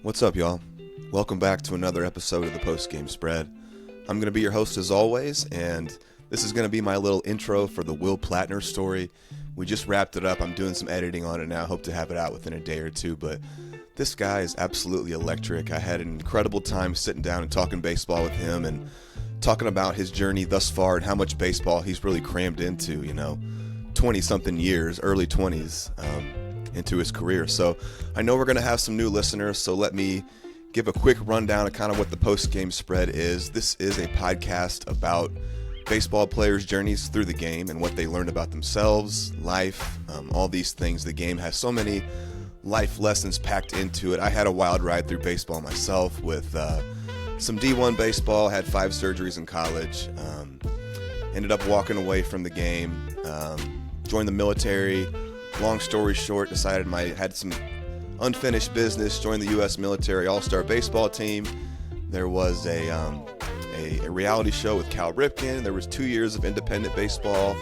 What's up, y'all? Welcome back to another episode of the Post Game Spread. I'm going to be your host as always, and this is going to be my little intro for the Will Plattner story. We just wrapped it up. I'm doing some editing on it now. Hope to have it out within a day or two, but this guy is absolutely electric. I had an incredible time sitting down and talking baseball with him and talking about his journey thus far and how much baseball he's really crammed into, 20-something years, early 20s. Into his career. So I know we're going to have some new listeners, so let me give a quick rundown of kind of what the post-game spread is. This is a podcast about baseball players' journeys through the game and what they learned about themselves, life, all these things. The game has so many life lessons packed into it. I had a wild ride through baseball myself with some D1 baseball, had 5 surgeries in college, ended up walking away from the game, joined the military. Long story short, decided I had some unfinished business, joined the U.S. military all-star baseball team. There was a reality show with Cal Ripken. There was 2 years of independent baseball,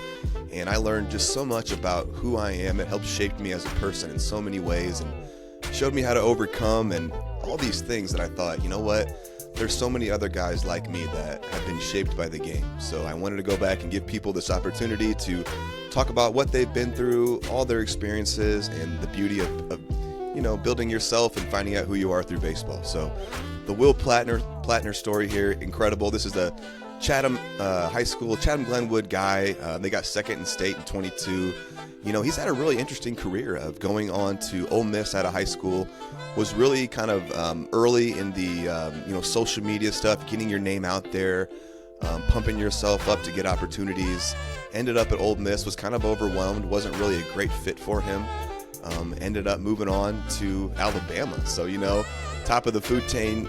and I learned just so much about who I am. It helped shape me as a person in so many ways and showed me how to overcome and all these things that I thought, you know what, there's so many other guys like me that have been shaped by the game. So I wanted to go back and give people this opportunity to talk about what they've been through, all their experiences, and the beauty of building yourself and finding out who you are through baseball. So the Will Plattner story here, incredible. This is a Chatham High School, Chatham Glenwood guy. They got second in state in 22. He's had a really interesting career of going on to Ole Miss out of high school. Was really kind of early in the social media stuff, getting your name out there, pumping yourself up to get opportunities. Ended up at Ole Miss, was kind of overwhelmed, wasn't really a great fit for him. Ended up moving on to Alabama. So, top of the food chain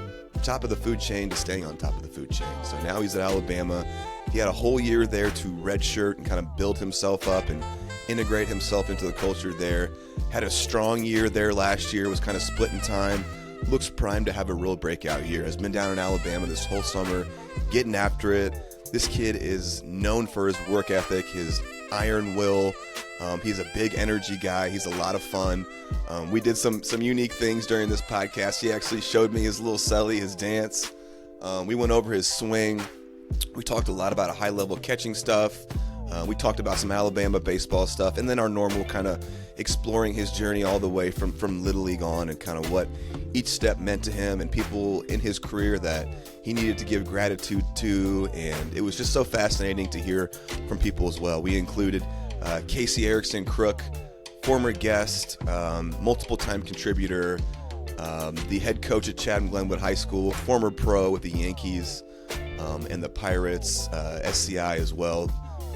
to staying on top of the food chain. So now he's at Alabama. He had a whole year there to redshirt and kind of build himself up and integrate himself into the culture there. Had a strong year there last year, was kind of split in time. Looks primed to have a real breakout year. Has been down in Alabama this whole summer, getting after it. This kid is known for his work ethic, his iron will. He's a big energy guy. He's a lot of fun. We did some unique things during this podcast. He actually showed me his little celly, his dance. We went over his swing. We talked a lot about high-level catching stuff. We talked about some Alabama baseball stuff, and then our normal kind of exploring his journey all the way from Little League on and kind of what each step meant to him and people in his career that he needed to give gratitude to. And it was just so fascinating to hear from people as well. We included Casey Erickson, Crook, former guest, multiple-time contributor, the head coach at Chatham Glenwood High School, former pro with the Yankees and the Pirates, SCI as well.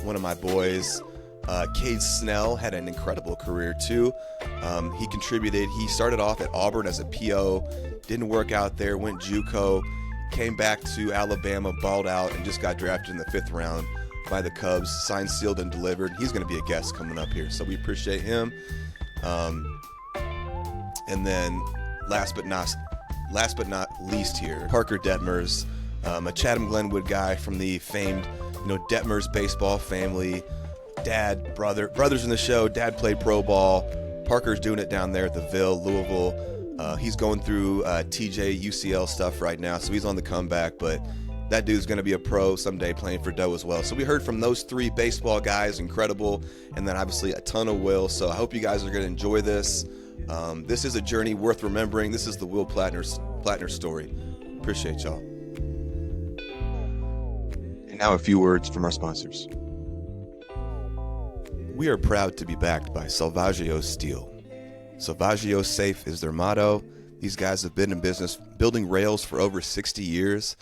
One of my boys, Kade Snell, had an incredible career too. He contributed. He started off at Auburn as a PO, didn't work out there, went JUCO, came back to Alabama, balled out, and just got drafted in the 5th round by the Cubs, signed, sealed, and delivered. He's going to be a guest coming up here, so we appreciate him. And then last but not least here, Parker Detmers, a Chatham Glenwood guy from the famed Detmers baseball family. Dad, brothers in the show. Dad played pro ball. Parker's doing it down there at the Ville, Louisville. He's going through TJ UCL stuff right now, so he's on the comeback, but that dude's going to be a pro someday playing for Doe as well. So we heard from those 3 baseball guys, incredible, and then obviously a ton of Will. So I hope you guys are going to enjoy this. This is a journey worth remembering. This is the Will Plattner story. Appreciate y'all. And now a few words from our sponsors. We are proud to be backed by Salvaggio Steel. Salvaggio Safe is their motto. These guys have been in business building rails for over 60 years,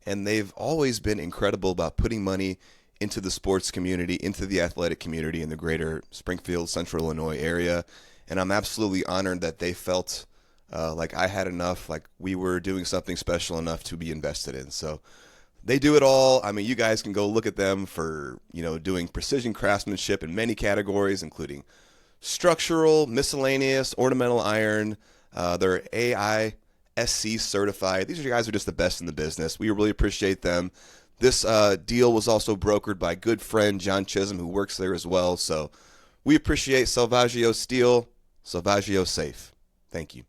and they've always been incredible about putting money into the sports community, into the athletic community in the greater Springfield, Central Illinois area. And I'm absolutely honored that they felt like I had enough, like we were doing something special enough to be invested in. So they do it all. I mean, you guys can go look at them for, doing precision craftsmanship in many categories, including structural, miscellaneous, ornamental iron. They're AISC certified. These guys are just the best in the business. We really appreciate them. This deal was also brokered by good friend John Chisholm, who works there as well. So we appreciate Salvaggio Steel, Salvaggio Safe. Thank you.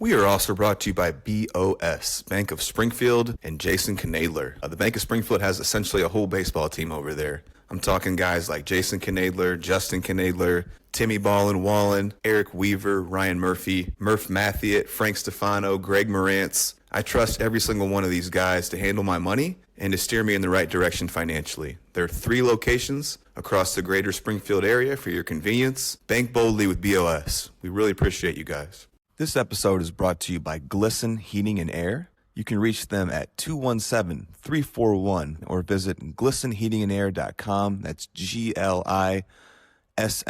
We are also brought to you by BOS, Bank of Springfield, and Jason Knadler. The Bank of Springfield has essentially a whole baseball team over there. I'm talking guys like Jason Knadler, Justin Knadler, Timmy Ballin Wallen, Eric Weaver, Ryan Murphy, Murph Mathiot, Frank Stefano, Greg Morantz. I trust every single one of these guys to handle my money and to steer me in the right direction financially. There are 3 locations across the greater Springfield area for your convenience. Bank boldly with BOS. We really appreciate you guys. This episode is brought to you by Glisten Heating and Air. You can reach them at 217-341 or visit glistenheatingandair.com. That's GLISSON. This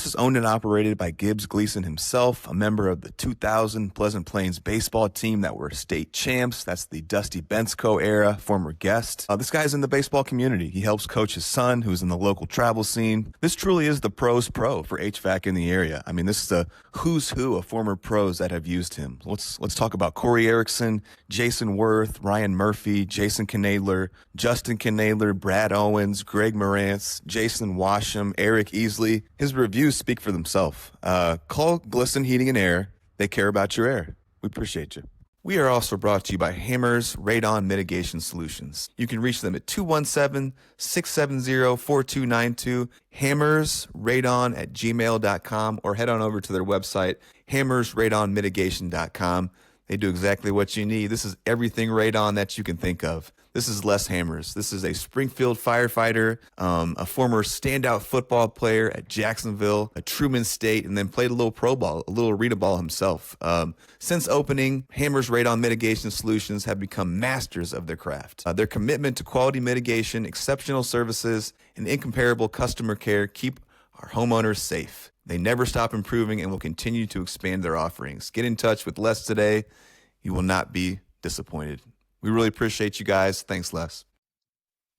is owned and operated by Gibbs Gleason himself, a member of the 2000 Pleasant Plains baseball team that were state champs. That's the Dusty Bensko era, former guest. This guy's in the baseball community. He helps coach his son, who's in the local travel scene. This truly is the pros pro for HVAC in the area. I mean, this is the who's who of former pros that have used him. Let's talk about Corey Erickson, Jason Worth, Ryan Murphy, Jason Knadler, Justin Knadler, Brad Owens, Greg Morantz, Jason Washam, Eric Easley. His reviews speak for themselves. Call Glisten Heating and Air. They care about your air. We appreciate you. We are also brought to you by Hammers Radon Mitigation Solutions. You can reach them at 217-670-4292, hammersradon@gmail.com, or head on over to their website, hammersradonmitigation.com. They do exactly what you need. This is everything radon that you can think of. This is Les Hammers. This is a Springfield firefighter, a former standout football player at Jacksonville, a Truman State, and then played a little pro ball, a little arena ball himself. Since opening, Hammers Radon Mitigation Solutions have become masters of their craft. Their commitment to quality mitigation, exceptional services, and incomparable customer care keep our homeowners safe. They never stop improving and will continue to expand their offerings. Get in touch with Les today. You will not be disappointed. We really appreciate you guys. Thanks, Les.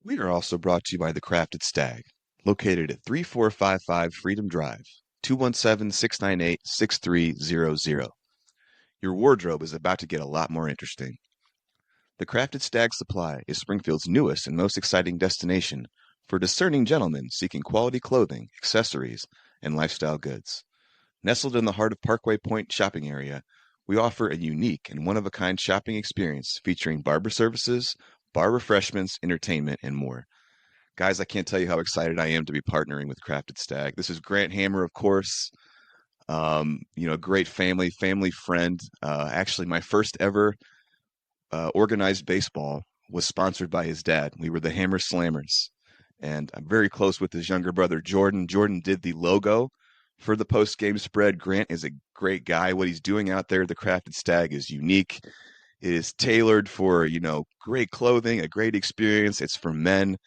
We are also brought to you by The Crafted Stag, located at 3455 Freedom Drive, 217-698-6300. Your wardrobe is about to get a lot more interesting. The Crafted Stag Supply is Springfield's newest and most exciting destination for discerning gentlemen seeking quality clothing, accessories, and lifestyle goods. Nestled in the heart of Parkway Point shopping area, we offer a unique and one-of-a-kind shopping experience featuring barber services, bar refreshments, entertainment, and more. Guys, I can't tell you how excited I am to be partnering with Crafted Stag. This is Grant Hammer, of course, great family friend. Actually, my first ever organized baseball was sponsored by his dad. We were the Hammer Slammers, and I'm very close with his younger brother, Jordan. Jordan did the logo for the post-game spread. Grant is a great guy. What he's doing out there, the Crafted Stag, is unique. It is tailored for, great clothing, a great experience. It's for men.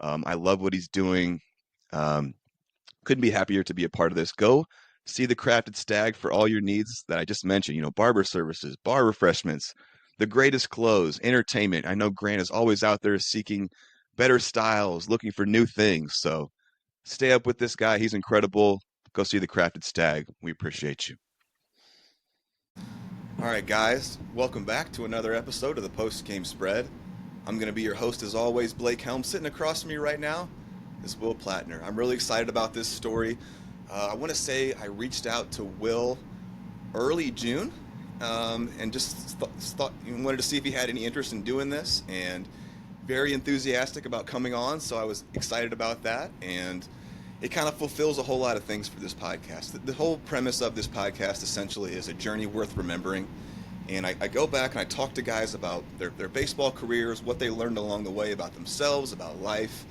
I love what he's doing. Couldn't be happier to be a part of this. Go see the Crafted Stag for all your needs that I just mentioned. Barber services, bar refreshments, the greatest clothes, entertainment. I know Grant is always out there seeking better styles, looking for new things. So stay up with this guy. He's incredible. Go see the Crafted Stag. We appreciate you. All right, guys. Welcome back to another episode of the Post Game Spread. I'm going to be your host, as always, Blake Helm. Sitting across from me right now is Will Plattner. I'm really excited about this story. I want to say I reached out to Will early June and just wanted to see if he had any interest in doing this, and very enthusiastic about coming on, so I was excited about that, and it kind of fulfills a whole lot of things for this podcast. The whole premise of this podcast essentially is a journey worth remembering. And I go back and I talk to guys about their baseball careers, what they learned along the way about themselves, about life.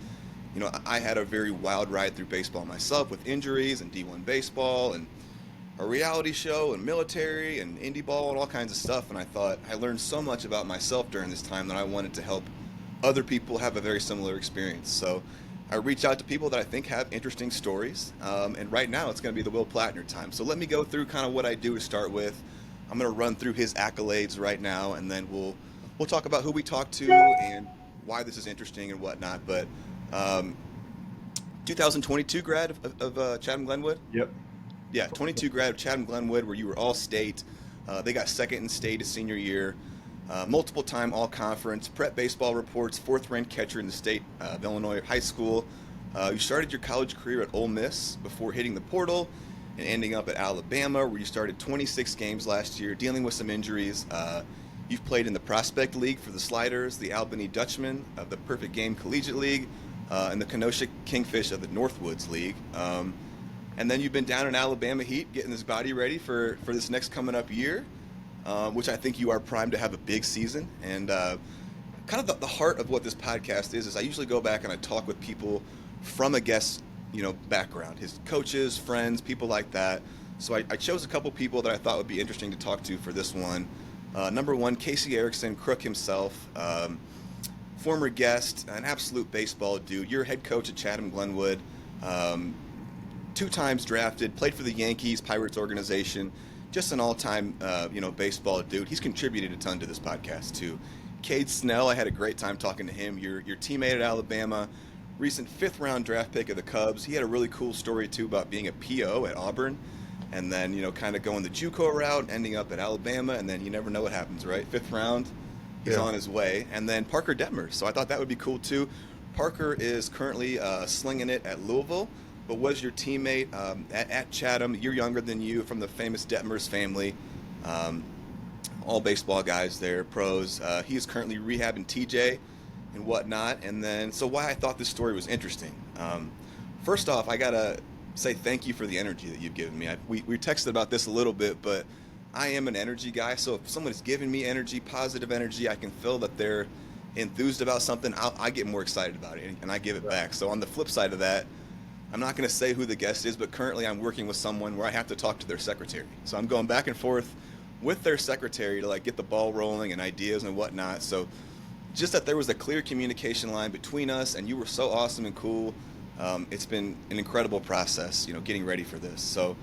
I had a very wild ride through baseball myself with injuries and D1 baseball and a reality show and military and indie ball and all kinds of stuff. And I thought I learned so much about myself during this time that I wanted to help other people have a very similar experience. So I reach out to people that I think have interesting stories, and right now it's going to be the Will Plattner time. So let me go through kind of what I do to start with. I'm going to run through his accolades right now, and then we'll talk about who we talked to and why this is interesting and whatnot. But 2022 grad of Chatham Glenwood? Yep. Yeah, 22 grad of Chatham Glenwood, where you were all state. They got second in state his senior year. Multiple time all conference, prep baseball reports, fourth ranked catcher in the state of Illinois high school. You started your college career at Ole Miss before hitting the portal and ending up at Alabama, where you started 26 games last year, dealing with some injuries. You've played in the Prospect League for the Sliders, the Albany Dutchmen of the Perfect Game Collegiate League, and the Kenosha Kingfish of the Northwoods League. And then you've been down in Alabama Heat getting this body ready for this next coming up year, which I think you are primed to have a big season. And kind of the heart of what this podcast is I usually go back and I talk with people from a guest background, his coaches, friends, people like that. So I chose a couple people that I thought would be interesting to talk to for this one. Number one, Casey Erickson, Crook himself, former guest, an absolute baseball dude. You're head coach at Chatham Glenwood, 2 times drafted, played for the Yankees, Pirates organization, just an all-time, baseball dude. He's contributed a ton to this podcast too. Kade Snell, I had a great time talking to him. Your teammate at Alabama, recent 5th-round draft pick of the Cubs. He had a really cool story too about being a PO at Auburn, and then kind of going the JUCO route, ending up at Alabama, and then you never know what happens, right? 5th round, he's on his way. And then Parker Detmers. So I thought that would be cool too. Parker is currently slinging it at Louisville, but was your teammate at Chatham. You're younger than you, from the famous Detmers family. All baseball guys there, pros. He is currently rehabbing TJ and whatnot. And then, so why I thought this story was interesting. First off, I gotta say thank you for the energy that you've given me. We texted about this a little bit, but I am an energy guy. So if someone is giving me energy, positive energy, I can feel that they're enthused about something, I get more excited about it, and I give it back. So on the flip side of that, I'm not going to say who the guest is, but currently I'm working with someone where I have to talk to their secretary. So I'm going back and forth with their secretary to get the ball rolling and ideas and whatnot. So just that there was a clear communication line between us, and you were so awesome and cool. It's been an incredible process, getting ready for this. So,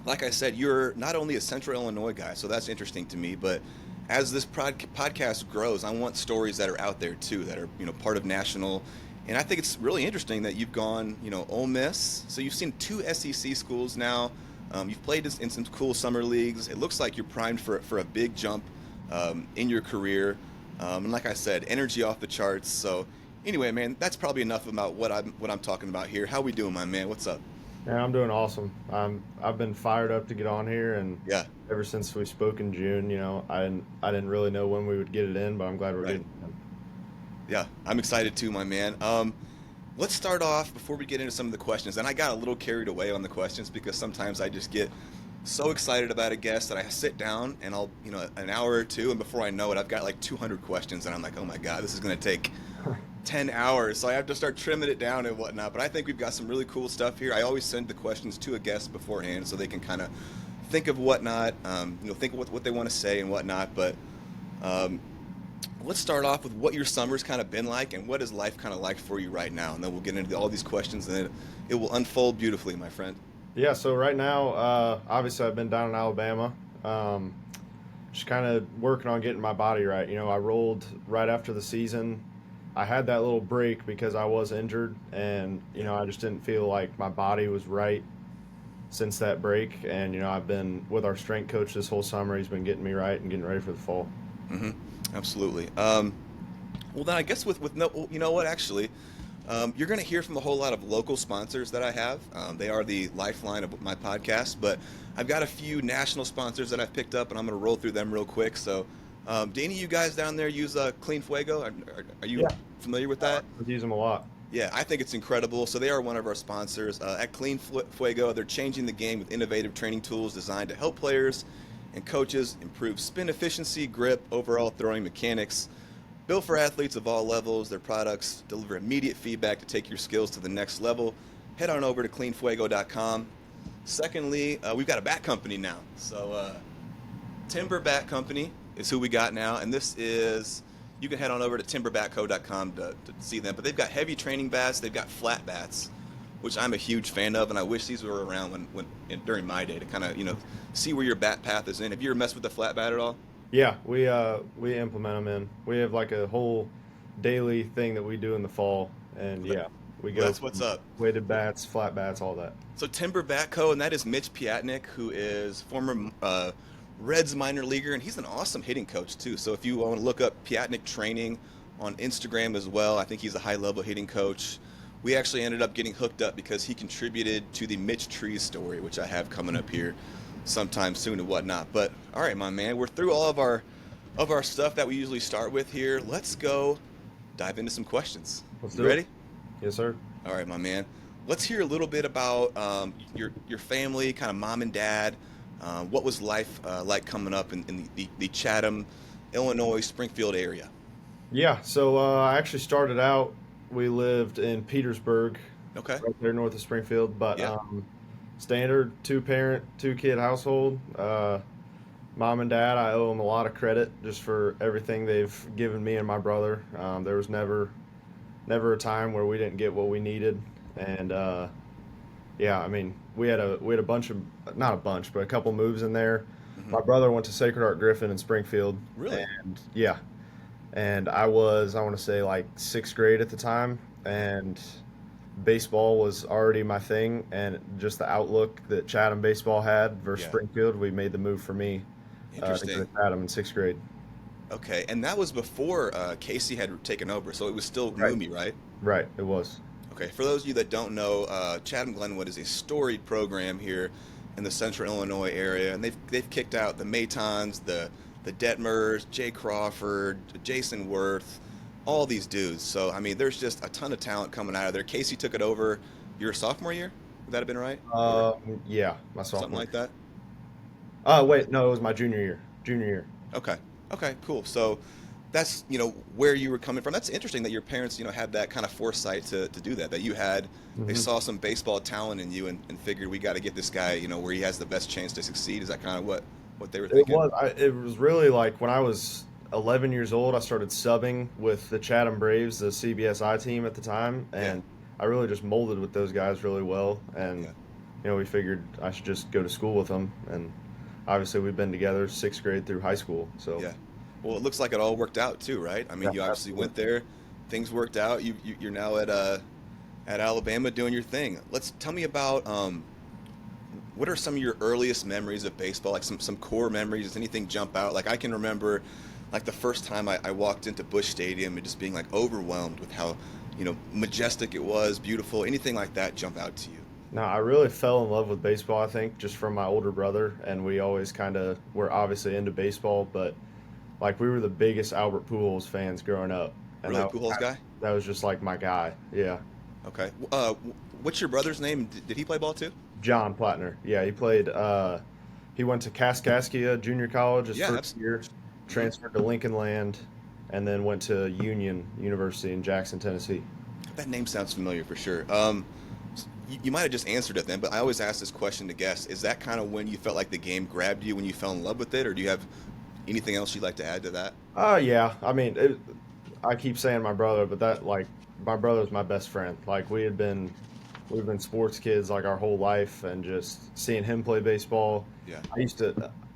like I said, you're not only a Central Illinois guy, so that's interesting to me, but as this podcast grows, I want stories that are out there too, that are, part of national. And I think it's really interesting that you've gone, Ole Miss. So you've seen 2 SEC schools now. You've played in some cool summer leagues. It looks like you're primed for a big jump in your career. And like I said, energy off the charts. So anyway, man, that's probably enough about what I'm talking about here. How we doing, my man? What's up? Yeah, I'm doing awesome. I've been fired up to get on here, and yeah, ever since we spoke in June, I didn't really know when we would get it in, but I'm glad we're getting it in. Yeah, I'm excited too, my man. Let's start off before we get into some of the questions. And I got a little carried away on the questions because sometimes I just get so excited about a guest that I sit down and I'll, an hour or two, and before I know it, I've got 200 questions, and I'm like, oh my God, this is going to take 10 hours. So I have to start trimming it down and whatnot. But I think we've got some really cool stuff here. I always send the questions to a guest beforehand so they can kind of think of whatnot, think of what they want to say and whatnot. But let's start off with what your summer's kind of been like and what is life kind of like for you right now. And then we'll get into all these questions, and then it will unfold beautifully, my friend. Yeah, so right now, obviously I've been down in Alabama, just kind of working on getting my body right. I rolled right after the season. I had that little break because I was injured, and, I just didn't feel like my body was right since that break. And, I've been with our strength coach this whole summer. He's been getting me right and getting ready for the fall. Mm-hmm. Absolutely. Well, then I guess with no, you know what, actually, you're going to hear from a whole lot of local sponsors that I have. They are the lifeline of my podcast, but I've got a few national sponsors that I've picked up, and I'm going to roll through them real quick. So, do any of you guys down there use Clean Fuego? Are you familiar with that? I use them a lot. Yeah, I think it's incredible. So they are one of our sponsors. At Clean Fuego, they're changing the game with innovative training tools designed to help players and coaches improve spin efficiency, grip, overall throwing mechanics. Built for athletes of all levels, their products deliver immediate feedback to take your skills to the next level. Head on over to cleanfuego.com. Secondly, we've got a bat company now. So Timber Bat Company is who we got now, and this is, you can head on over to timberbatco.com to see them. But they've got heavy training bats, they've got flat bats, which I'm a huge fan of, and I wish these were around during my day to kind of see where your bat path is in. Have you ever messed with the flat bat at all? Yeah, we implement them in. We have a whole daily thing that we do in the fall, and we go. That's what's up. Weighted bats, flat bats, all that. So Timber Bat Co., and that is Mitch Piatnik, who is former Reds minor leaguer, and he's an awesome hitting coach too. So if you want to look up Piatnik Training on Instagram as well, I think he's a high-level hitting coach. we actually ended up getting hooked up because he contributed to the Mitch Trees story, which I have coming up here sometime soon and whatnot. But all right, my man, we're through all of our stuff that we usually start with here. Let's go dive into some questions. Let's You do it. ready? Yes, sir. All right, my man. Let's hear a little bit about your family, kind of mom and dad. What was life like coming up in the Chatham, Illinois, Springfield area? Yeah, so I actually started out, we lived in Petersburg, Okay. right there north of Springfield, but Yeah. standard two parent, two kid household. Mom and dad, I owe them a lot of credit just for everything they've given me and my brother. There was never a time where we didn't get what we needed, and yeah, I mean, we had a bunch of, not a bunch, but a couple moves in there. Hmm. My brother went to Sacred Heart Griffin in Springfield, Really? and yeah, and I want to say like sixth grade at the time, and baseball was already my thing, and just the outlook that Chatham baseball had versus Yeah. Springfield, we made the move for me to go to Interesting. Chatham in sixth grade. Okay, and that was before Casey had taken over, so it was still Right, Moomy, right? right, it was. Okay, for those of you that don't know, Chatham Glenwood is a storied program here in the Central Illinois area, and they've kicked out the Matons, the Detmers, Jay Crawford, Jason Worth, all these dudes. So I mean, there's just a ton of talent coming out of there. Casey took it over your sophomore year. Would that have been right, or Yeah, my something sophomore like year. that? Wait, no, it was my junior year. Junior year. Okay. Okay, cool. So that's, where you were coming from. That's interesting that your parents, had that kind of foresight to do that, that they Hmm. saw some baseball talent in you and figured we got to get this guy, where he has the best chance to succeed. Is that kind of what they were It thinking? was. It was really like when I was 11 years old. I started subbing with the Chatham Braves, the CBSI team at the time, Yeah. and I really just molded with those guys really well. And Yeah. we figured I should just go to school with them. And obviously, we've been together sixth grade through high school. So Yeah. Well, it looks like it all worked out too, right? I yeah, mean, you obviously absolutely. went there, things worked out. You're now at Alabama doing your thing. Let's tell me about what are some of your earliest memories of baseball? Like some core memories. Does anything jump out? Like I can remember, like the first time I walked into Busch Stadium and just being like overwhelmed with how, majestic it was, beautiful. Anything like that jump out to you? No, I really fell in love with baseball. I think just from my older brother, and we always kind of were obviously into baseball, but like we were the biggest Albert Pujols fans growing up, and Really, Pujols guy? that was just like my guy. Yeah. Okay. What's your brother's name? Did he play ball too? John Plattner. Yeah, he played. He went to Kaskaskia Junior College his Yeah, first absolutely. year, transferred to Lincoln Land, and then went to Union University in Jackson, Tennessee. That name sounds familiar for sure. You might have just answered it then, but I always ask this question to guests. Is that kind of when you felt like the game grabbed you, when you fell in love with it, or do you have anything else you'd like to add to that? Yeah. I mean, I keep saying my brother, but that like my brother's my best friend. Like we've been sports kids like our whole life, and just seeing him play baseball. Yeah.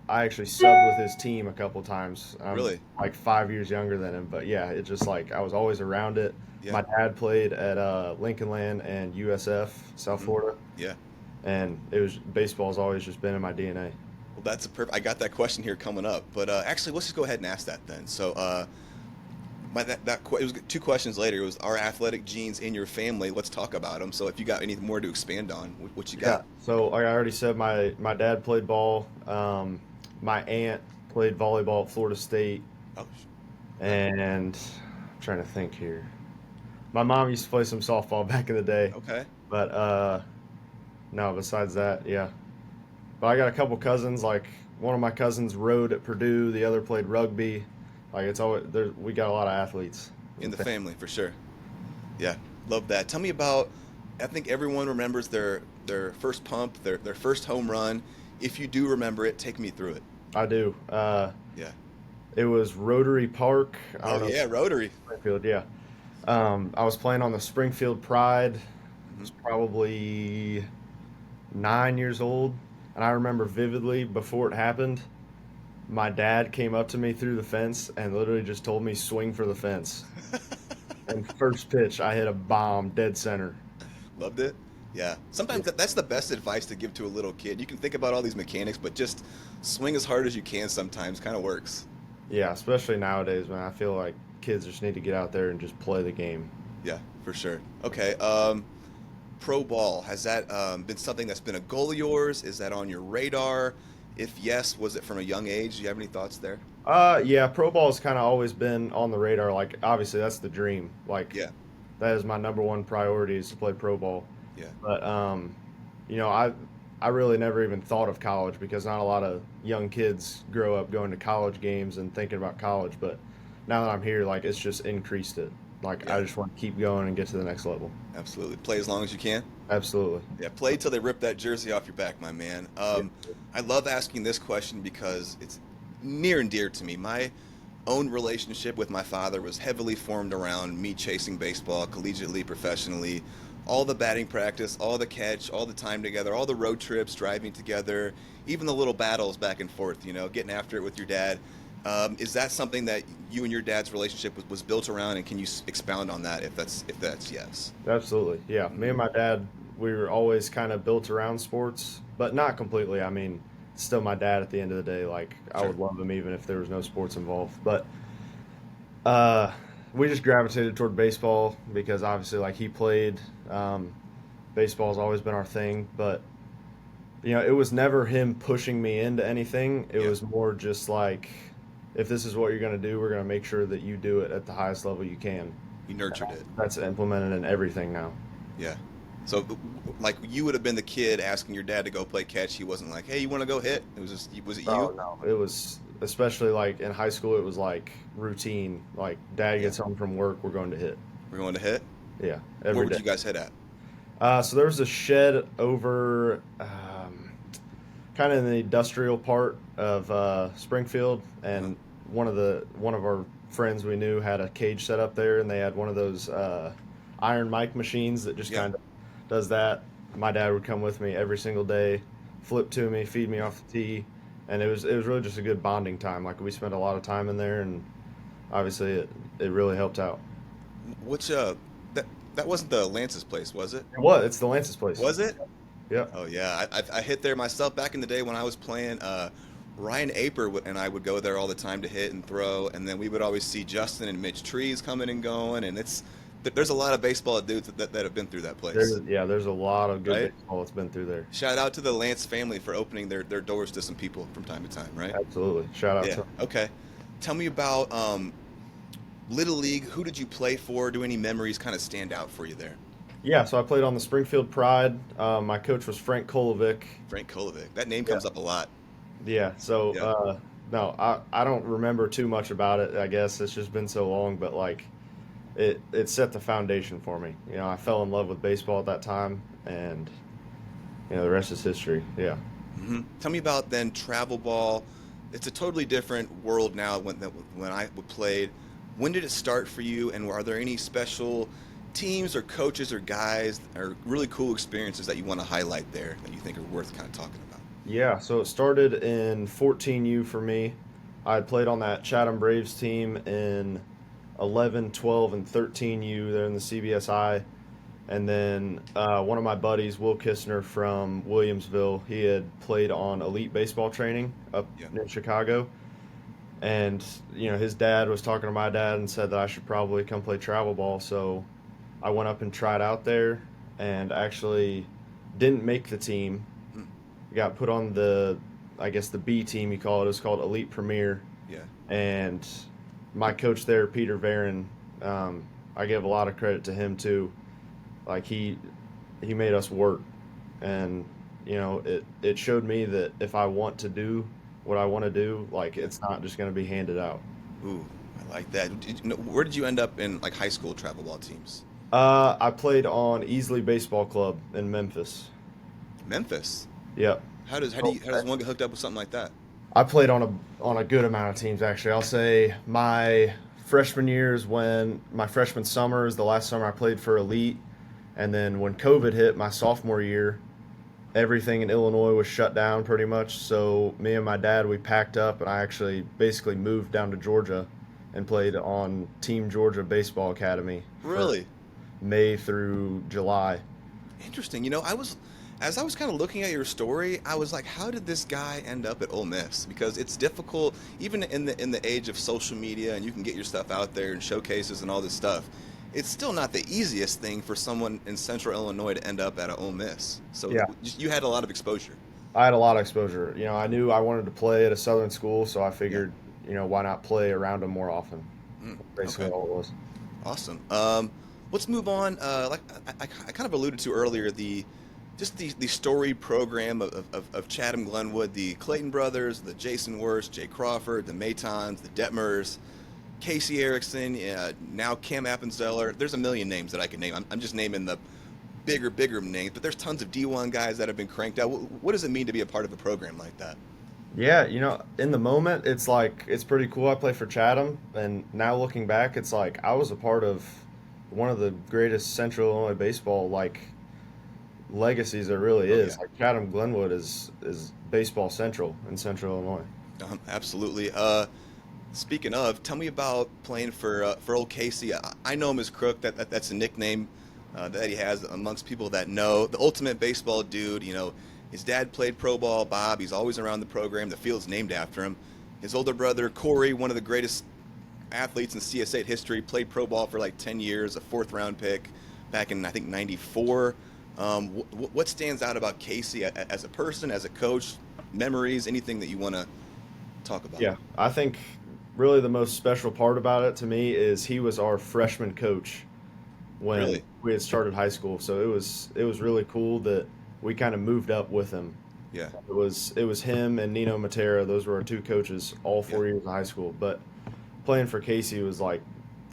I actually subbed with his team a couple times. I'm Really? like 5 years younger than him, but yeah, it just like I was always around it. Yeah. My dad played at Lincoln Land and USF, South Hmm. Florida, Yeah. and it was baseball's always just been in my DNA. Well, that's a perfect. I got that question here coming up, but actually, let's just go ahead and ask that then. So, it was two questions later. It was, are athletic genes in your family? Let's talk about them. So, if you got anything more to expand on, what you Yeah. got? So like I already said, my dad played ball. My aunt played volleyball at Florida State, Oh, okay. and I'm trying to think here. My mom used to play some softball back in the day, Okay. but no. Besides that, yeah. But I got a couple cousins. Like one of my cousins rowed at Purdue. The other played rugby. Like it's always there. We got a lot of athletes. In the family, for sure. Yeah, love that. Tell me about. I think everyone remembers their first pump, their first home run. If you do remember it, take me through it. I do. Yeah. It was Rotary Park. I Oh don't know, yeah, Rotary. Springfield. Yeah. I was playing on the Springfield Pride. I Hmm. was probably 9 years old, and I remember vividly before it happened. My dad came up to me through the fence and literally just told me swing for the fence. And first pitch, I hit a bomb dead center. Loved it. Yeah. Sometimes that's the best advice to give to a little kid. You can think about all these mechanics, but just swing as hard as you can sometimes kind of works. Yeah, especially nowadays, man. I feel like kids just need to get out there and just play the game. Yeah, for sure. Okay. Pro ball, has that been something that's been a goal of yours? Is that on your radar? If yes, was it from a young age? Do you have any thoughts there? Yeah, pro ball has kind of always been on the radar. Like, obviously, that's the dream. Like, Yeah, that is my number one priority is to play pro ball. yeah, But you know, I really never even thought of college because not a lot of young kids grow up going to college games and thinking about college. But now that I'm here, like, it's just increased it. Like, I yeah, just want to keep going and get to the next level. absolutely. Play as long as you can. Absolutely. Yeah, play till they rip that jersey off your back, my man. Yeah. I love asking this question because it's near and dear to me. My own relationship with my father was heavily formed around me chasing baseball, collegiately, professionally, all the batting practice, all the catch, all the time together, all the road trips, driving together, even the little battles back and forth, getting after it with your dad. Is that something that you and your dad's relationship was built around, and can you expound on that if that's yes? Absolutely. Yeah. Me and my dad, we were always kind of built around sports, but not completely. I mean, still my dad at the end of the day. Like, I Sure. would love him even if there was no sports involved. But uh, we just gravitated toward baseball because obviously, like, he played. Baseball's always been our thing. But, it was never him pushing me into anything. It Yeah, was more just like, if this is what you're going to do, we're going to make sure that you do it at the highest level you can. you nurtured it. That's implemented in everything now. Yeah. So, like, you would have been the kid asking your dad to go play catch. He wasn't like, "Hey, you want to go hit?" It was just, was it you? Oh no, it was especially like in high school. It was like routine. Like dad Yeah. gets home from work, we're going to hit. We're going to hit. Yeah, Where every would day. you guys hit at? So there was a shed over, kind of in the industrial part of Springfield, Uh-huh. and one of our friends we knew had a cage set up there, and they had one of those iron mic machines that just Yeah. kind of does that. My dad would come with me every single day, flip to me, feed me off the tee, and it was really just a good bonding time. Like we spent a lot of time in there, and obviously it really helped out. Which that that wasn't the Lance's place, was it? It's the Lance's place. Was it? Yep. Oh yeah, I hit there myself back in the day when I was playing. Ryan Aper and I would go there all the time to hit and throw, and then we would always see Justin and Mitch Trees coming and going, and there's a lot of baseball dudes that have been through that place, There's a lot of good right? baseball that's been through there. Shout out to the Lance family for opening their doors to some people from time to time, right? Absolutely. Shout out Yeah. to Okay. Tell me about Little League. Who did you play for? Do any memories kind of stand out for you there? Yeah, so I played on the Springfield Pride. My coach was Frank Kolovic. Frank Kolovic. That name Yeah. comes up a lot. Yeah, so Yeah. no, I don't remember too much about it. I guess it's just been so long, but like it set the foundation for me. I fell in love with baseball at that time, and the rest is history. Yeah. Tell me about then travel ball. It's a totally different world now when I played. When did it start for you, and are there any special teams or coaches or guys or really cool experiences that you want to highlight there that you think are worth kind of talking about? Yeah, so it started in 14U for me. I had played on that Chatham Braves team in 11, 12, and 13U there in the CBSI. And then one of my buddies, Will Kistner from Williamsville, he had played on elite baseball training up Yeah. in Chicago. And, his dad was talking to my dad and said that I should probably come play travel ball. So I went up and tried out there and actually didn't make the team. Mm, Got put on I guess the B team you call it. It was called Elite Premier. yeah. And my coach there, Peter Varon, I give a lot of credit to him too. Like he made us work, and it showed me that if I want to do what I want to do, like it's not just going to be handed out. Ooh, I like that. Where did you end up in like high school travel ball teams? I played on Easley Baseball Club in Memphis. Memphis. Yep. How does one get hooked up with something like that? I played on a good amount of teams actually. I'll say my freshman year is when my freshman summer is the last summer I played for Elite, and then when COVID hit my sophomore year, everything in Illinois was shut down pretty much. So me and my dad we packed up and I actually basically moved down to Georgia and played on Team Georgia Baseball Academy for Really? May through July. Interesting. As I was kind of looking at your story, I was like, how did this guy end up at Ole Miss? Because it's difficult, even in the age of social media, and you can get your stuff out there and showcases and all this stuff. it's still not the easiest thing for someone in Central Illinois to end up at a Ole Miss. So Yeah, you had a lot of exposure. I had a lot of exposure. I knew I wanted to play at a Southern school, so I Yeah. figured, why not play around them more often? Basically Okay. all it was. Awesome. Let's move on. Like I kind of alluded to earlier, the story program of Chatham Glenwood, the Clayton brothers, the Jason Worst, Jay Crawford, the Maytons, the Detmers, Casey Erickson, now Cam Appenzeller. There's a million names that I could name. I'm just naming the bigger names, but there's tons of D1 guys that have been cranked out. What does it mean to be a part of a program like that? Yeah, in the moment, it's like it's pretty cool. I play for Chatham, and now looking back, it's like I was a part of one of the greatest Central Illinois baseball legacies there really Oh yeah. is. Like Chatham Glenwood is baseball central in Central Illinois. Absolutely. Speaking of, tell me about playing for old Casey. I know him as Crook. That's a nickname that he has amongst people that know. The ultimate baseball dude. His dad played pro ball. Bob. He's always around the program. The field's named after him. His older brother Corey, one of the greatest athletes in CS8 history, played pro ball for like 10 years. A fourth round pick back in I think '94. What stands out about Casey as a person, as a coach? Memories, anything that you want to talk about? Yeah, I think really the most special part about it to me is he was our freshman coach when Really? we had started high school. So it was really cool that we kind of moved up with him. Yeah. It was him and Nino Matera. Those were our two coaches all Yeah. 4 years of high school. But playing for Casey was like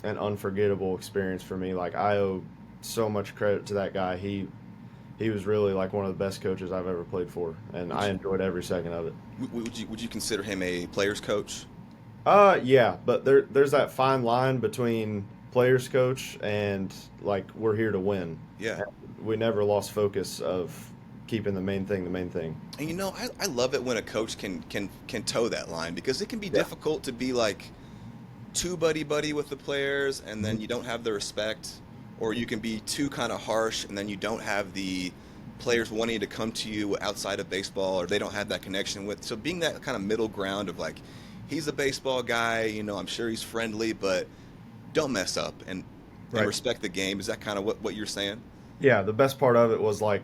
an unforgettable experience for me. Like I owe so much credit to that guy. He was really like one of the best coaches I've ever played for, and Would I you, enjoyed every second of it. would you consider him a player's coach? Yeah, but there's that fine line between players coach and like we're here to win. Yeah. And we never lost focus of keeping the main thing the main thing. And I love it when a coach can toe that line because it can be Yeah. difficult to be like too buddy with the players and then Mhm. you don't have the respect, or you can be too kind of harsh and then you don't have the players wanting to come to you outside of baseball, or they don't have that connection with. So being that kind of middle ground of like, he's a baseball guy, I'm sure he's friendly, but don't mess up and Right. respect the game. Is that kind of what you're saying? Yeah, the best part of it was like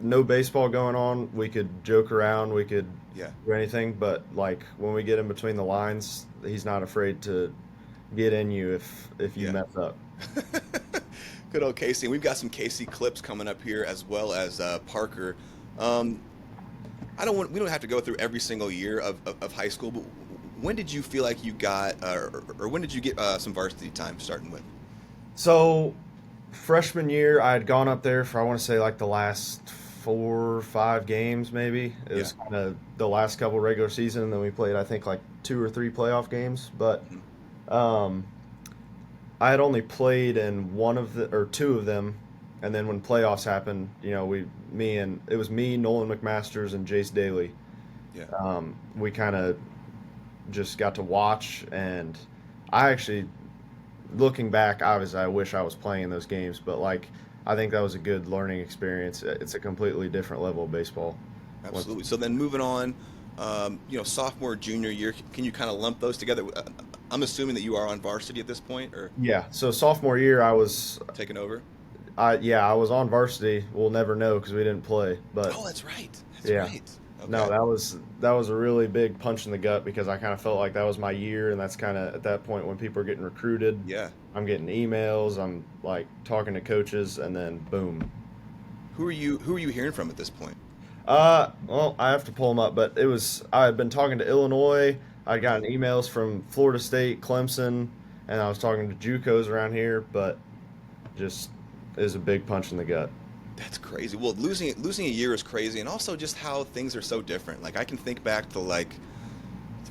no baseball going on. We could joke around, we could Yeah. do anything, but like when we get in between the lines, he's not afraid to get in you if you Yeah. mess up. Good old Casey. And we've got some Casey clips coming up here as well as Parker. Um, we don't have to go through every single year of high school, but when did you feel like you got, or when did you get some varsity time starting with? So freshman year, I had gone up there for I want to say like the last 4 or 5 games, maybe. It Yeah. was kind of the last couple regular season, and then we played I think like 2 or 3 playoff games. But Mhm. um, I had only played in one of the or two of them, and then when playoffs happened, it was me, Nolan McMasters, and Jace Daly. Yeah. We kind of just got to watch, and I actually, looking back, obviously I wish I was playing in those games, but like I think that was a good learning experience. It's a completely different level of baseball. Absolutely. So then moving on, sophomore, junior year, can you kind of lump those together? I'm assuming that you are on varsity at this point or Yeah, so sophomore year taking over? I was on varsity. We'll never know because we didn't play, but Oh, that's right. That's yeah. right. No, Okay. that was a really big punch in the gut because I kind of felt like that was my year, and that's kind of at that point when people are getting recruited. Yeah. I'm getting emails, I'm like talking to coaches, and then boom. Who are you hearing from at this point? Well, I have to pull them up, but I had been talking to Illinois. I'd gotten emails from Florida State, Clemson, and I was talking to JUCOs around here, but just is a big punch in the gut. That's crazy. Well, losing a year is crazy, and also just how things are so different. Like I can think back to like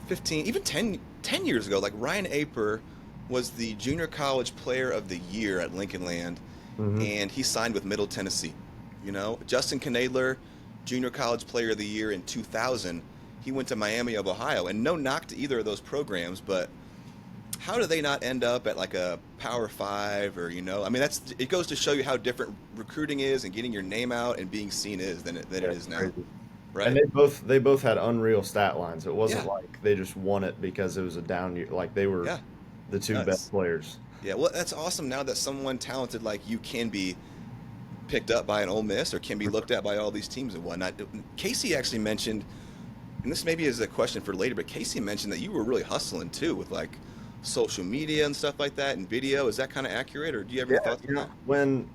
15, even 10 years ago. Like Ryan Aper was the junior college player of the year at Lincoln Land, Hmm. and he signed with Middle Tennessee. Justin Knadler, junior college player of the year in 2000. He went to Miami of Ohio, and no knock to either of those programs, but how do they not end up at like a Power Five or I mean it goes to show you how different recruiting is and getting your name out and being seen is than Yeah, it it's is now, crazy. And right? they both had unreal stat lines. It wasn't Yeah, like they just won it because it was a down year. Like they were yeah, the two best nuts. players. Yeah, well, that's awesome now that someone talented like you can be picked up by an Ole Miss or can be looked at by all these teams and whatnot. Casey actually mentioned, and this maybe is a question for later, but Casey mentioned that you were really hustling too with like social media and stuff like that and video. Is that kind of accurate, or do you have Yeah, any thoughts on that? when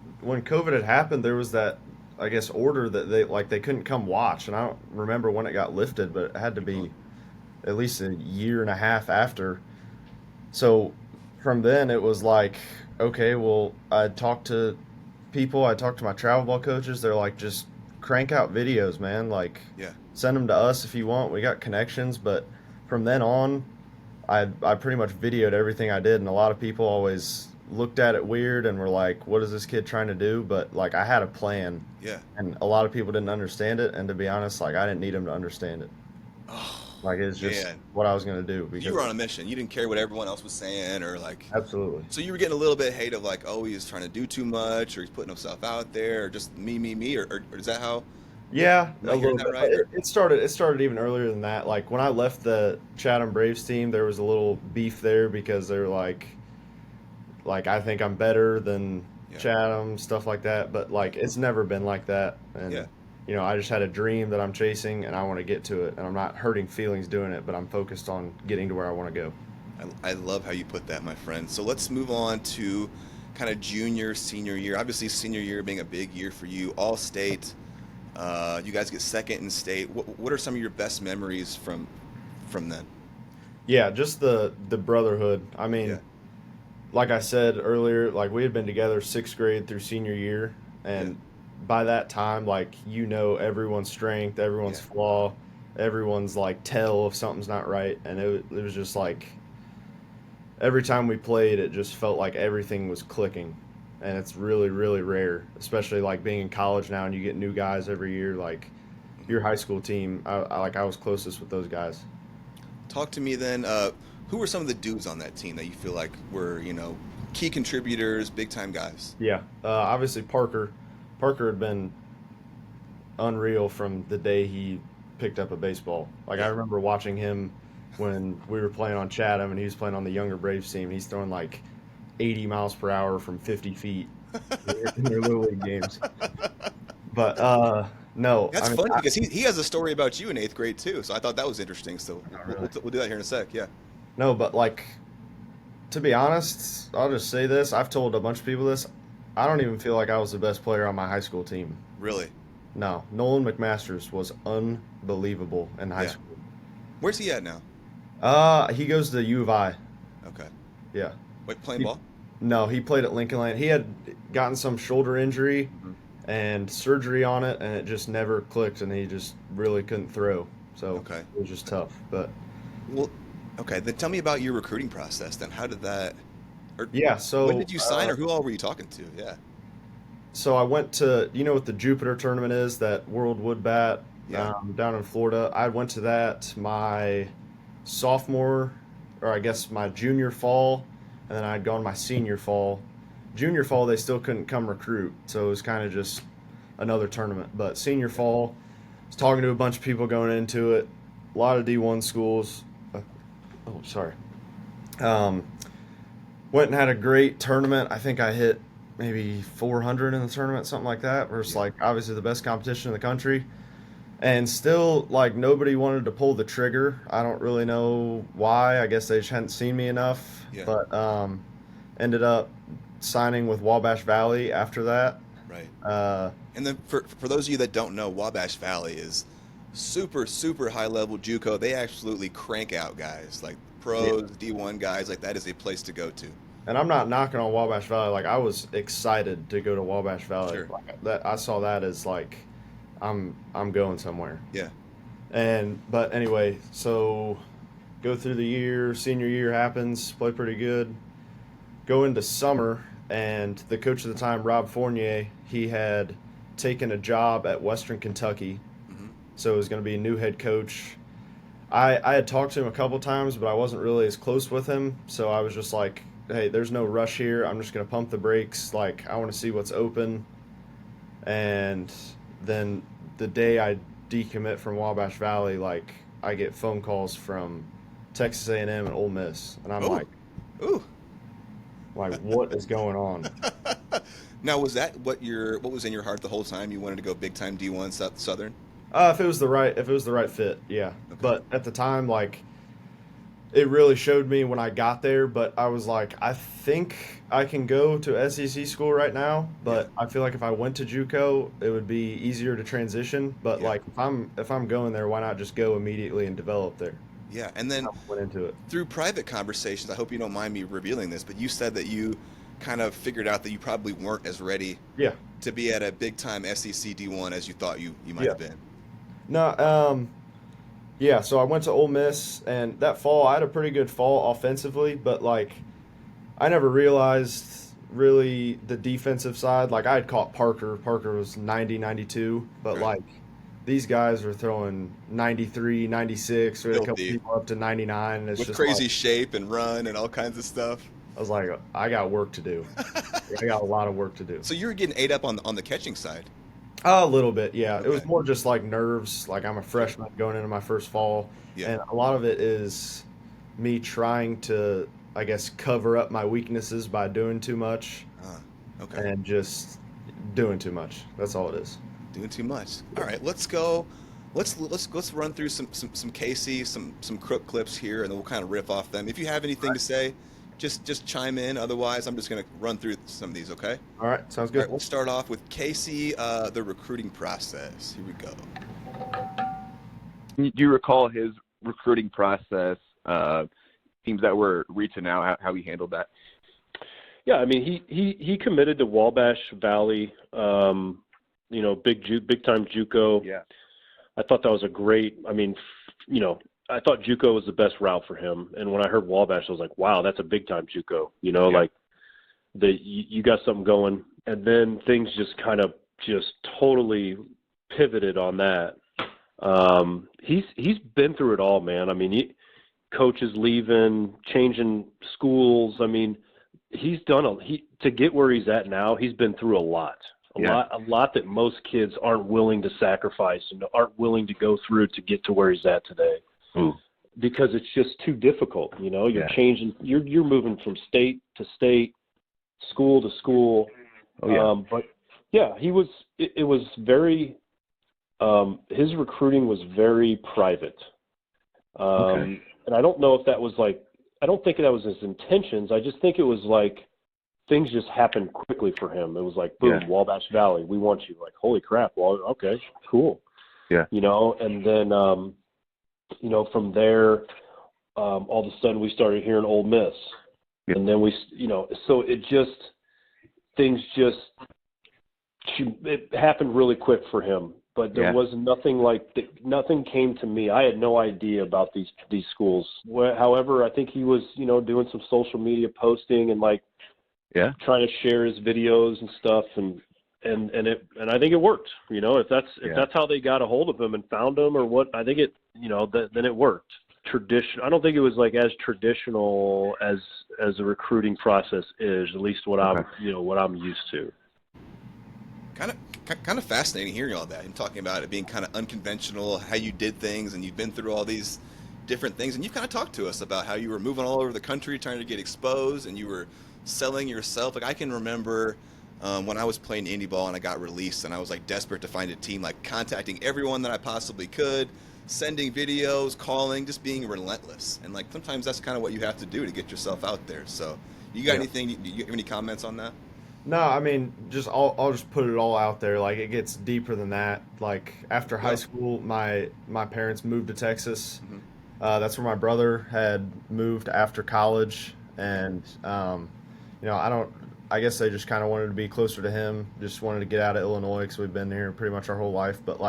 COVID had happened, there was that, I guess, order that they couldn't come watch, and I don't remember when it got lifted, but it had to Uh-huh. be at least a year and a half after. So from then it was like, okay, well, I talked to people, I talked to my travel ball coaches. They're like, just crank out videos, man. Like, Yeah. send them to us if you want. We got connections. But from then on, I pretty much videoed everything I did, and a lot of people always looked at it weird and were like, "What is this kid trying to do?" But like, I had a plan, Yeah. and a lot of people didn't understand it. And to be honest, like, I didn't need them to understand it. Oh, Like, it's just man. what I was gonna do You because were on a mission. You didn't care what everyone else was saying or like absolutely. so you were getting a little bit of hate of like, oh, he's trying to do too much or he's putting himself out there or just me or is that how Yeah, am I a hearing little that bit. But right? Or it started even earlier than that. Like when I left the Chatham Braves team, there was a little beef there because they're like I think I'm better than yeah. Chatham, stuff like that. But like it's never been like that. Yeah. And I just had a dream that I'm chasing and I want to get to it. And I'm not hurting feelings doing it, but I'm focused on getting to where I want to go. I love how you put that, my friend. So let's move on to kind of junior, senior year. Obviously, senior year being a big year for you, all state. You guys get second in state. What are some of your best memories from then? Yeah, just the brotherhood. I Yeah, mean, like I said earlier, like we had been together sixth grade through senior year, yeah, and by that time, like everyone's strength, everyone's yeah. flaw, everyone's like tell if something's not right, and it was just like every time we played, it just felt like everything was clicking, and it's really really rare, especially like being in college now and you get new guys every year. Like Hmm. your high school team, I was closest with those guys. Talk to me then. Who were some of the dudes on that team that you feel like were, key contributors, big time guys? Yeah, obviously Parker. Parker had been unreal from the day he picked up a baseball. Like I Yeah. remember watching him when we were playing on Chatham and he was playing on the younger Braves team. He's throwing like 80 miles per hour from 50 feet in their little league games. But no, That's I mean, funny because he has a story about you in eighth grade too. So I thought that was interesting. So not we'll, really. we'll, we'll do that here in a sec. Yeah. No, but like to be honest, I'll just say this. I've told a bunch of people this. I don't even feel like I was the best player on my high school team. Really? No, Nolan McMasters was unbelievable in high Yeah. school. Where's he at now? He goes to U of I. Okay. Yeah. Wait, playing He ball? No, he played at Lincoln Land. He had gotten some shoulder injury Hmm. and surgery on it, and it just never clicked, and he just really couldn't throw. So Okay. it was just tough. But Well, okay. Then tell me about your recruiting process. Then how did that, or yeah, when did you sign, or who all were you talking to? Yeah. so I went to what the Jupiter tournament is, that World Wood Bat Yeah. down in Florida. I went to that my sophomore, or I guess my junior fall, and then I'd gone my senior fall. Junior fall, they still couldn't come recruit, so it was kind of just another tournament. But senior Yeah. fall, I was talking to a bunch of people going into it, a lot of D1 schools. Oh, sorry. Um, Went and had a great tournament. I think I hit maybe 400 in the tournament, something like that. Versus Yeah. like obviously the best competition in the country, and still like nobody wanted to pull the trigger. I don't really know why. I guess they just hadn't seen me enough. Yeah. But ended up signing with Wabash Valley after that. Right. Uh, And then for those of you that don't know, Wabash Valley is super super high level JUCO. They absolutely crank out guys like yeah. pros, D1 guys. Like that is a place to go to. And I'm not knocking on Wabash Valley. Like I was excited to go to Wabash Valley. Sure. Like that, I saw that as like I'm going somewhere. Yeah. But anyway, so go through the year, senior year happens, play pretty good. Go into summer, and the coach at the time, Rob Fournier, he had taken a job at Western Kentucky, Hmm. so it was going to be a new head coach. I had talked to him a couple times, but I wasn't really as close with him, so I was just like, hey, there's no rush here. I'm just going to pump the brakes. Like, I want to see what's open. And then the day I decommit from Wabash Valley, like, I get phone calls from Texas A&M and Ole Miss, and I'm Oh. like, Ooh. Like, what is going on? Now, was that what was in your heart the whole time? You wanted to go big time D1 Southern? If it was the right fit, yeah. Okay. But at the time, like, it really showed me when I got there. But I was like, I think I can go to SEC school right now. Yeah. But I feel like if I went to JUCO, it would be easier to transition. But Yeah. like, if I'm going there, why not just go immediately and develop there? Yeah. And then I went into it. through private conversations, I hope you don't mind me revealing this, but you said that you kind of figured out that you probably weren't as ready Yeah, to be at a big time SEC D1 as you thought you might yeah. have been. No, yeah. So I went to Ole Miss, and that fall I had a pretty good fall offensively, but like I never realized really the defensive side. Like I had caught Parker. Parker was 90, 92, but Right. like these guys were throwing 93, 96. We had a couple Filthy. people up to 99. And it's With just like, crazy shape and run and all kinds of stuff. I was like, I got work to do. I got a lot of work to do. So you were getting ate up on the catching side. A little bit, yeah. It was Okay. more just like nerves. Like I'm a Sure. freshman going into my first fall, Yeah. and a lot of it is me trying to, I guess, cover up my weaknesses by doing too much Ah, okay. and just doing too much. That's all it is. Doing too much. All right, let's go. Let's run through some Casey, some crook clips here, and then we'll kind of riff off them. If you have anything to say, just chime in. Otherwise, I'm just gonna run through some of these. Okay. All right, sounds All good. right. We'll start off with Casey, the recruiting process. Here we go. Do you recall his recruiting process, teams that were reaching out, how he handled that? Yeah, I mean he committed to Wabash Valley, big time JUCO. Yeah. I thought that was a great. I mean, I thought JUCO was the best route for him. And when I heard Wabash, I was like, wow, that's a big time JUCO. Yeah. Like you got something going. And then things just kind of just totally pivoted on that. He's been through it all, man. I mean, coaches leaving, changing schools. I mean, he's done to get where he's at now. He's been through a lot. A lot that most kids aren't willing to sacrifice and aren't willing to go through to get to where he's at today. Ooh. Because it's just too difficult. You're Yeah. changing, you're moving from state to state, school to school. Oh, yeah. But yeah, it was very, his recruiting was very private. Okay. And I don't know if that was I don't think that was his intentions. I just think it was like, things just happened quickly for him. It was like, boom, Yeah. Wabash Valley, we want you. Like, holy crap. Well, okay, cool. Yeah. And then, from there, all of a sudden we started hearing Ole Miss. Yeah. And then so it happened really quick for him. But there was nothing nothing came to me. I had no idea about these schools. However, I think he was, doing some social media posting and trying to share his videos and stuff, and I think it worked. If that's how they got a hold of him and found him or what, I think it then it worked. I don't think it was as traditional as a recruiting process is, at least what I'm used to. Kind of fascinating hearing all that and talking about it being kind of unconventional, how you did things, and you've been through all these different things, and you've kind of talked to us about how you were moving all over the country trying to get exposed, and you were selling yourself. Like I can remember when I was playing indie ball and I got released, and I was desperate to find a team, contacting everyone that I possibly could, sending videos, calling, just being relentless. And sometimes that's kind of what you have to do to get yourself out there. So, you got anything? You have any comments on that? No, I mean, I'll just put it all out there. Like it gets deeper than that. Like after high school, my parents moved to Texas. Mm-hmm. That's where my brother had moved after college, and I guess they just kind of wanted to be closer to him. Just wanted to get out of Illinois because we've been here pretty much our whole life. But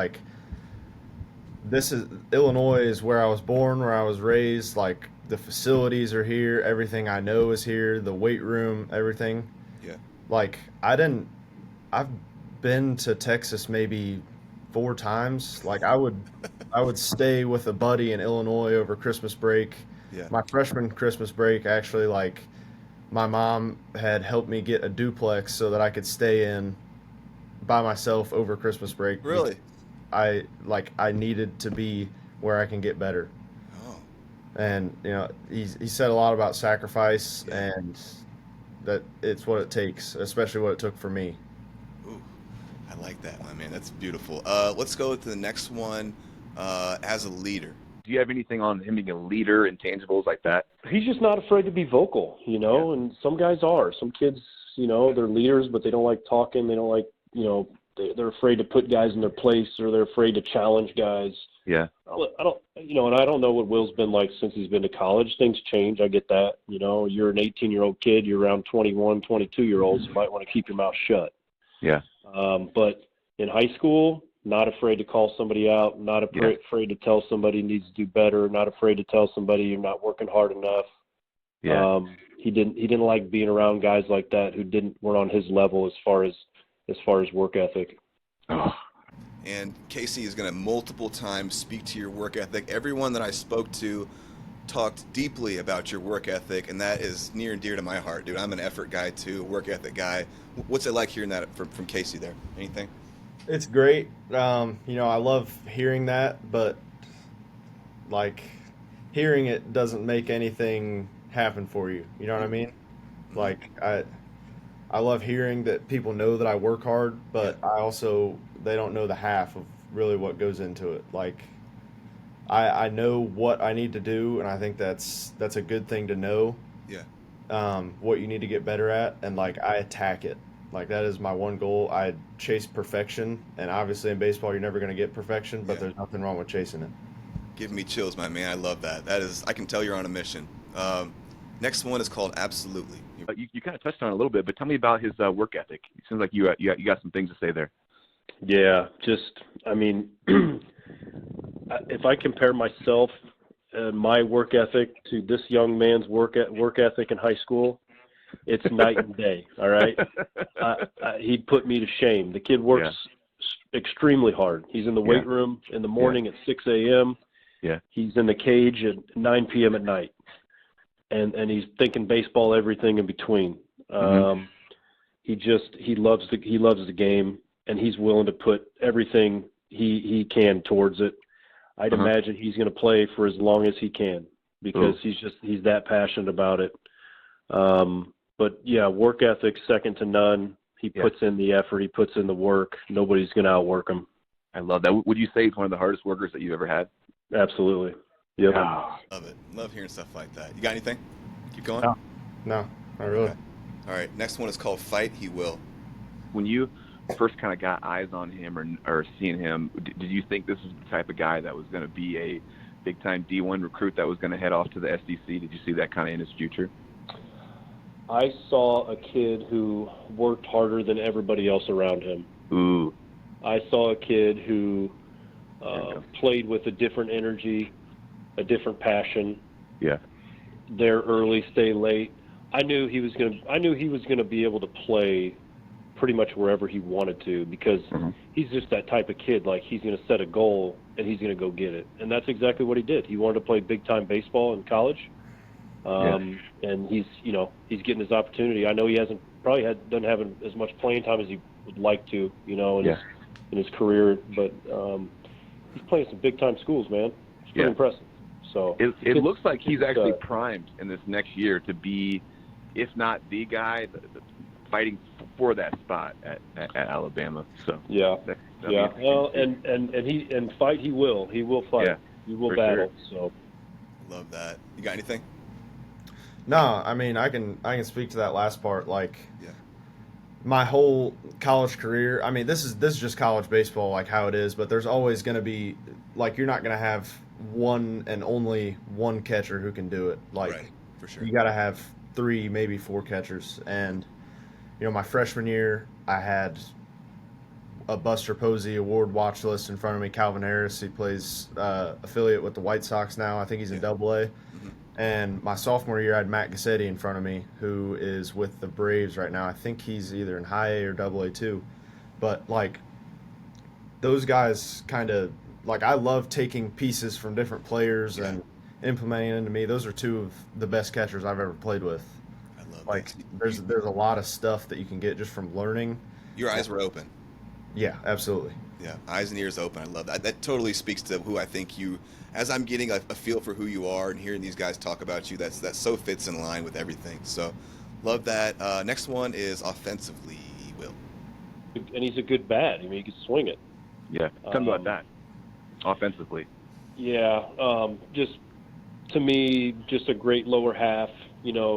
Illinois is where I was born, where I was raised. Like the facilities are here, everything I know is here, the weight room, everything. Yeah. I've been to Texas maybe 4 times. I would stay with a buddy in Illinois over Christmas break. Yeah. My freshman Christmas break, actually, my mom had helped me get a duplex so that I could stay in by myself over Christmas break. Really? I needed to be where I can get better. Oh. And he said a lot about sacrifice, and that it's what it takes, especially what it took for me. Ooh, I like that one, man. That's beautiful. Let's go to the next one. As a leader. Do you have anything on him being a leader, intangibles like that? He's just not afraid to be vocal, and some guys are. Some kids, they're leaders, but they don't like talking. They don't like, they're afraid to put guys in their place, or they're afraid to challenge guys. Yeah. I don't, and I don't know what Will's been like since he's been to college. Things change. I get that. You're an 18-year-old kid. You're around 21, 22-year-olds. You might want to keep your mouth shut. Yeah. But in high school, not afraid to call somebody out, not afraid to tell somebody needs to do better, not afraid to tell somebody you're not working hard enough. Yeah. He didn't like being around guys like that who weren't on his level as far as work ethic. Oh. And Casey is going to multiple times speak to your work ethic. Everyone that I spoke to talked deeply about your work ethic, and that is near and dear to my heart, dude. I'm an effort guy too, a work ethic guy. What's it like hearing that from Casey there? Anything? It's great. I love hearing that, but like hearing it doesn't make anything happen for you. You know what I mean? Like I love hearing that people know that I work hard, but they don't know the half of really what goes into it. Like I know what I need to do, and I think that's a good thing to know. Yeah. What you need to get better at, and like I attack it. Like that is my one goal. I chase perfection, and obviously in baseball you're never going to get perfection, but there's nothing wrong with chasing it. Give me chills, my man. I love that. I can tell you're on a mission. Next one is called Absolutely. You kind of touched on it a little bit, but tell me about his work ethic. It seems like you got some things to say there. Yeah, if I compare myself and my work ethic to this young man's work ethic in high school, it's night and day. All right, he'd put me to shame. The kid works extremely hard. He's in the weight room in the morning at 6 a.m. Yeah, he's in the cage at 9 p.m. at night, and he's thinking baseball, everything in between. He loves the game, and he's willing to put everything he can towards it. I'd imagine he's going to play for as long as he can because he's that passionate about it. But yeah, work ethic second to none. He puts in the effort. He puts in the work. Nobody's going to outwork him. I love that. Would you say he's one of the hardest workers that you've ever had? Absolutely. Yep. Oh, love it. Love hearing stuff like that. You got anything? Keep going? No, not really. Okay. All right. Next one is called Fight He Will. When you first kind of got eyes on him or seeing him, did you think this was the type of guy that was going to be a big-time D1 recruit that was going to head off to the SEC? Did you see that kind of in his future? I saw a kid who worked harder than everybody else around him. Ooh. I saw a kid who played with a different energy, a different passion. Yeah. There early, stay late. I knew he was going to be able to play pretty much wherever he wanted to because he's just that type of kid. Like he's going to set a goal and he's going to go get it, and that's exactly what he did. He wanted to play big time baseball in college, and he's getting his opportunity. I know he doesn't have as much playing time as he would like to, in his career, but he's playing some big time schools, man. It's pretty impressive. So it looks like he's actually primed in this next year to be, if not the guy, fighting for that spot at Alabama. So well, and fight he will fight. Yeah, he will battle. Sure. So love that. You got anything? No, I mean I can speak to that last part. Like my whole college career. I mean this is just college baseball, like how it is. But there's always going to be like you're not going to have one and only one catcher who can do it. Like right, for sure. You got to have 3, maybe 4 catchers. And my freshman year, I had a Buster Posey Award watch list in front of me. Calvin Harris, he plays affiliate with the White Sox now. I think he's in Double-A. And my sophomore year, I had Matt Gassetti in front of me, who is with the Braves right now. I think he's either in High A or Double-A too. But, like, those guys kind of – like, I love taking pieces from different players and implementing into me. Those are 2 of the best catchers I've ever played with. I love like that. There's a lot of stuff that you can get just from learning. Your eyes were open. Yeah, absolutely. Yeah, eyes and ears open. I love that. That totally speaks to who I think you, as I'm getting a feel for who you are and hearing these guys talk about you, that so fits in line with everything. So Love that. Next one is offensively, Will. And he's a good bat. I mean, he can swing it. Yeah. Tell me about that. Offensively. Yeah. Just to me, just a great lower half.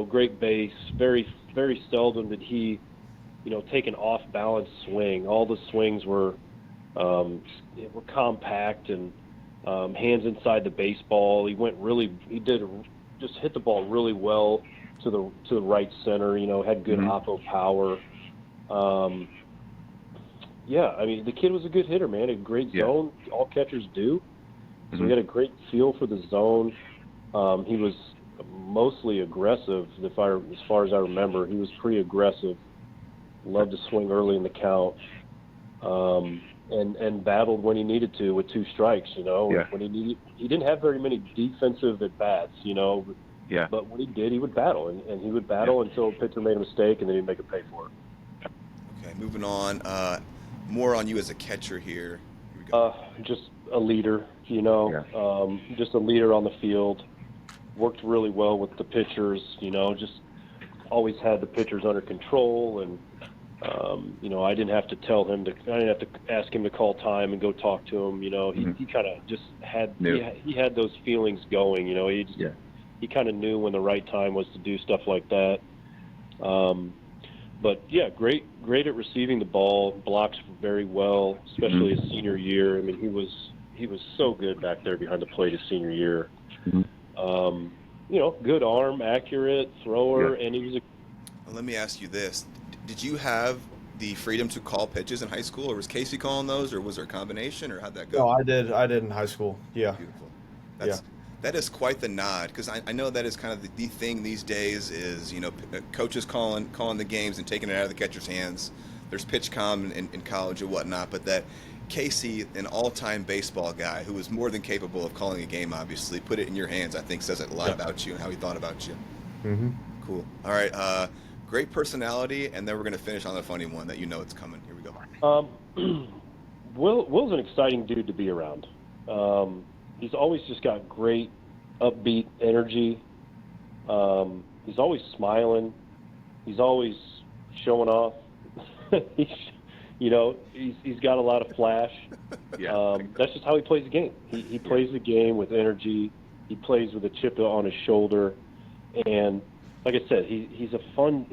Great base. Very, very seldom did he, take an off-balance swing. All the swings were compact and hands inside the baseball. Just hit the ball really well to the right center. Had good oppo power. Yeah, I mean, the kid was a good hitter, man. A great zone. All catchers do. So he had a great feel for the zone. He was mostly aggressive, as far as I remember. He was pretty aggressive. Loved to swing early in the count. And battled when he needed to with 2 strikes, When he didn't have very many defensive at bats, but when he did, he would battle, and he would battle until a pitcher made a mistake, and then he'd make a pay for it. Okay, moving on. More on you as a catcher here. Here we go. Just a leader, just a leader on the field. Worked really well with the pitchers, just always had the pitchers under control, and I didn't have to ask him to call time and go talk to him. He kind of just had he had those feelings going. He kind of knew when the right time was to do stuff like that. But yeah, great at receiving the ball, blocks very well, especially his senior year. I mean, he was so good back there behind the plate his senior year. Good arm, accurate thrower, and he was Well, let me ask you this. Did you have the freedom to call pitches in high school, or was Casey calling those, or was there a combination, or how'd that go? No, I did in high school. Yeah. Beautiful. That is quite the nod, because I know that is kind of the thing these days is, coaches calling the games and taking it out of the catcher's hands. There's pitch comm in college and whatnot, but that Casey, an all-time baseball guy who was more than capable of calling a game, obviously, put it in your hands, I think says a lot about you and how he thought about you. Cool. All right. Great personality, and then we're going to finish on a funny one that it's coming. Here we go. Will's an exciting dude to be around. He's always just got great, upbeat energy. He's always smiling. He's always showing off. He's got a lot of flash. That's just how he plays the game. He plays the game with energy. He plays with a chip on his shoulder, and like I said, he's a fun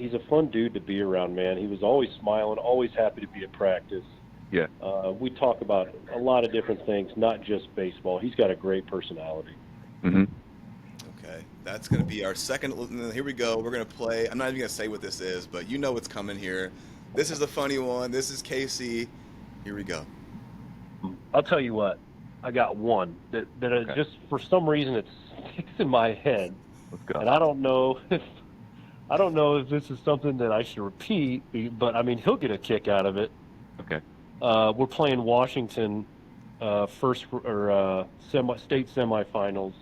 dude to be around, man. He was always smiling, always happy to be at practice. Yeah. We talk about a lot of different things, not just baseball. He's got a great personality. Okay, that's going to be our second. Here we go. We're going to play. I'm not even going to say what this is, but you know what's coming here. This is the funny one. This is Casey. Here we go. I'll tell you what. I got one that just for some reason it sticks in my head. Let's go. And I don't know if this is something that I should repeat, but I mean he'll get a kick out of it. Okay. We're playing Washington state semifinals,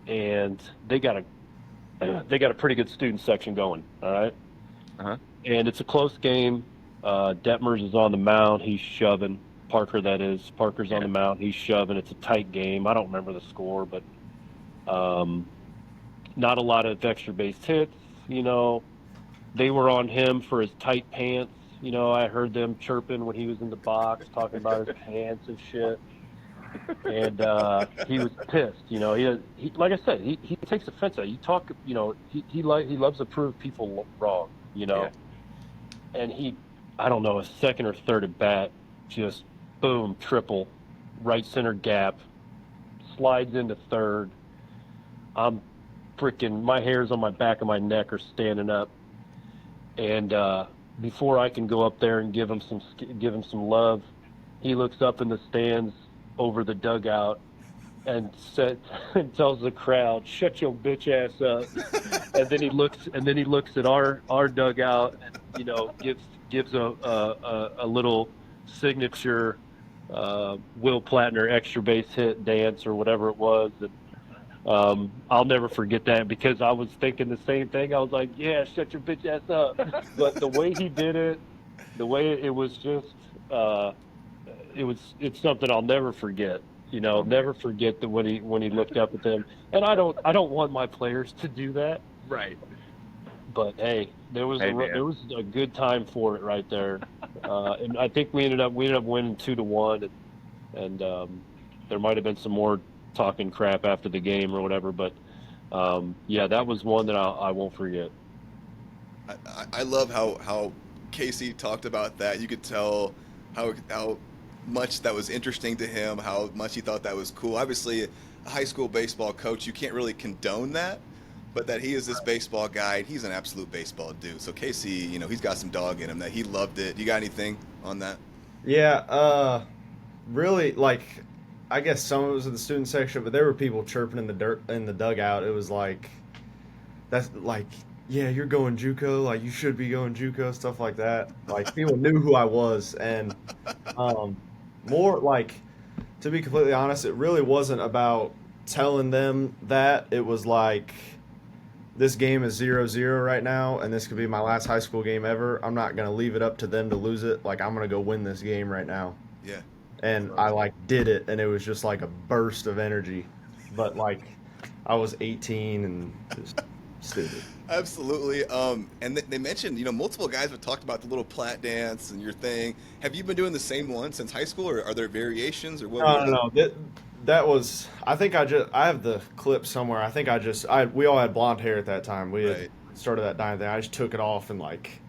and they got a pretty good student section going. All right. And it's a close game. Detmers is on the mound. He's shoving. Parker's on the mound. He's shoving. It's a tight game. I don't remember the score, but not a lot of extra base hits. They were on him for his tight pants. I heard them chirping when he was in the box, talking about his pants and shit. And he was pissed. He like I said, he takes offense at it. You talk, he loves to prove people wrong. And I don't know, a second or third at bat, just boom, triple, right center gap, slides into third. I'm freaking, my hairs on my back of my neck are standing up. And before I can go up there and give him some love, he looks up in the stands over the dugout and tells the crowd, "Shut your bitch ass up." and then he looks at our dugout and gives a little signature Will Plattner extra base hit dance or whatever it was. And I'll never forget that because I was thinking the same thing. I was like, "Yeah, shut your bitch ass up." But the way he did it, the way it was just, it's something I'll never forget. Never forget that when he looked up at them. And I don't want my players to do that. Right. But hey, there was a good time for it right there, and I think we ended up winning 2-1, and there might have been some more talking crap after the game or whatever. But yeah, that was one that I won't forget. I love how Casey talked about that. You could tell how much that was interesting to him, how much he thought that was cool. Obviously, a high school baseball coach, you can't really condone that, but that he is this baseball guy, he's an absolute baseball dude. So Casey, he's got some dog in him that he loved it. You got anything on that? Yeah, really, like, I guess some of it was in the student section, but there were people chirping in the dugout. It was like, that's like, yeah, you're going JUCO, like you should be going JUCO, stuff like that. Like people knew who I was, and um, more like, to be completely honest, it really wasn't about telling them that. It was like, this game is 0-0 right now, and this could be my last high school game ever. I'm not gonna leave it up to them to lose it. Like I'm gonna go win this game right now. Yeah. And I like did it, and it was just like a burst of energy. But like, I was 18 and just stupid. Absolutely. And they mentioned, multiple guys have talked about the little Platt dance and your thing. Have you been doing the same one since high school, or are there variations, or what? No. That was. I think I have the clip somewhere. I think we all had blonde hair at that time. We had started that dyeing thing. I just took it off and like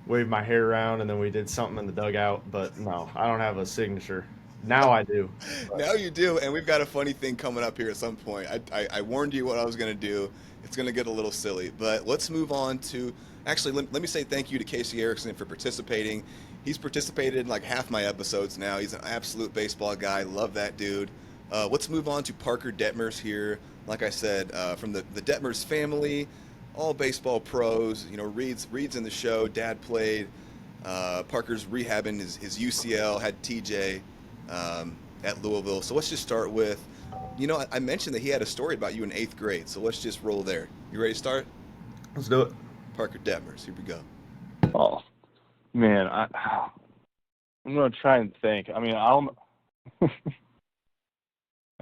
waved my hair around, and then we did something in the dugout. But no, I don't have a signature. Now I do. Now you do, and we've got a funny thing coming up here at some point. I warned you what I was going to do. It's going to get a little silly, but let's move on to, actually, let me say thank you to Casey Erickson for participating. He's participated in like half my episodes now. He's an absolute baseball guy. Love that dude. Let's move on to Parker Detmers here. Like I said, from the Detmers family, all baseball pros. Reed's in the show. Dad played. Parker's rehabbing his UCL, had TJ at Louisville. So let's just start with, I mentioned that he had a story about you in 8th grade. So let's just roll there. You ready to start? Let's do it. Parker Detmers, here we go. Oh, man, I'm going to try and think. I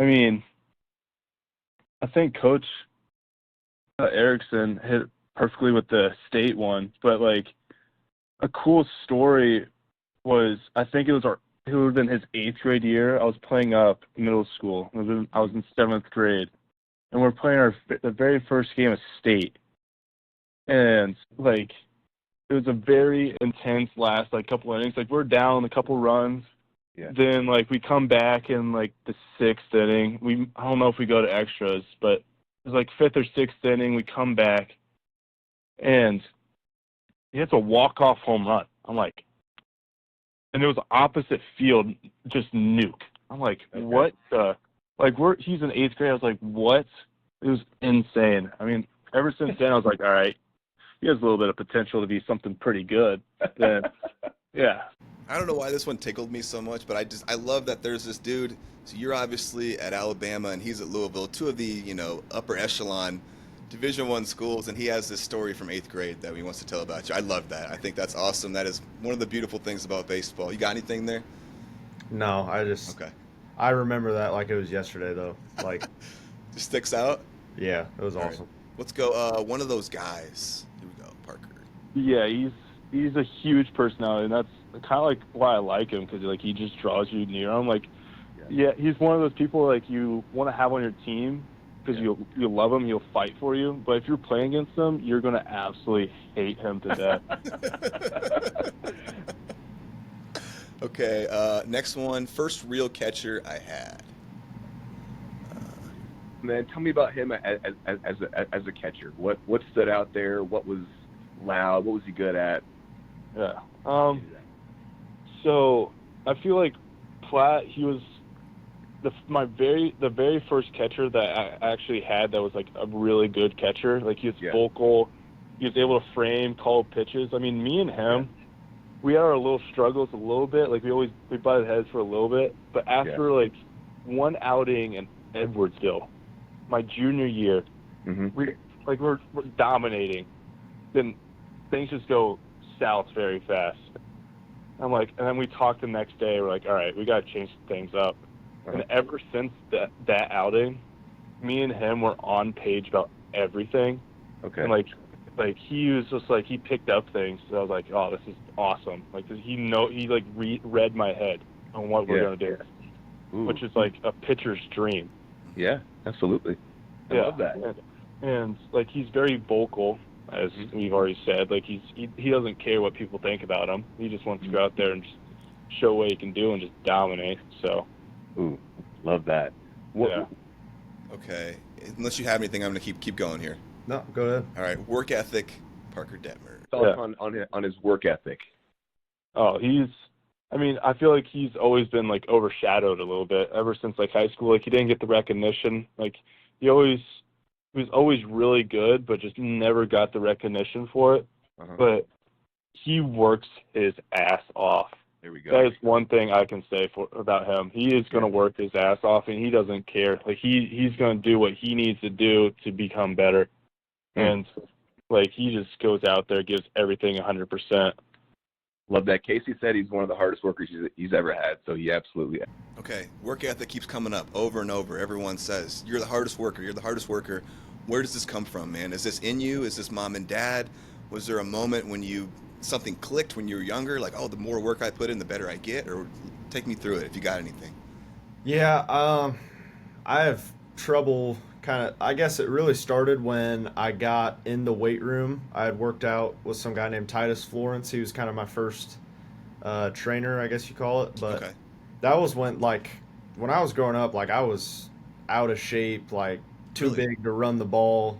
mean, I think Coach Erickson hit perfectly with the state one, but like a cool story was, I think it would have been his 8th grade year. I was playing up middle school. I was in 7th grade, and we're playing the very first game of state, and like it was a very intense last like couple innings. Like we're down a couple runs. Yeah. Then like we come back in like the 6th inning. I don't know if we go to extras, but it was like 5th or 6th inning. We come back, and he hits a walk-off home run. I'm like, and it was opposite field, just nuke. I'm like, okay. What the? Like he's in 8th grade. I was like, what? It was insane. I mean, ever since then, I was like, all right, he has a little bit of potential to be something pretty good. Then, yeah. I don't know why this one tickled me so much, but I love that there's this dude. So you're obviously at Alabama and he's at Louisville, two of the, upper echelon Division I schools, and he has this story from 8th grade that he wants to tell about you. I love that. I think that's awesome. That is one of the beautiful things about baseball. You got anything there? No, okay. I remember that like it was yesterday though. Like just sticks out? Yeah, it was awesome. Right. Let's go one of those guys. Here we go, Parker. Yeah, he's a huge personality, and that's kind of like why I like him, because like he just draws you near him. Like, yeah, he's one of those people like you want to have on your team because you love him, he'll fight for you. But if you're playing against him, you're gonna absolutely hate him to death. Okay, next one. First real catcher I had. Man, tell me about him as a catcher. What stood out there? What was loud? What was he good at? Yeah. So I feel like Platt, he was the very first catcher that I actually had that was like a really good catcher. Like he was vocal, he was able to frame, call pitches. I mean, me and him, we had our little struggles a little bit. Like we butted heads for a little bit, but after like one outing in Edwardsville, my junior year, we're dominating. Then things just go south very fast. I'm like, and then we talked the next day. We're like, all right, we got to change things up. And ever since that outing, me and him were on page about everything. Okay. And like like he was just like he picked up things. So I was like, oh, this is awesome. Like he like read my head on what we're gonna do, which is like a pitcher's dream. Yeah, absolutely. I love that. And like he's very vocal, as we've already said. Like he doesn't care what people think about him. He just wants to go out there and just show what he can do and just dominate. So, love that. Yeah. Okay. Unless you have anything, I'm gonna keep going here. No, go ahead. All right. Work ethic, Parker Detmer. Thoughts on his work ethic? Oh, I feel like he's always been like overshadowed a little bit ever since like high school. Like he didn't get the recognition. Like he was always really good, but just never got the recognition for it. But he works his ass off. There we go. That is one thing I can say about him. He is going to work his ass off, and he doesn't care. Like he's going to do what he needs to do to become better, and like he just goes out there, gives everything 100%. Love that. Casey said he's one of the hardest workers he's ever had, so he absolutely. Okay, work ethic keeps coming up over and over. Everyone says you're the hardest worker. You're the hardest worker. Where does this come from, man? Is this in you? Is this mom and dad? Was there a moment when something clicked when you were younger, like, oh, the more work I put in, the better I get? Or take me through it if you got anything. Yeah, I have trouble I guess it really started when I got in the weight room. I had worked out with some guy named Titus Florence. He was kind of my first trainer, I guess you call it. But that was when I was growing up, like I was out of shape, like too big to run the ball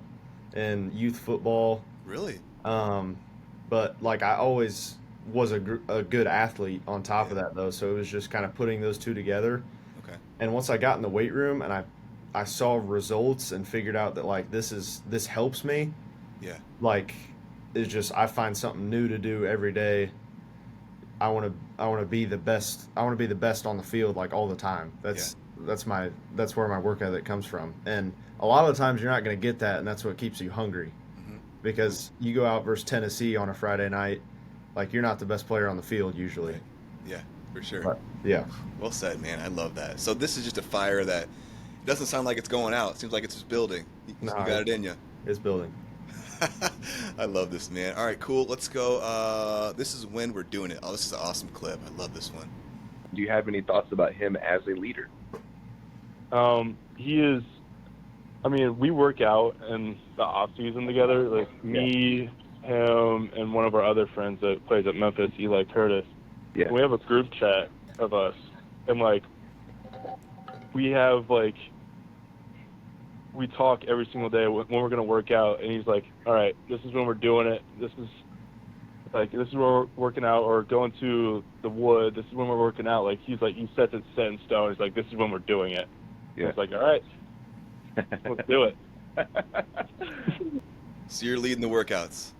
in youth football. Really? But like I always was a good athlete on top of that though, so it was just kind of putting those two together. Okay. And once I got in the weight room and I saw results and figured out that like this helps me. Yeah. Like it's just I find something new to do every day. I want to be the best. I want to be the best on the field like all the time. That's where my work ethic comes from. And a lot of the times you're not going to get that, and that's what keeps you hungry. Because you go out versus Tennessee on a Friday night, like you're not the best player on the field usually. Right. Yeah, for sure. But, yeah. Well said, man. I love that. So this is just a fire that doesn't sound like it's going out. It seems like it's just building. You got it in you. It's building. I love this, man. All right, cool. Let's go. This is when we're doing it. Oh, this is an awesome clip. I love this one. Do you have any thoughts about him as a leader? He is. I mean, we work out in the off season together. Like me, him, and one of our other friends that plays at Memphis, Eli Curtis. Yeah. We have a group chat of us, and like we have like we talk every single day when we're gonna work out, and he's like, "All right, this is when we're doing it. This is where we're working out, or going to the wood. This is when we're working out." Like he sets it set in stone. He's like, "This is when we're doing it." Yeah. It's like, all right. Let's do it. So you're leading the workouts?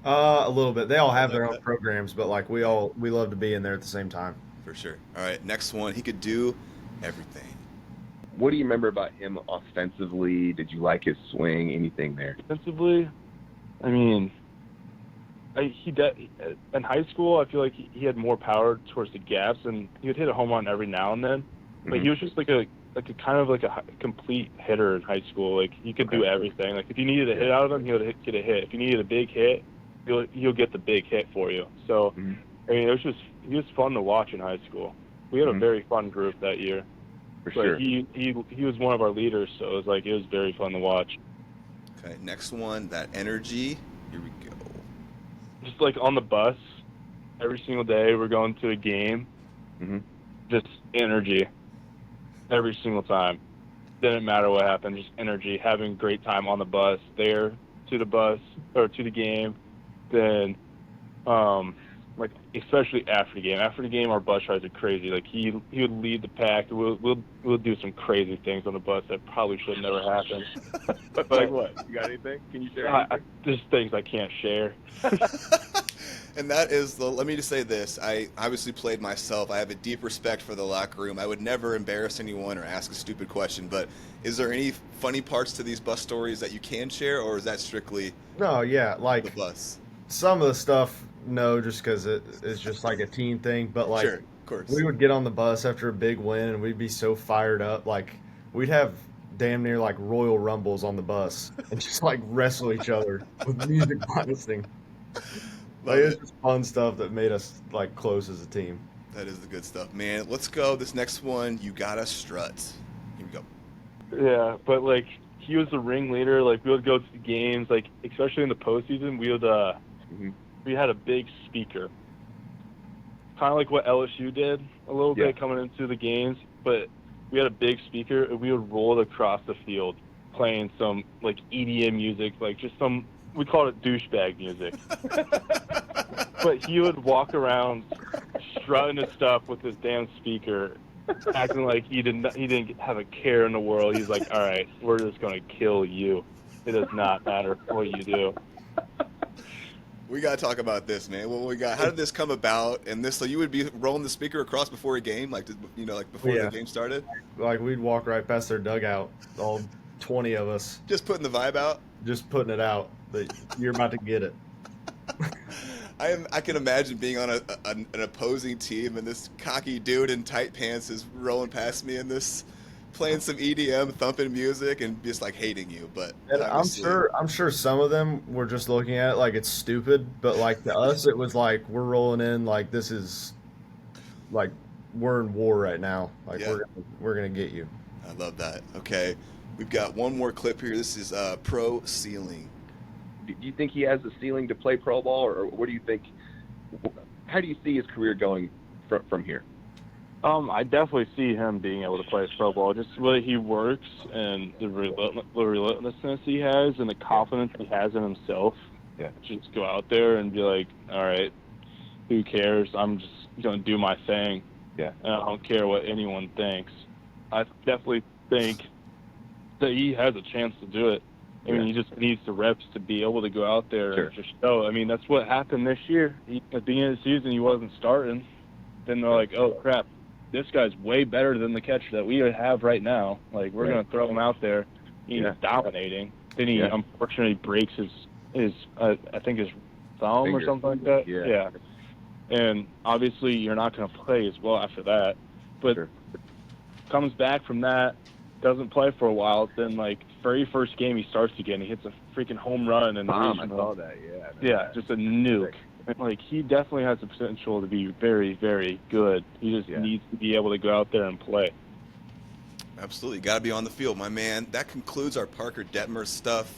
A little bit. They all have their own programs, but like we love to be in there at the same time. For sure. All right, next one. He could do everything. What do you remember about him offensively? Did you like his swing? Anything there? Offensively, I mean, in high school, I feel like he had more power towards the gaps, and he would hit a home run every now and then. But he was just like a kind of like a complete hitter in high school. Like he could do everything. Like if you needed a hit out of him, he would get a hit. If you needed a big hit, he'll get the big hit for you. So I mean, he was fun to watch in high school. We had a very fun group that year. For sure. He was one of our leaders, so it was very fun to watch. Okay, next one, that energy. Here we go. Just like on the bus, every single day we're going to a game. Just energy. Every single time. Didn't matter what happened, just energy, having a great time on the bus, there to the bus or to the game. Then like especially after the game. After the game our bus rides are crazy. Like he would lead the pack. We'll do some crazy things on the bus that probably should never happen. Like what? You got anything? Can you share anything? Just things I can't share. And that is let me just say this. I obviously played myself. I have a deep respect for the locker room. I would never embarrass anyone or ask a stupid question, but is there any funny parts to these bus stories that you can share, or is that strictly the bus? Some of the stuff, no, just because it's just like a team thing. But like, sure, of course. We would get on the bus after a big win, and we'd be so fired up. Like, we'd have damn near like Royal Rumbles on the bus and just like wrestle each other with music blasting. Like, it's just fun stuff that made us like close as a team. That is the good stuff, man. Let's go. This next one, you gotta strut. Here we go. Yeah, but like he was the ringleader. Like we would go to the games, like especially in the postseason, we had a big speaker, kind of like what LSU did a little bit coming into the games. But we had a big speaker, and we would roll it across the field, playing some like EDM music, like just some, we called it douchebag music. But he would walk around strutting his stuff with his damn speaker, acting like he didn't have a care in the world. He's like, all right, we're just going to kill you. It does not matter what you do. We got to talk about this, man. What we got? How did this come about? And this, so you would be rolling the speaker across before a game, like, like before the game started? Like, we'd walk right past their dugout, all 20 of us. Just putting the vibe out? Just putting it out that you're about to get it. I can imagine being on an opposing team, and this cocky dude in tight pants is rolling past me and this playing some EDM thumping music and just like hating you. But I'm sure some of them were just looking at it like it's stupid, but like to us it was like we're rolling in like this is like we're in war right now. Like we're gonna get you. I love that. Okay, we've got one more clip here. This is pro ceiling. Do you think he has the ceiling to play pro ball, or what do you think? How do you see his career going from here? I definitely see him being able to play pro ball. Just the way he works and the relentlessness he has and the confidence he has in himself. Yeah. Just go out there and be like, all right, who cares? I'm just going to do my thing. Yeah. And I don't care what anyone thinks. I definitely think that he has a chance to do it. I mean, he just needs the reps to be able to go out there and just show. I mean, that's what happened this year. At the beginning of the season, he wasn't starting. Then they're like, oh, crap, this guy's way better than the catcher that we have right now. Like, we're going to throw him out there. He's dominating. Then he unfortunately breaks his I think his thumb or something like that. Yeah. And obviously, you're not going to play as well after that. But comes back from that, doesn't play for a while. Then, like, very first game, he starts again. He hits a freaking home run and I saw that. Just a nuke. Like, he definitely has the potential to be very, very good. He just needs to be able to go out there and play. Absolutely. Got to be on the field, my man. That concludes our Parker Detmers stuff.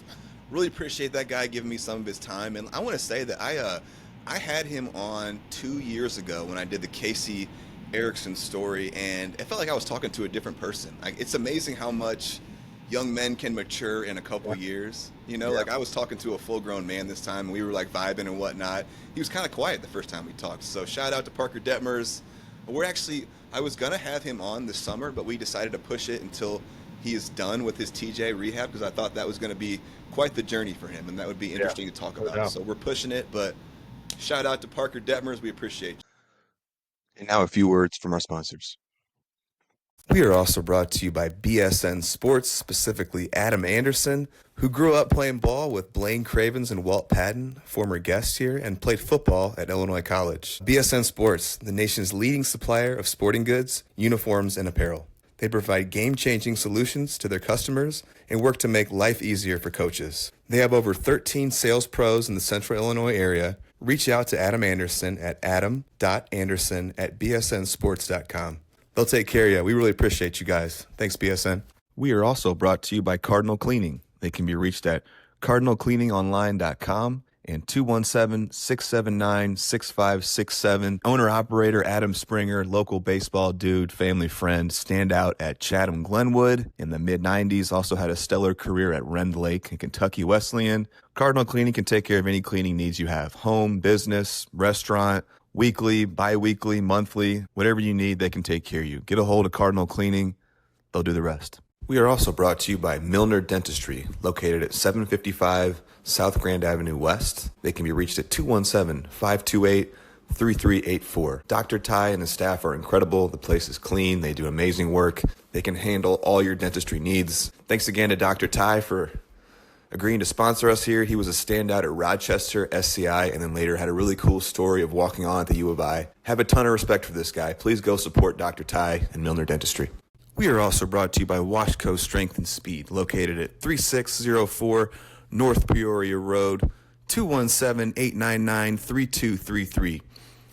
Really appreciate that guy giving me some of his time. And I want to say that I had him on 2 years ago when I did the Casey Erickson story, and it felt like I was talking to a different person. It's amazing how much young men can mature in a couple years. Like I was talking to a full-grown man this time, and we were like vibing and whatnot. He was kind of quiet the first time we talked. So shout out to Parker Detmers. I was going to have him on this summer, but we decided to push it until he is done with his TJ rehab because I thought that was going to be quite the journey for him, and that would be interesting to talk about. So we're pushing it, but shout out to Parker Detmers. We appreciate you. And now a few words from our sponsors. We are also brought to you by BSN Sports, specifically Adam Anderson, who grew up playing ball with Blaine Cravens and Walt Patton, former guests here, and played football at Illinois College. BSN Sports, the nation's leading supplier of sporting goods, uniforms, and apparel. They provide game-changing solutions to their customers and work to make life easier for coaches. They have over 13 sales pros in the central Illinois area. Reach out to Adam Anderson at adam.anderson@bsnsports.com. They'll take care of you. We really appreciate you guys. Thanks, BSN. We are also brought to you by Cardinal Cleaning. They can be reached at cardinalcleaningonline.com and 217-679-6567. Owner-operator Adam Springer, local baseball dude, family friend, stand out at Chatham Glenwood in the mid-'90s. Also had a stellar career at Rend Lake and Kentucky Wesleyan. Cardinal Cleaning can take care of any cleaning needs you have. Home, business, restaurant, weekly, bi-weekly, monthly, whatever you need, they can take care of you. Get a hold of Cardinal Cleaning. They'll do the rest. We are also brought to you by Milner Dentistry, located at 755 South Grand Avenue West. They can be reached at 217-528-3384. Dr. Ty and his staff are incredible. The place is clean. They do amazing work. They can handle all your dentistry needs. Thanks again to Dr. Ty for agreeing to sponsor us here. He was a standout at Rochester, SCI, and then later had a really cool story of walking on at the U of I. Have a ton of respect for this guy. Please go support Dr. Ty and Milner Dentistry. We are also brought to you by Washco Strength and Speed, located at 3604 North Peoria Road, 217-899-3233.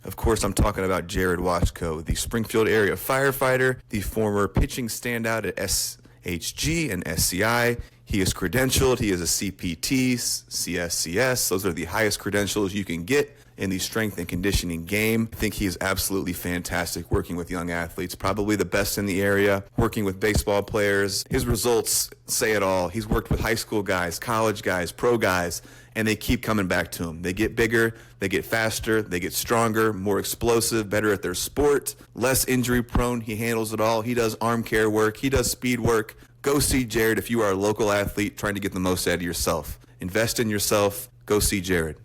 Of course, I'm talking about Jared Washco, the Springfield area firefighter, the former pitching standout at SHG and SCI. He is credentialed. He is a CPT, CSCS. Those are the highest credentials you can get in the strength and conditioning game. I think he is absolutely fantastic working with young athletes, probably the best in the area, working with baseball players. His results say it all. He's worked with high school guys, college guys, pro guys, and they keep coming back to him. They get bigger, they get faster, they get stronger, more explosive, better at their sport, less injury prone. He handles it all. He does arm care work. He does speed work. Go see Jared if you are a local athlete trying to get the most out of yourself. Invest in yourself. Go see Jared.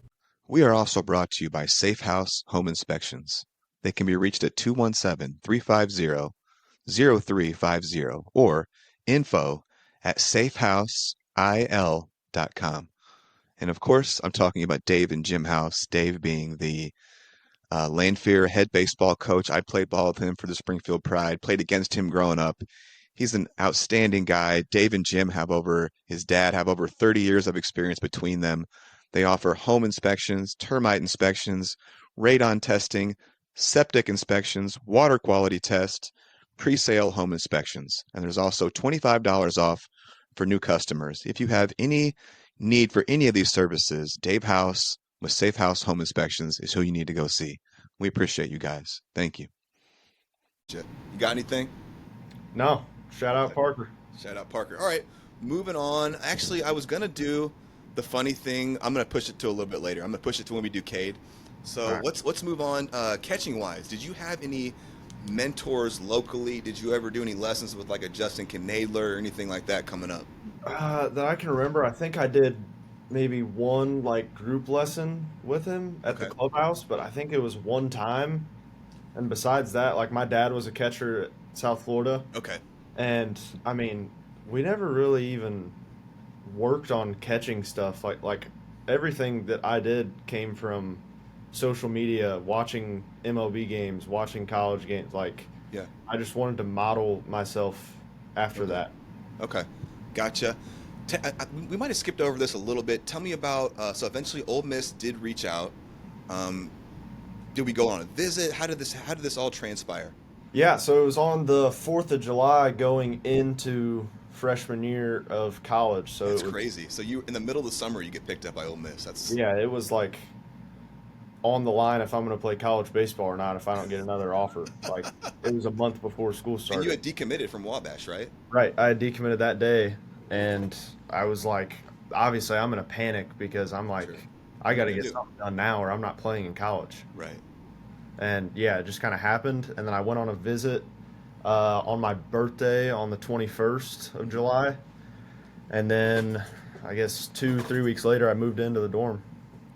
We are also brought to you by Safe House Home Inspections. They can be reached at 217-350-0350 or info@safehouseil.com. And of course, I'm talking about Dave and Jim House, Dave being the Lanphier head baseball coach. I played ball with him for the Springfield Pride, played against him growing up. He's an outstanding guy. Dave and Jim his dad have over 30 years of experience between them. They offer home inspections, termite inspections, radon testing, septic inspections, water quality tests, pre-sale home inspections. And there's also $25 off for new customers. If you have any need for any of these services, Dave House with Safe House Home Inspections is who you need to go see. We appreciate you guys. Thank you. You got anything? No. Shout out Parker. Shout out Parker. All right, moving on. Actually, I was going to do the funny thing. I'm going to push it to a little bit later. I'm going to push it to when we do Kade. So right. let's move on. Catching wise, did you have any mentors locally? Did you ever do any lessons with like a Justin Knadler or anything like that coming up? That I can remember. I think I did maybe one like group lesson with him at the clubhouse, but I think it was one time. And besides that, like my dad was a catcher at South Florida. Okay. And I mean, we never really even worked on catching stuff. Like everything that I did came from social media, watching MLB games, watching college games. Like, yeah, I just wanted to model myself after that. Okay, gotcha. We might have skipped over this a little bit. Tell me about. So eventually, Ole Miss did reach out. Did we go on a visit? How did this all transpire? Yeah, so it was on the 4th of July going into freshman year of college. So that's crazy. So you in the middle of the summer you get picked up by Ole Miss. Yeah, it was like on the line if I'm going to play college baseball or not if I don't get another offer. Like it was a month before school started. And you had decommitted from Wabash, right? Right, I had decommitted that day, and I was like, obviously I'm in a panic because I'm like, sure. I got to get something done now or I'm not playing in college. Right. And yeah, it just kind of happened. And then I went on a visit on my birthday on the 21st of July. And then I guess 2-3 weeks later, I moved into the dorm.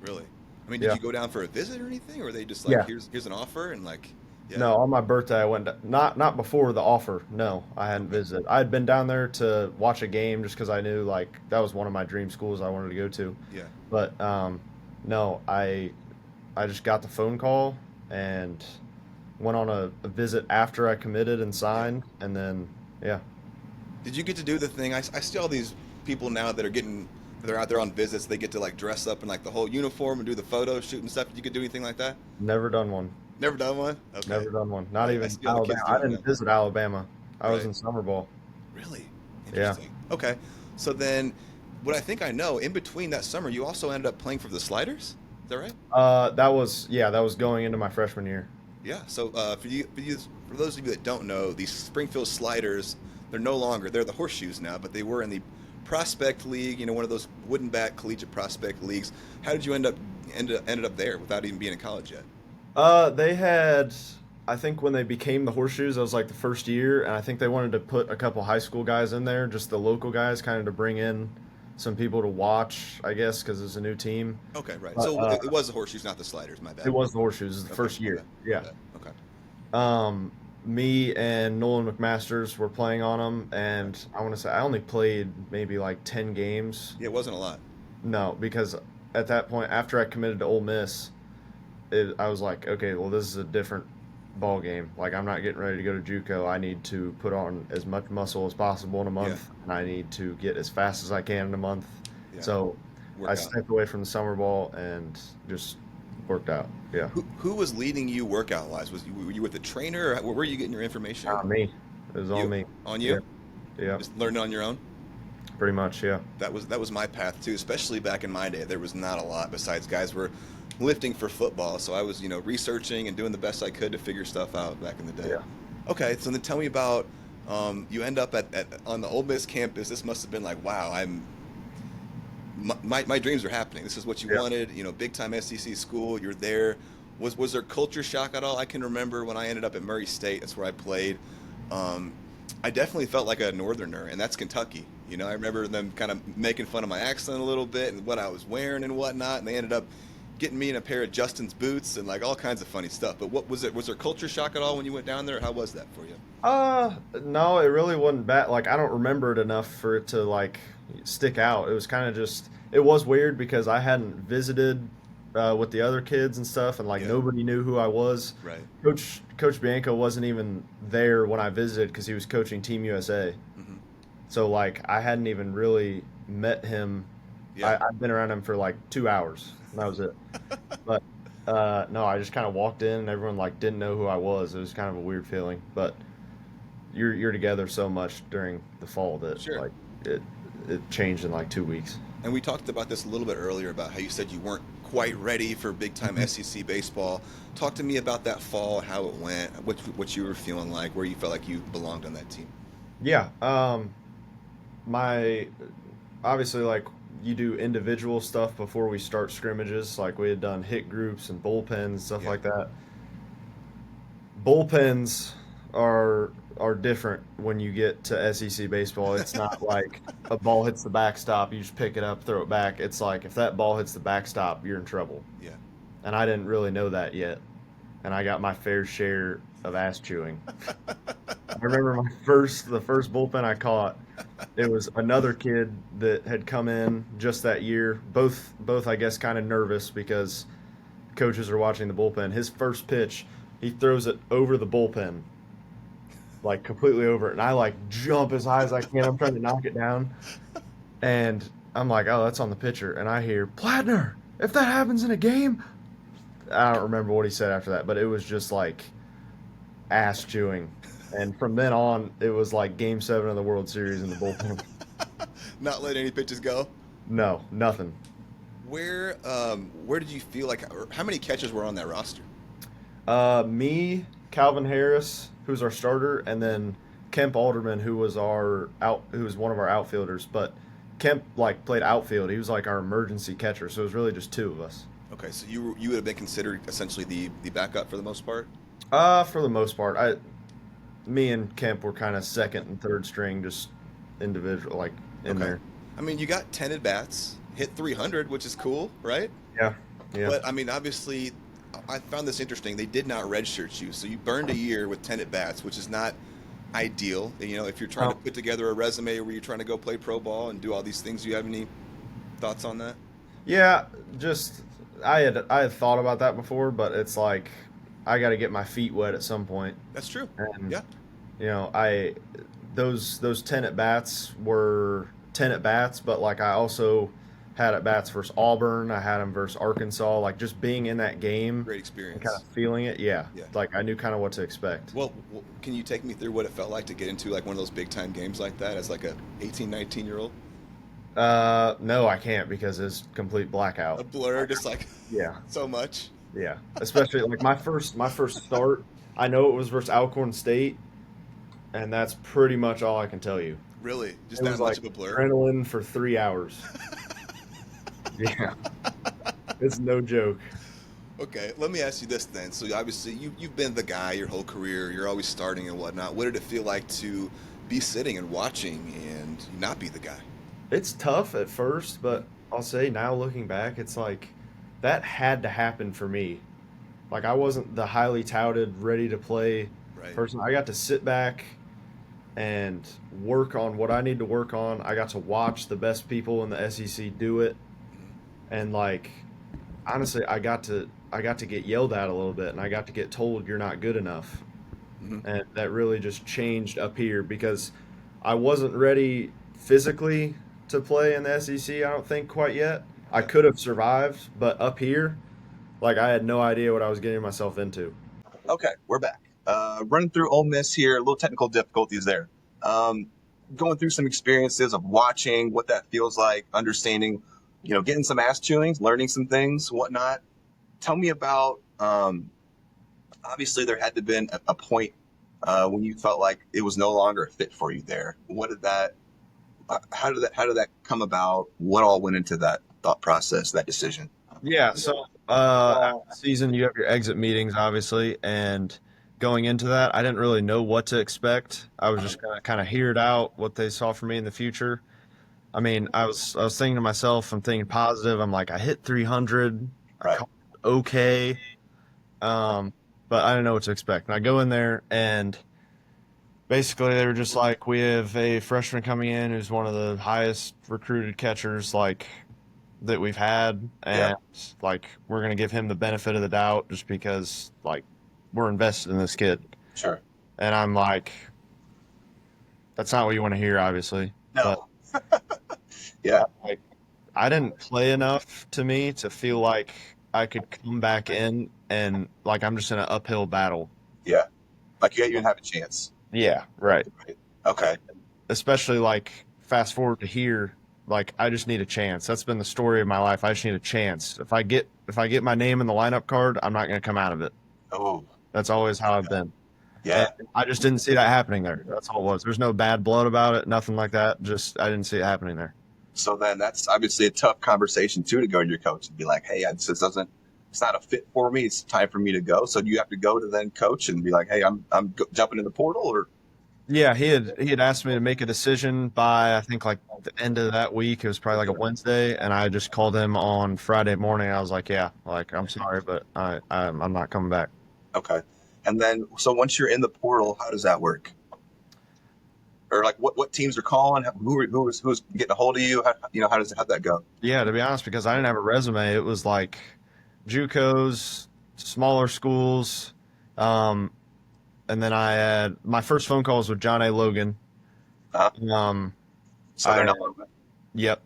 Really? I mean, did you go down for a visit or anything? Or were they just like, here's an offer and like, yeah. No, on my birthday, I went, not before the offer. No, I hadn't visited. I had been down there to watch a game just because I knew like that was one of my dream schools I wanted to go to. Yeah. But no, I just got the phone call and went on a visit after I committed and signed, and then Did you get to do the thing? I see all these people now that they're out there on visits. They get to like dress up in like the whole uniform and do the photo shoot and stuff. Did you get to do anything like that? Never done one. Never done one? Okay. Never done one. Not even Alabama. I didn't visit Alabama. I was in summer ball. Really? Interesting. Yeah. Okay. So then, what I think I know, in between that summer, you also ended up playing for the Sliders. Is that right? That was going into my freshman year. Yeah. So for those of you that don't know, the Springfield Sliders, they're the Horseshoes now, but they were in the Prospect League, one of those wooden bat collegiate prospect leagues. How did you ended up there without even being in college yet? They had, I think when they became the Horseshoes, that was like the first year, and I think they wanted to put a couple high school guys in there, just the local guys, kind of to bring in some people to watch, I guess, because it's a new team. Okay, right. So it was the Horseshoes, not the Sliders. My bad. It was the Horseshoes. It was the first year. Yeah. Okay. Me and Nolan McMasters were playing on them, and I want to say I only played maybe like 10 games. Yeah, it wasn't a lot. No, because at that point, after I committed to Ole Miss, I was like, okay, well, this is a different ball game. Like, I'm not getting ready to go to JUCO. I need to put on as much muscle as possible in a month, and I need to get as fast as I can in a month. Yeah. So Work I out. stepped away from the summer ball and just worked out. Yeah. Who was leading you workout wise? Were you with the trainer, or where were you getting your information? Me. It was on me. On Yeah. you? Yeah. Just learning on your own? Pretty much. Yeah. That was my path too, especially back in my day. There was not a lot besides guys were lifting for football, so I was, researching and doing the best I could to figure stuff out back in the day. Yeah. Okay, so then tell me about you end up on the Ole Miss campus. This must have been like, wow, my dreams are happening. This is what you wanted, big time SEC school. You're there. Was there culture shock at all? I can remember when I ended up at Murray State. That's where I played. I definitely felt like a northerner, and that's Kentucky. I remember them kind of making fun of my accent a little bit and what I was wearing and whatnot, and they ended up getting me in a pair of Justin's boots and like all kinds of funny stuff. But what was it? Was there culture shock at all when you went down there? How was that for you? No, it really wasn't bad. Like, I don't remember it enough for it to like stick out. It was kind of just, it was weird because I hadn't visited with the other kids and stuff, and like nobody knew who I was. Right. Coach Bianco wasn't even there when I visited because he was coaching Team USA. Mm-hmm. So like I hadn't even really met him. Yeah. I'd been around him for like 2 hours, and that was it. But no, I just kind of walked in, and everyone like didn't know who I was. It was kind of a weird feeling, but you're together so much during the fall that like it changed in like 2 weeks. And we talked about this a little bit earlier about how you said you weren't quite ready for big time SEC baseball. Talk to me about that fall, how it went, what you were feeling like, where you felt like you belonged on that team. Yeah. My obviously, like, you do individual stuff before we start scrimmages. Like, we had done hit groups and bullpens, stuff like that. Bullpens are different when you get to SEC baseball. It's not like a ball hits the backstop, you just pick it up, throw it back. It's like if that ball hits the backstop, you're in trouble. Yeah. And I didn't really know that yet. And I got my fair share of ass chewing. I remember the first bullpen I caught. It was another kid that had come in just that year. Both I guess kind of nervous because coaches are watching the bullpen. His first pitch, he throws it over the bullpen, like completely over it, and I like jump as high as I can. I'm trying to knock it down, and I'm like, oh, that's on the pitcher, and I hear Plattner. If that happens in a game, I don't remember what he said after that, but it was just like ass chewing. And from then on, it was like Game 7 of the World Series in the bullpen. Not letting any pitches go? No, nothing. Where did you feel like, or how many catchers were on that roster? Me, Calvin Harris, who's our starter, and then Kemp Alderman, who was one of our outfielders. But Kemp like played outfield. He was like our emergency catcher, so it was really just two of us. Okay, so you would have been considered essentially the backup for the most part? For the most part, me and Kemp were kind of second and third string, just individual, like in there. I mean, you got 10 at bats, hit 300, which is cool, right? Yeah. But I mean, obviously, I found this interesting. They did not redshirt you, so you burned a year with 10 at bats, which is not ideal. If you're trying to put together a resume where you're trying to go play pro ball and do all these things, do you have any thoughts on that? Yeah, just I had thought about that before, but it's like I got to get my feet wet at some point. That's true. And, yeah. Those 10 at bats were 10 at bats, but like I also had at bats versus Auburn. I had them versus Arkansas. Like just being in that game, great experience, and kind of feeling it. Yeah. Like I knew kind of what to expect. Well, can you take me through what it felt like to get into like one of those big time games like that as like a 18, 19-year-old? No, I can't because it's complete blackout. A blur, just like so much. Yeah, especially like my first start. I know it was versus Alcorn State, and that's pretty much all I can tell you. Really, just that much of a blur. Adrenaline for 3 hours. Yeah, it's no joke. Okay, let me ask you this then. So obviously you've been the guy your whole career. You're always starting and whatnot. What did it feel like to be sitting and watching and not be the guy? It's tough at first, but I'll say now looking back, it's like that had to happen for me. Like I wasn't the highly touted, ready to play person. I got to sit back and work on what I need to work on. I got to watch the best people in the SEC do it. And like, honestly, I got to I got to get yelled at a little bit, and I got to get told you're not good enough. And that really just changed up here because I wasn't ready physically to play in the SEC, I don't think quite yet. I could have survived, but up here, like I had no idea what I was getting myself into. Okay, we're back. Running through Ole Miss here, a little technical difficulties there. Going through some experiences of watching what that feels like, understanding, getting some ass chewings, learning some things, whatnot. Tell me about, obviously there had to have been a point when you felt like it was no longer a fit for you there. How did that come about? What all went into that thought process, that decision? Yeah, so after the season, you have your exit meetings, obviously, and going into that, I didn't really know what to expect. I was just gonna kind of hear it out, what they saw for me in the future. I mean, I was thinking to myself, I'm thinking positive. I'm like, I hit 300, I Right. called it okay, but I didn't know what to expect. And I go in there, and basically they were just like, we have a freshman coming in who's one of the highest recruited catchers, like that we've had, Yeah. and like we're gonna give him the benefit of the doubt just because like we're invested in this kid. Sure. And I'm like, that's not what you want to hear, obviously. But No. Yeah. like I didn't play enough to me to feel like I could come back in and like I'm just in an uphill battle. Yeah. Like you didn't have a chance. Yeah, right. Right. Okay. Especially like fast forward to here, like I just need a chance. That's been the story of my life. I just need a chance. If I get my name in the lineup card, I'm not going to come out of it. Oh. That's always how I've been. Yeah. And I just didn't see that happening there. That's all it was. There's no bad blood about it, nothing like that. Just I didn't see it happening there. So then that's obviously a tough conversation too to go to your coach and be like, hey, it's not a fit for me. It's time for me to go. So do you have to go to then coach and be like, hey, I'm jumping in the portal or? Yeah, he had asked me to make a decision by I think like the end of that week. It was probably like a Wednesday, and I just called him on Friday morning. I was like, yeah, like I'm sorry, but I'm not coming back. Okay. And then, so once you're in the portal, how does that work? Or like what teams are calling? Who's getting a hold of you? How'd that go? Yeah, to be honest, because I didn't have a resume, it was like JUCOs, smaller schools, um, and then I had my first phone call was with John A. Logan. Uh-huh. Um, Southern I- Illinois. yep,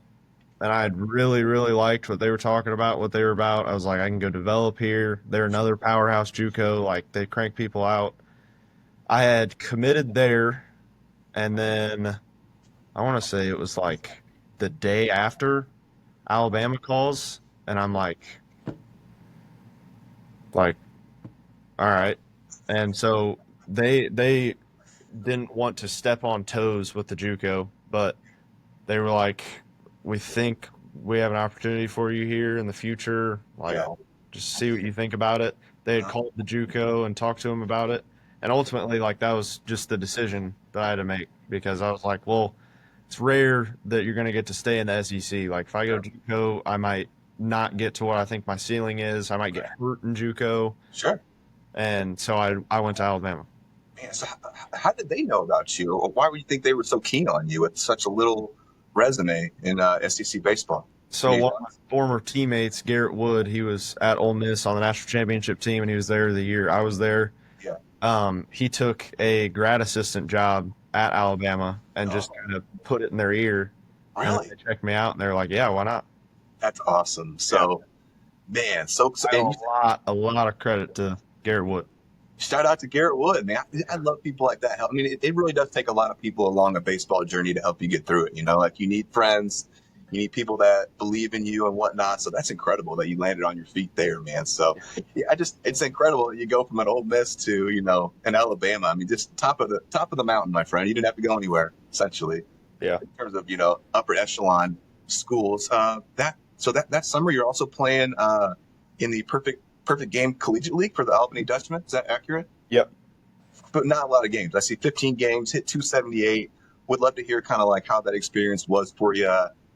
and I had really, really liked what they were talking about, what they were about. I was like, I can go develop here. They're another powerhouse JUCO. Like they crank people out. I had committed there, and then I want to say it was like the day after Alabama calls, and I'm like, all right. And so they didn't want to step on toes with the JUCO, but they were like, we think we have an opportunity for you here in the future. Like, Yeah. just see what you think about it. They had called the JUCO and talked to him about it, and ultimately, like that was just the decision that I had to make because I was like, well, it's rare that you're going to get to stay in the SEC. Like if I go JUCO, I might not get to what I think my ceiling is. I might get hurt in JUCO, Sure. and so I went to Alabama. Man, so how did they know about you? Or why would you think they were so keen on you with such a little resume in SEC baseball? So one of my former teammates, Garrett Wood, he was at Ole Miss on the national championship team, and he was there the year I was there. Yeah. He took a grad assistant job at Alabama and just kind of put it in their ear. Really? And they checked me out, and they're like, "Yeah, why not?" That's awesome. So, man, I and owe a lot of credit to Garrett Wood. shout out to Garrett Wood, man. I love people like that. I mean, it really does take a lot of people along a baseball journey to help you get through it. Like you need friends, you need people that believe in you and whatnot. So that's incredible that you landed on your feet there, man. So yeah, it's incredible that you go from an Ole Miss to, an Alabama. I mean, just top of the mountain, my friend. You didn't have to go anywhere, essentially. Yeah. In terms of, upper echelon schools. That summer you're also playing in the perfect game collegiate league for the Albany Dutchmen. Is that accurate? Yep. But not a lot of games. I see 15 games, hit 278. Would love to hear kind of like how that experience was for you.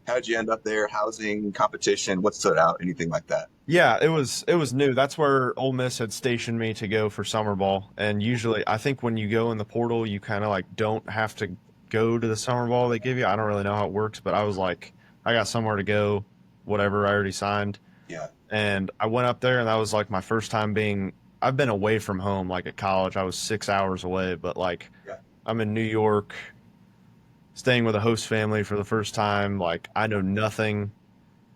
How did you end up there? Housing, competition, what stood out, anything like that? Yeah, it was new. That's where Ole Miss had stationed me to go for summer ball. And usually, I think when you go in the portal, you kind of like don't have to go to the summer ball they give you. I don't really know how it works, but I was like, I got somewhere to go, whatever. I already signed. Yeah. And I went up there, and that was like my first time I've been away from home. Like at college, I was 6 hours away, but like Yeah. I'm in New York, staying with a host family for the first time. Like I know nothing.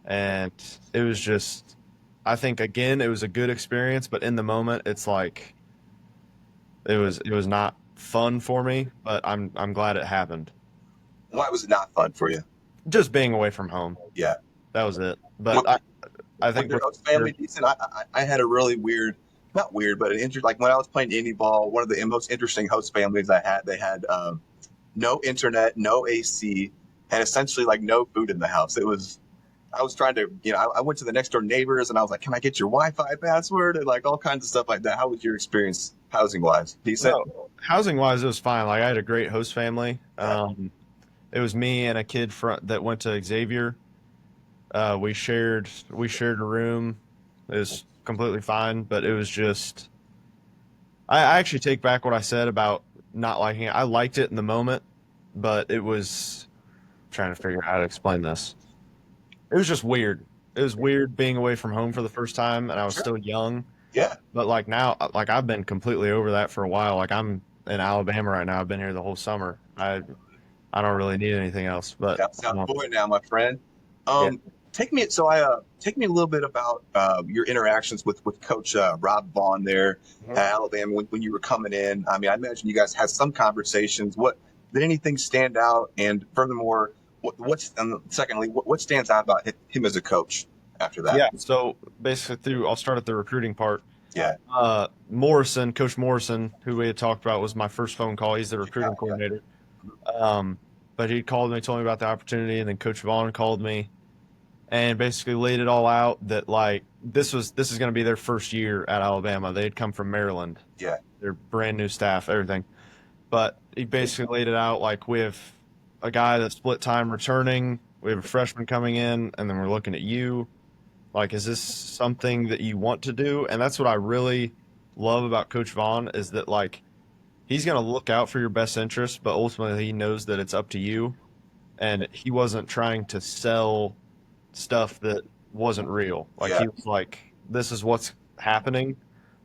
And it was just, I think again, it was a good experience, but in the moment, it's like, it was not fun for me, but I'm glad it happened. Why was it not fun for you? Just being away from home. Yeah. That was it. But What, I was think your host family decent? I had a really weird, not weird, but an interest. Like when I was playing indie ball, one of the most interesting host families I had, they had no internet, no AC, and essentially like no food in the house. I was trying to, I went to the next door neighbors and I was like, can I get your Wi-Fi password? And like all kinds of stuff like that. How was your experience housing wise? Decent? no, housing wise, it was fine. Like I had a great host family. It was me and a kid that went to Xavier. We shared a room. It was completely fine, but it was just, I actually take back what I said about not liking it. I liked it in the moment, but it was I'm trying to figure out how to explain this. It was just weird. It was weird being away from home for the first time, and I was Sure. still young. Yeah. But like now, like I've been completely over that for a while. Like I'm in Alabama right now. I've been here the whole summer. I don't really need anything else. But Down South boy now, my friend. yeah, Take me a little bit about your interactions with Coach Rob Vaughn there at Alabama when you were coming in. I mean, I imagine you guys had some conversations. What did anything stand out? And furthermore, secondly, what stands out about him as a coach after that? yeah. So basically, I'll start at the recruiting part. Yeah. Coach Morrison, who we had talked about, was my first phone call. He's the recruiting coordinator. Um, but he called me, told me about the opportunity, and then Coach Vaughn called me and basically laid it all out that like this is going to be their first year at Alabama. They had come from Maryland. Yeah. They're brand new staff, everything. But he basically laid it out like we have a guy that split time returning, we have a freshman coming in, and then we're looking at you. Like, is this something that you want to do? And that's what I really love about Coach Vaughn is that like he's going to look out for your best interest, but ultimately he knows that it's up to you. And he wasn't trying to sell stuff that wasn't real. Like Yeah. he was like, this is what's happening.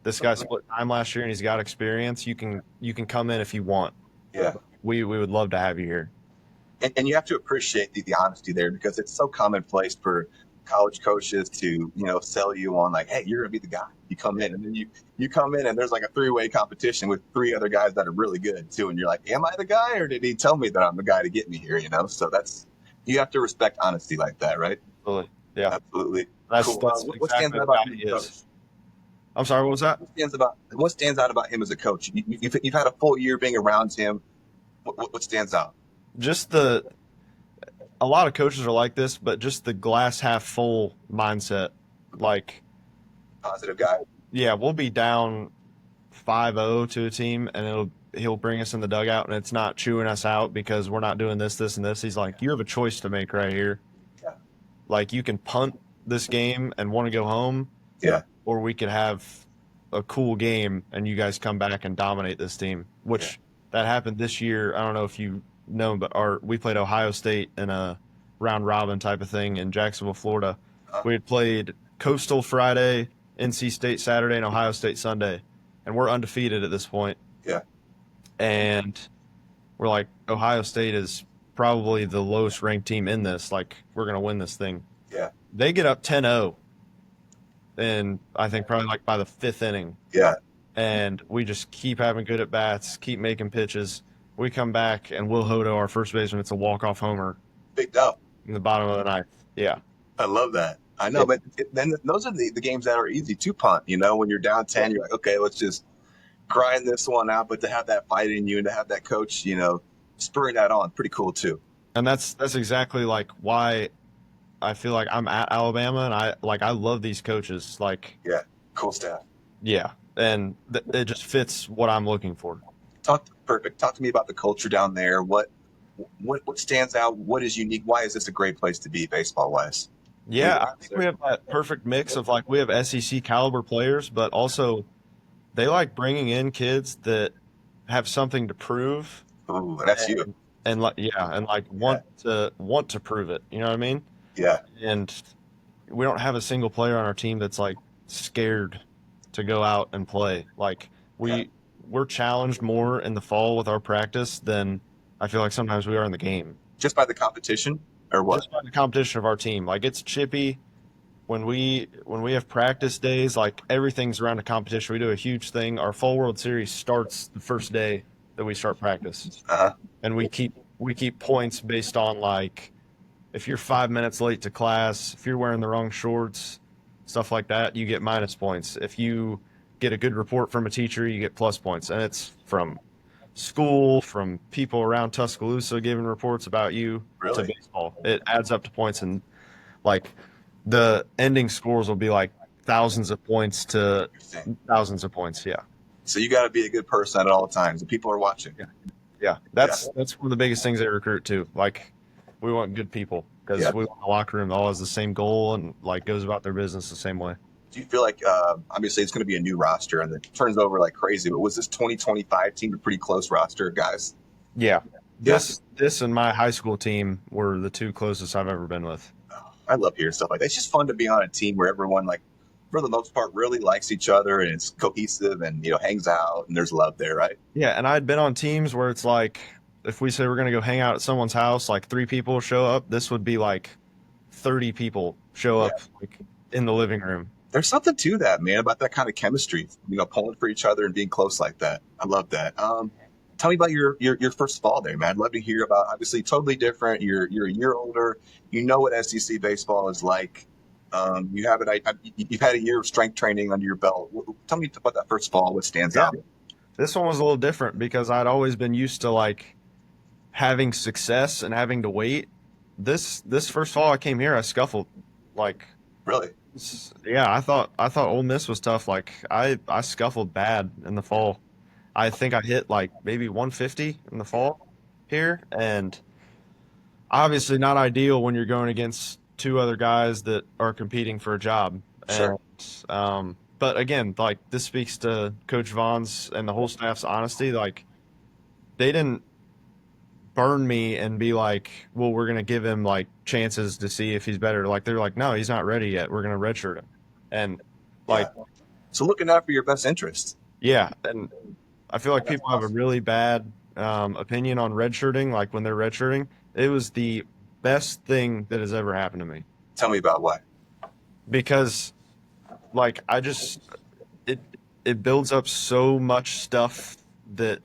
This guy split time last year and he's got experience. You can come in if you want. Yeah. We would love to have you here. And you have to appreciate the honesty there because it's so commonplace for college coaches to sell you on like, hey, you're gonna be the guy. You come in and then you come in and there's like a three-way competition with three other guys that are really good too, and you're like, am I the guy or did he tell me that I'm the guy to get me here? So you have to respect honesty like that, right? Absolutely. Yeah. Absolutely. That's Cool. that's What exactly stands out the about guy him he as a is. coach? I'm sorry, what was that? What stands out about him as a coach? You've had a full year being around him. What stands out? Just a lot of coaches are like this, but just the glass half full mindset. Like, Positive guy. yeah, we'll be down 5-0 to a team, and he'll bring us in the dugout, and it's not chewing us out because we're not doing this, this, and this. He's like, you have a choice to make right here. Yeah. Like, you can punt this game and want to go home, Yeah. or we could have a cool game and you guys come back and dominate this team, which that happened this year. I don't know if you know, but we played Ohio State in a round robin type of thing in Jacksonville, Florida. We had played Coastal Friday, NC State Saturday, and Ohio State Sunday, and we're undefeated at this point. Yeah. And we're like, Ohio State is probably the lowest ranked team in this. Like, we're going to win this thing. Yeah. They get up 10-0, and I think probably like by the fifth inning. Yeah. And we just keep having good at bats, keep making pitches. We come back, and Will Hodo, our first baseman, it's a walk-off homer Picked up. in the bottom of the ninth. Yeah. I love that. I know, but then those are the games that are easy to punt. When you're down 10, you're like, okay, let's just grind this one out. But to have that fight in you and to have that coach, spurring that on, pretty cool too. And that's exactly like why I feel like I'm at Alabama, and I love these coaches. Like, Yeah, cool staff. yeah, and it just fits what I'm looking for. Perfect. Talk to me about the culture down there. What stands out? What is unique? Why is this a great place to be baseball wise? Yeah, I think we have that perfect mix of like we have SEC caliber players, but also they like bringing in kids that have something to prove. Ooh, that's you. And like want to prove it. You know what I mean? Yeah. And we don't have a single player on our team that's like scared to go out and play. Like we're challenged more in the fall with our practice than I feel like sometimes we are in the game. Just by the competition or what? Just by the competition of our team. Like it's chippy when we have practice days, like everything's around a competition. We do a huge thing. Our fall World Series starts the first day that we start practice. Uh-huh. And we keep points based on like if you're 5 minutes late to class, if you're wearing the wrong shorts, stuff like that, you get minus points. If you get a good report from a teacher, you get plus points. And it's from school, from people around Tuscaloosa giving reports about you to Really? baseball. It adds up to points, and like the ending scores will be like thousands of points to Interesting. thousands of points. Yeah. So you got to be a good person at all times. The people are watching. Yeah. That's one of the biggest things they recruit too. Like we want good people because Yeah. we want a locker room that all has the same goal and like goes about their business the same way. Do you feel like, obviously it's going to be a new roster and it turns over like crazy, but was this 2025 team a pretty close roster of guys? Yeah. This and my high school team were the two closest I've ever been with. I love hearing stuff like that. It's just fun to be on a team where everyone, like, for the most part, really likes each other and it's cohesive and, hangs out and there's love there, right? Yeah, and I'd been on teams where it's like, if we say we're going to go hang out at someone's house, like 3 people show up, this would be like 30 people show up like in the living room. There's something to that, man, about that kind of chemistry, pulling for each other and being close like that. I love that. Tell me about your first fall there, man. I'd love to hear about, obviously totally different. You're a year older. You know what SEC baseball is like. You've had a year of strength training under your belt. Tell me about that first fall. What stands out? This one was a little different because I'd always been used to like having success and having to wait. This first fall I came here, I scuffled. Like Really? yeah, I thought Ole Miss was tough. Like I scuffled bad in the fall. I think I hit like maybe 150 in the fall here, and obviously not ideal when you're going against 2 other guys that are competing for a job. Sure. And, but again, like this speaks to Coach Vaughn's and the whole staff's honesty. Like they didn't burn me and be like, well, we're going to give him like chances to see if he's better. Like they're like, no, he's not ready yet. We're going to redshirt him. And like, so looking out for your best interest. Yeah. And I feel like people have a really bad opinion on redshirting. Like when they're redshirting, it was the best thing that has ever happened to me. Tell me about why. Because like it builds up so much stuff that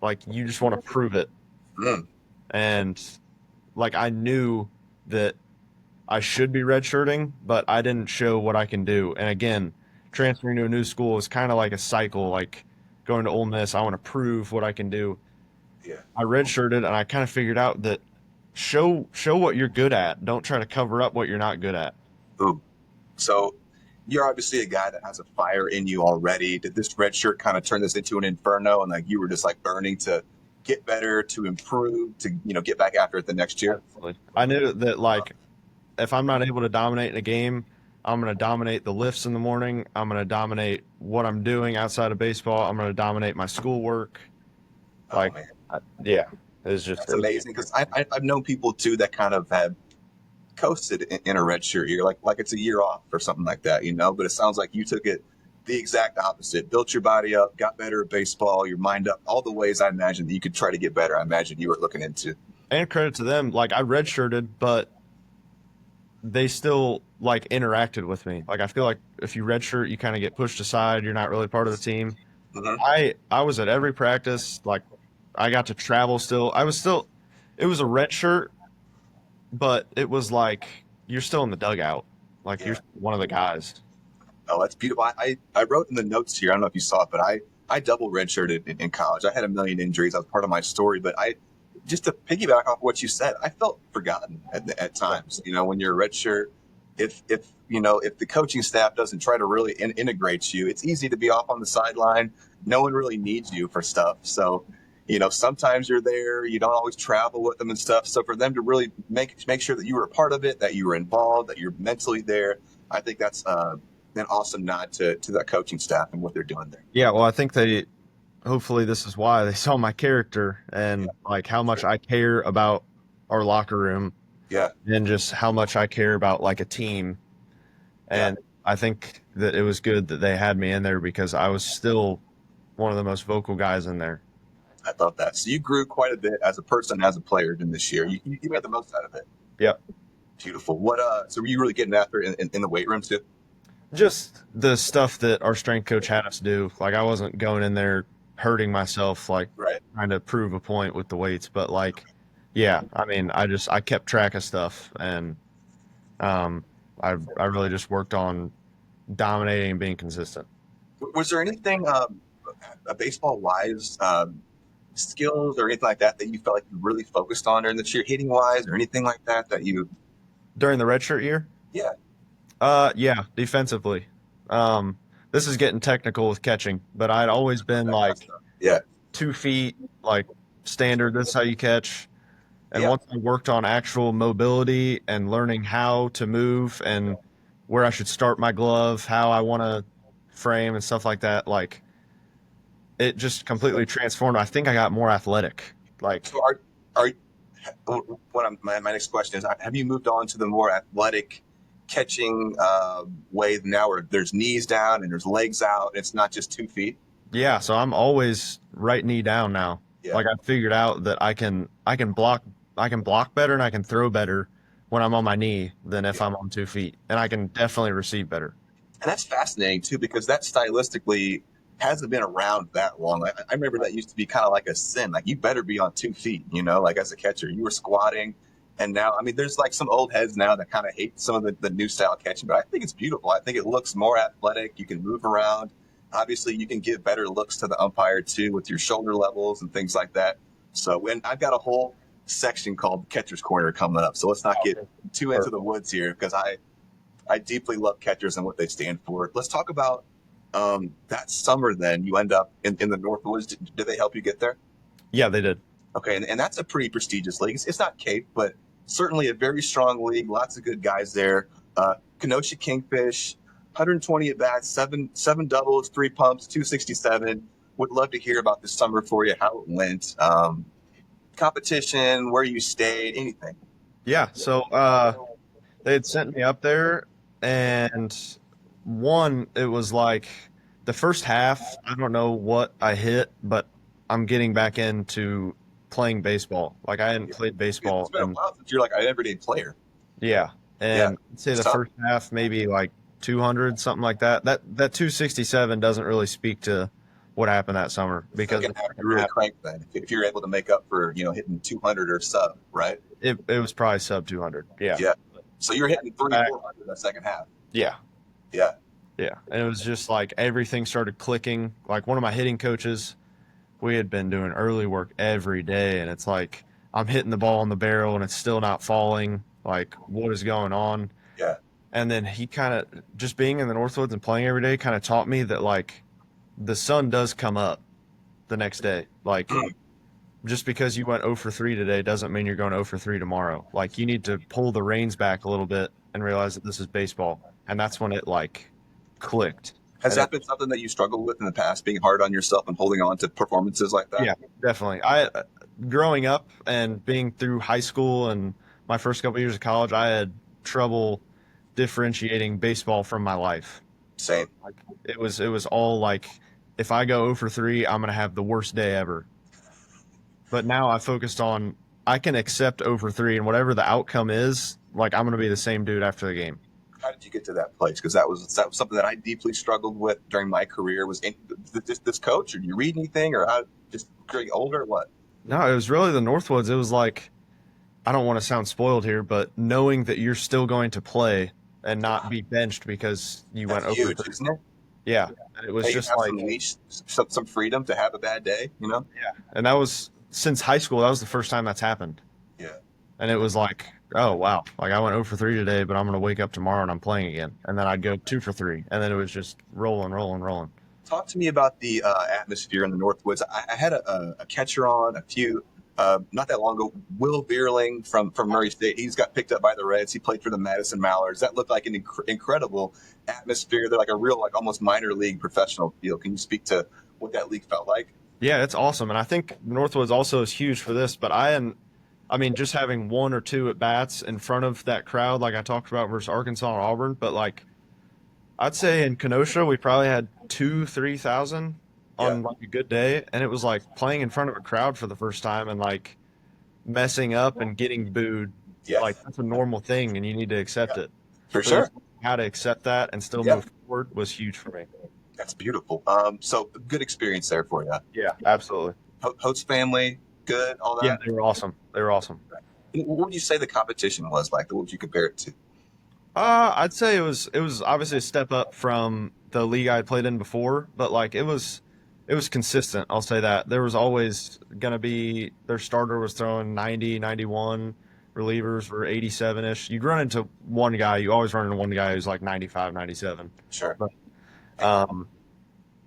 like you just want to prove it. And like I knew that I should be redshirting, but I didn't show what I can do. And again, transferring to a new school is kind of like a cycle. Like going to Ole Miss, I want to prove what I can do. Yeah. I redshirted, and I kind of figured out that show what you're good at. Don't try to cover up what you're not good at. Ooh. So you're obviously a guy that has a fire in you already. Did this red shirt kind of turn this into an inferno and like you were just like burning to get better, to improve, to get back after it the next year? Absolutely. I knew that like if I'm not able to dominate in a game, I'm going to dominate the lifts in the morning. I'm going to dominate what I'm doing outside of baseball. I'm going to dominate my schoolwork. Like, it's just that's amazing because I've known people too that kind of have coasted in a red shirt year, like it's a year off or something like that, But it sounds like you took it the exact opposite. Built your body up, got better at baseball, your mind up, all the ways I imagine that you could try to get better. I imagine you were looking into. And credit to them, like I redshirted, but they still like interacted with me. Like I feel like if you redshirt, you kind of get pushed aside. You're not really part of the team. Mm-hmm. I was at every practice. Like I got to travel still. It was a red shirt, but it was like you're still in the dugout. Like you're one of the guys. Oh, that's beautiful. I wrote in the notes here, I don't know if you saw it, but I double redshirted in college. I had a million injuries. That was part of my story, but just to piggyback off what you said, I felt forgotten at times. When you're a redshirt, if the coaching staff doesn't try to really integrate you, it's easy to be off on the sideline. No one really needs you for stuff. So, sometimes you're there. You don't always travel with them and stuff. So for them to really make sure that you were a part of it, that you were involved, that you're mentally there, I think that's an awesome nod to that coaching staff and what they're doing there. Yeah, well, I think hopefully this is why they saw my character and like how much I care about our locker room. Yeah. And just how much I care about like a team. And I think that it was good that they had me in there because I was still one of the most vocal guys in there. I thought that. So you grew quite a bit as a person, as a player in this year. You made the most out of it. Yep. Beautiful. So were you really getting after it in the weight room too? Just the stuff that our strength coach had us do. Like I wasn't going in there hurting myself, like trying to prove a point with the weights, but like, yeah, I mean, I kept track of stuff, and I really just worked on dominating and being consistent. Was there anything baseball wise skills or anything like that you felt like you really focused on during the year, hitting wise, or anything like that you during the redshirt year? Yeah, defensively. This is getting technical with catching, but I'd always been like 2 feet, like standard. That's how you catch. And once I worked on actual mobility and learning how to move and where I should start my glove, how I want to frame and stuff like that, like it just completely transformed. I think I got more athletic. Like, so my next question is, have you moved on to the more athletic catching way now, where there's knees down and there's legs out, and it's not just 2 feet? Yeah, so I'm always right knee down now. Like I figured out that I can block better and I can throw better when I'm on my knee than if I'm on 2 feet, and I can definitely receive better. And that's fascinating too, because that stylistically hasn't been around that long. I remember that used to be kind of like a sin. Like you better be on 2 feet, like as a catcher, you were squatting. And now, I mean, there's like some old heads now that kind of hate some of the new style catching, but I think it's beautiful. I think it looks more athletic. You can move around. Obviously, you can give better looks to the umpire too with your shoulder levels and things like that. So, and I've got a whole section called Catcher's Corner coming up. So let's not get too into the woods here, because I deeply love catchers and what they stand for. Let's talk about that summer then. You end up in the Northwoods. Did they help you get there? Yeah, they did. Okay, and that's a pretty prestigious league. It's not Cape, but certainly a very strong league. Lots of good guys there. Kenosha Kingfish, 120 at bats, seven doubles, 3 pumps, 267. Would love to hear about this summer for you, how it went, competition, where you stayed, anything. Yeah, so they had sent me up there, and it was like the first half, I don't know what I hit, but I'm getting back into playing baseball. Like I hadn't played baseball. It's been a while since you're like an everyday player. Yeah, and say the first half maybe like 200, something like that. That 267 doesn't really speak to what happened that summer, because you really cranked then. If you're able to make up for hitting 200 or sub, right? It was probably sub 200. Yeah. So you're hitting 300, 400 in the second half. Yeah. Yeah. And it was just like everything started clicking. Like one of my hitting coaches, we had been doing early work every day, and it's like I'm hitting the ball in the barrel and it's still not falling. Like, what is going on? Yeah. And then he kind of, just being in the Northwoods and playing every day, kind of taught me that like the sun does come up the next day. Like just because you went 0 for 3 today doesn't mean you're going 0 for 3 tomorrow. Like you need to pull the reins back a little bit and realize that this is baseball. And that's when it like clicked. Has that been something that you struggled with in the past, being hard on yourself and holding on to performances like that? Yeah, definitely. Growing up and being through high school and my first couple of years of college, I had trouble differentiating baseball from my life. Same. Like, it was all like, if I go 0 for 3, I'm going to have the worst day ever. But now I focused on, I can accept 0 for 3, and whatever the outcome is, like I'm going to be the same dude after the game. How did you get to that place? Because that was something that I deeply struggled with during my career. Was this coach, or did you read anything, or how, just getting older, or what? No, it was really the Northwoods. It was like, I don't want to sound spoiled here, but knowing that you're still going to play and not be benched because you went over. Huge, isn't it? Yeah, and it was just like some leash, some freedom to have a bad day, Yeah, and that was since high school. That was the first time that's happened. Yeah, and it was like, oh wow, like I went 0 for 3 today, but I'm gonna wake up tomorrow and I'm playing again, and then I'd go 2 for 3, and then it was just rolling. Talk to me about the atmosphere in the Northwoods. I had a catcher on a few. Not that long ago, Will Veerling from Murray State. He's got picked up by the Reds. He played for the Madison Mallards. That looked like an incredible atmosphere. They're like a real, like almost minor league professional feel. Can you speak to what that league felt like? Yeah, it's awesome. And I think Northwoods also is huge for this, but I mean, just having 1 or 2 at bats in front of that crowd, like I talked about versus Arkansas and Auburn, but like I'd say in Kenosha we probably had 3,000 Yeah. on like a good day, and it was like playing in front of a crowd for the first time and like messing up and getting booed. Yeah. Like that's a normal thing, and you need to accept Yeah. it. For So just sure. how to accept that and still Yeah. move forward was huge for me. That's beautiful. So good experience there for you. Yeah, absolutely. Host family, good, all Yeah, that. they were awesome. They were awesome. What would you say the competition was like? What would you compare it to? I'd say it was obviously a step up from the league I played in before, but like it was consistent. I'll say that. There was always gonna be their starter was throwing 90, 91, relievers were 87-ish. You'd run into one guy, you always run into one guy who's like 95, 97. Sure. But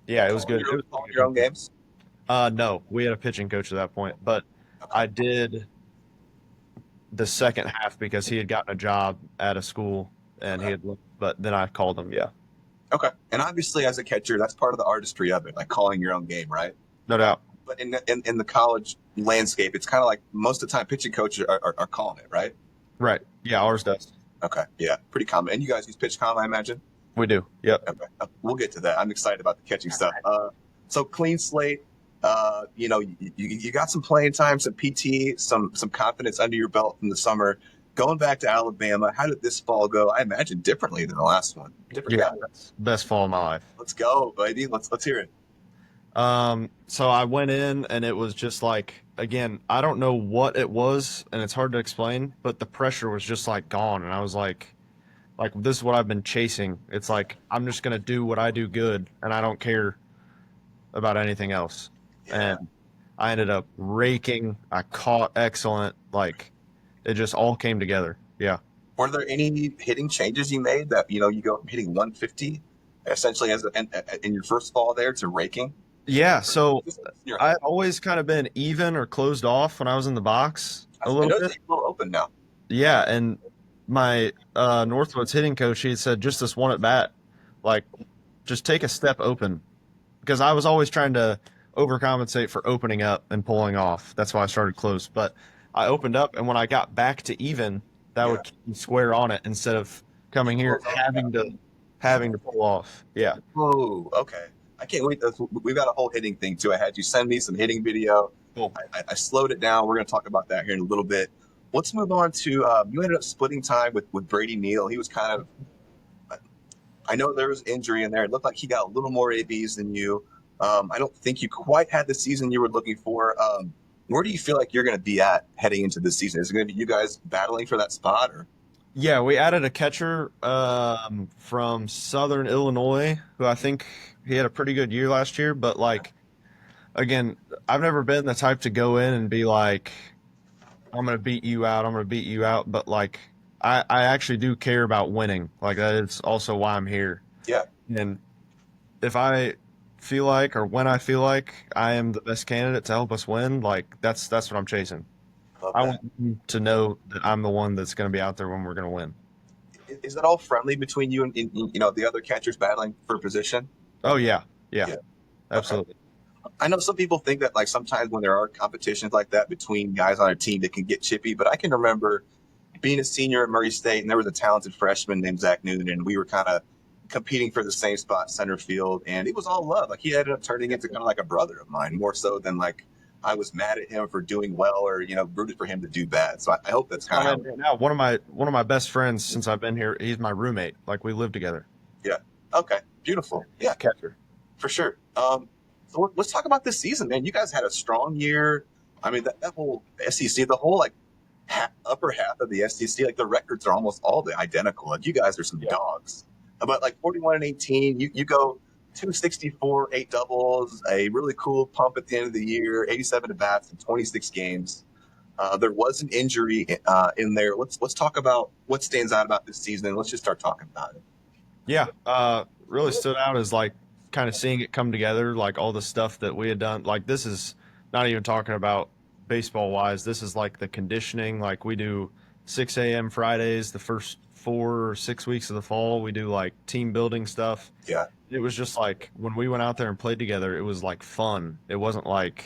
yeah, it was good. It was Calling your own games. no, we had a pitching coach at that point, but Okay. I did the second half because he had gotten a job at a school and he had, but then I called him. Yeah, Okay. And obviously, as a catcher, that's part of the artistry of it, like calling your own game, right? no doubt. But in the college landscape, it's kind of like most of the time pitching coaches are calling it, right? Right. Yeah, ours does. Okay. Yeah. Pretty common. And you guys use PitchCom, I imagine? We do. Yep. Okay. We'll get to that. I'm excited about the catching stuff. So clean slate. You got some playing time, some PT, some confidence under your belt from the summer. Going back to Alabama, how did this fall go? I imagine differently than the last one. Different Yeah, guy. that's the best fall of my life. Let's go, baby. Let's hear it. So I went in and it was just like, again, I don't know what it was and it's hard to explain, but the pressure was just like gone. And I was like this is what I've been chasing. It's like, I'm just going to do what I do good and I don't care about anything else. Yeah. And I ended up raking. I caught excellent. Like it just all came together. Yeah. Were there any hitting changes you made that you go from hitting 150 essentially in your first fall there to raking? Yeah. So You're- I always kind of been even or closed off when I was in the box a I little noticed bit. you're a little open now. Yeah. And my Northwoods hitting coach, he said, just this one at bat, like just take a step open because I was always trying to overcompensate for opening up and pulling off. That's why I started close. But I opened up, and when I got back to even, that Yeah. would keep me square on it instead of coming here having to pull off. Yeah. Oh, okay. I can't wait. We've got a whole hitting thing too. I had you send me some hitting video. Cool. I slowed it down. We're going to talk about that here in a little bit. Let's move on to you ended up splitting time with Brady Neal. He was kind of, I know there was injury in there. It looked like he got a little more ABs than you. I don't think you quite had the season you were looking for. Where do you feel like you're going to be at heading into this season? Is it going to be you guys battling for that spot, or? Yeah, we added a catcher from Southern Illinois who I think he had a pretty good year last year. But, like, again, I've never been the type to go in and be like, I'm going to beat you out. I'm going to beat you out. But, like, I actually do care about winning. Like, that is also why I'm here. Yeah. And if I feel like or when I feel like I am the best candidate to help us win, like, that's what I'm chasing. I want them to know that I'm the one that's going to be out there when we're going to win. Is that all friendly between you and the other catchers battling for position? Oh, yeah. Absolutely. I know some people think that like sometimes when there are competitions like that between guys on a team, it can get chippy. But I can remember being a senior at Murray State, and there was a talented freshman named Zach Noonan, and we were kind of competing for the same spot, center field, and it was all love. Like he ended up turning into kind of like a brother of mine, more so than like I was mad at him for doing well or rooted for him to do bad. So I hope that's kind of now one of my best friends since I've been here. He's my roommate. Like we live together. Yeah. Okay. Beautiful. Yeah, Catcher for sure. So let's talk about this season, man. You guys had a strong year. I mean, that whole SEC, the whole like upper half of the SEC, like the records are almost all identical. Like you guys are some dogs. But like 41-18, you go 264, 8 doubles, a really cool pump at the end of the year, 87 at bats in 26 games. There was an injury in there. Let's talk about what stands out about this season. Let's just start talking about it. Yeah, really stood out as like kind of seeing it come together, like all the stuff that we had done. Like this is not even talking about baseball wise. This is like the conditioning. Like we do 6 a.m. Fridays, the first 4 or 6 weeks of the fall. We do like team building stuff. Yeah. It was just like when we went out there and played together, it was like fun. It wasn't like,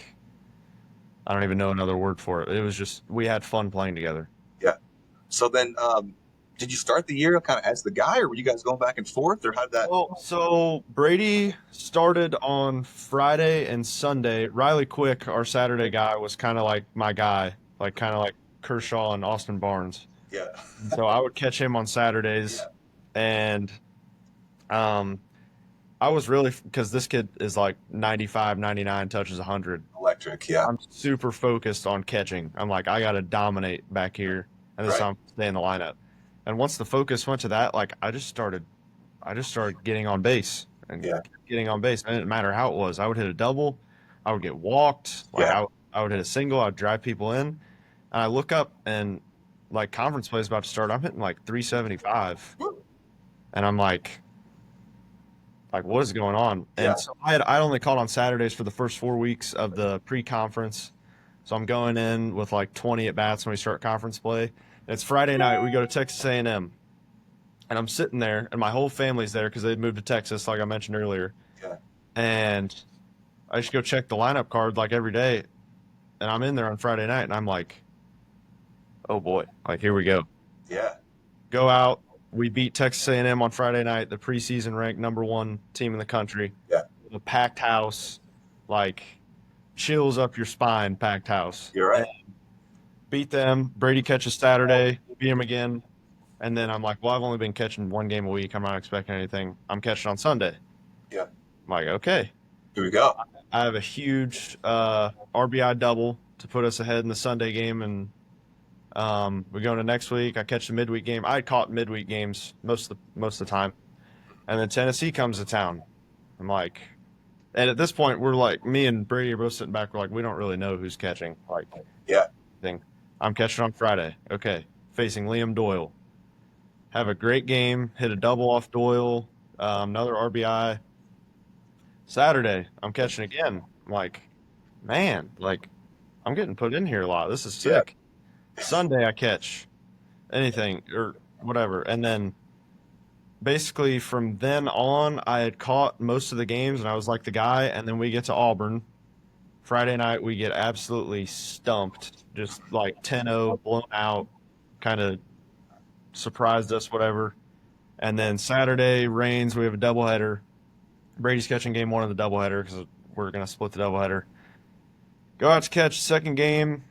I don't even know another word for it. It was just, we had fun playing together. Yeah. So then did you start the year kind of as the guy, or were you guys going back and forth, or how did that? Well, so Brady started on Friday and Sunday. Riley Quick, our Saturday guy, was kind of like my guy, like kind of like Kershaw and Austin Barnes. Yeah. So I would catch him on Saturdays, and I was really, because this kid is like 95, 99, touches 100. Electric, yeah. I'm super focused on catching. I'm like, I got to dominate back here, and this time stay in the lineup. And once the focus went to that, like I just started getting on base and getting on base. It didn't matter how it was. I would hit a double, I would get walked, like I would hit a single, I'd drive people in, and I look up and like conference play is about to start. I'm hitting like 375, and I'm like what is going on? And so I only called on Saturdays for the first 4 weeks of the pre-conference. So I'm going in with like 20 at bats when we start conference play. And it's Friday night. We go to Texas A&M, and I'm sitting there, and my whole family's there because they'd moved to Texas, like I mentioned earlier. Yeah. And I just go check the lineup card like every day, and I'm in there on Friday night, and I'm like, oh boy, like here we go. Yeah. Go out. We beat Texas A&M on Friday night, the preseason ranked #1 team in the country. Yeah. The packed house, like chills up your spine, packed house. You're right. And beat them. Brady catches Saturday, beat him again. And then I'm like, well, I've only been catching 1 game a week. I'm not expecting anything. I'm catching on Sunday. Yeah. I'm like, okay. Here we go. I have a huge RBI double to put us ahead in the Sunday game, and we go into next week. I catch the midweek game. I caught midweek games most of the time, and then Tennessee comes to town. I'm like, and at this point, we're like, me and Brady are both sitting back. We're like, we don't really know who's catching. Like, I'm catching on Friday. Okay, facing Liam Doyle. Have a great game. Hit a double off Doyle. Another RBI. Saturday, I'm catching again. I'm like, man, like, I'm getting put in here a lot. This is sick. Sunday I catch anything or whatever. And then basically from then on, I had caught most of the games and I was like the guy. And then we get to Auburn. Friday night, we get absolutely stumped, just like 10-0, blown out, kind of surprised us, whatever. And then Saturday, rains. We have a doubleheader. Brady's catching game 1 of the doubleheader because we're going to split the doubleheader. Go out to catch second game.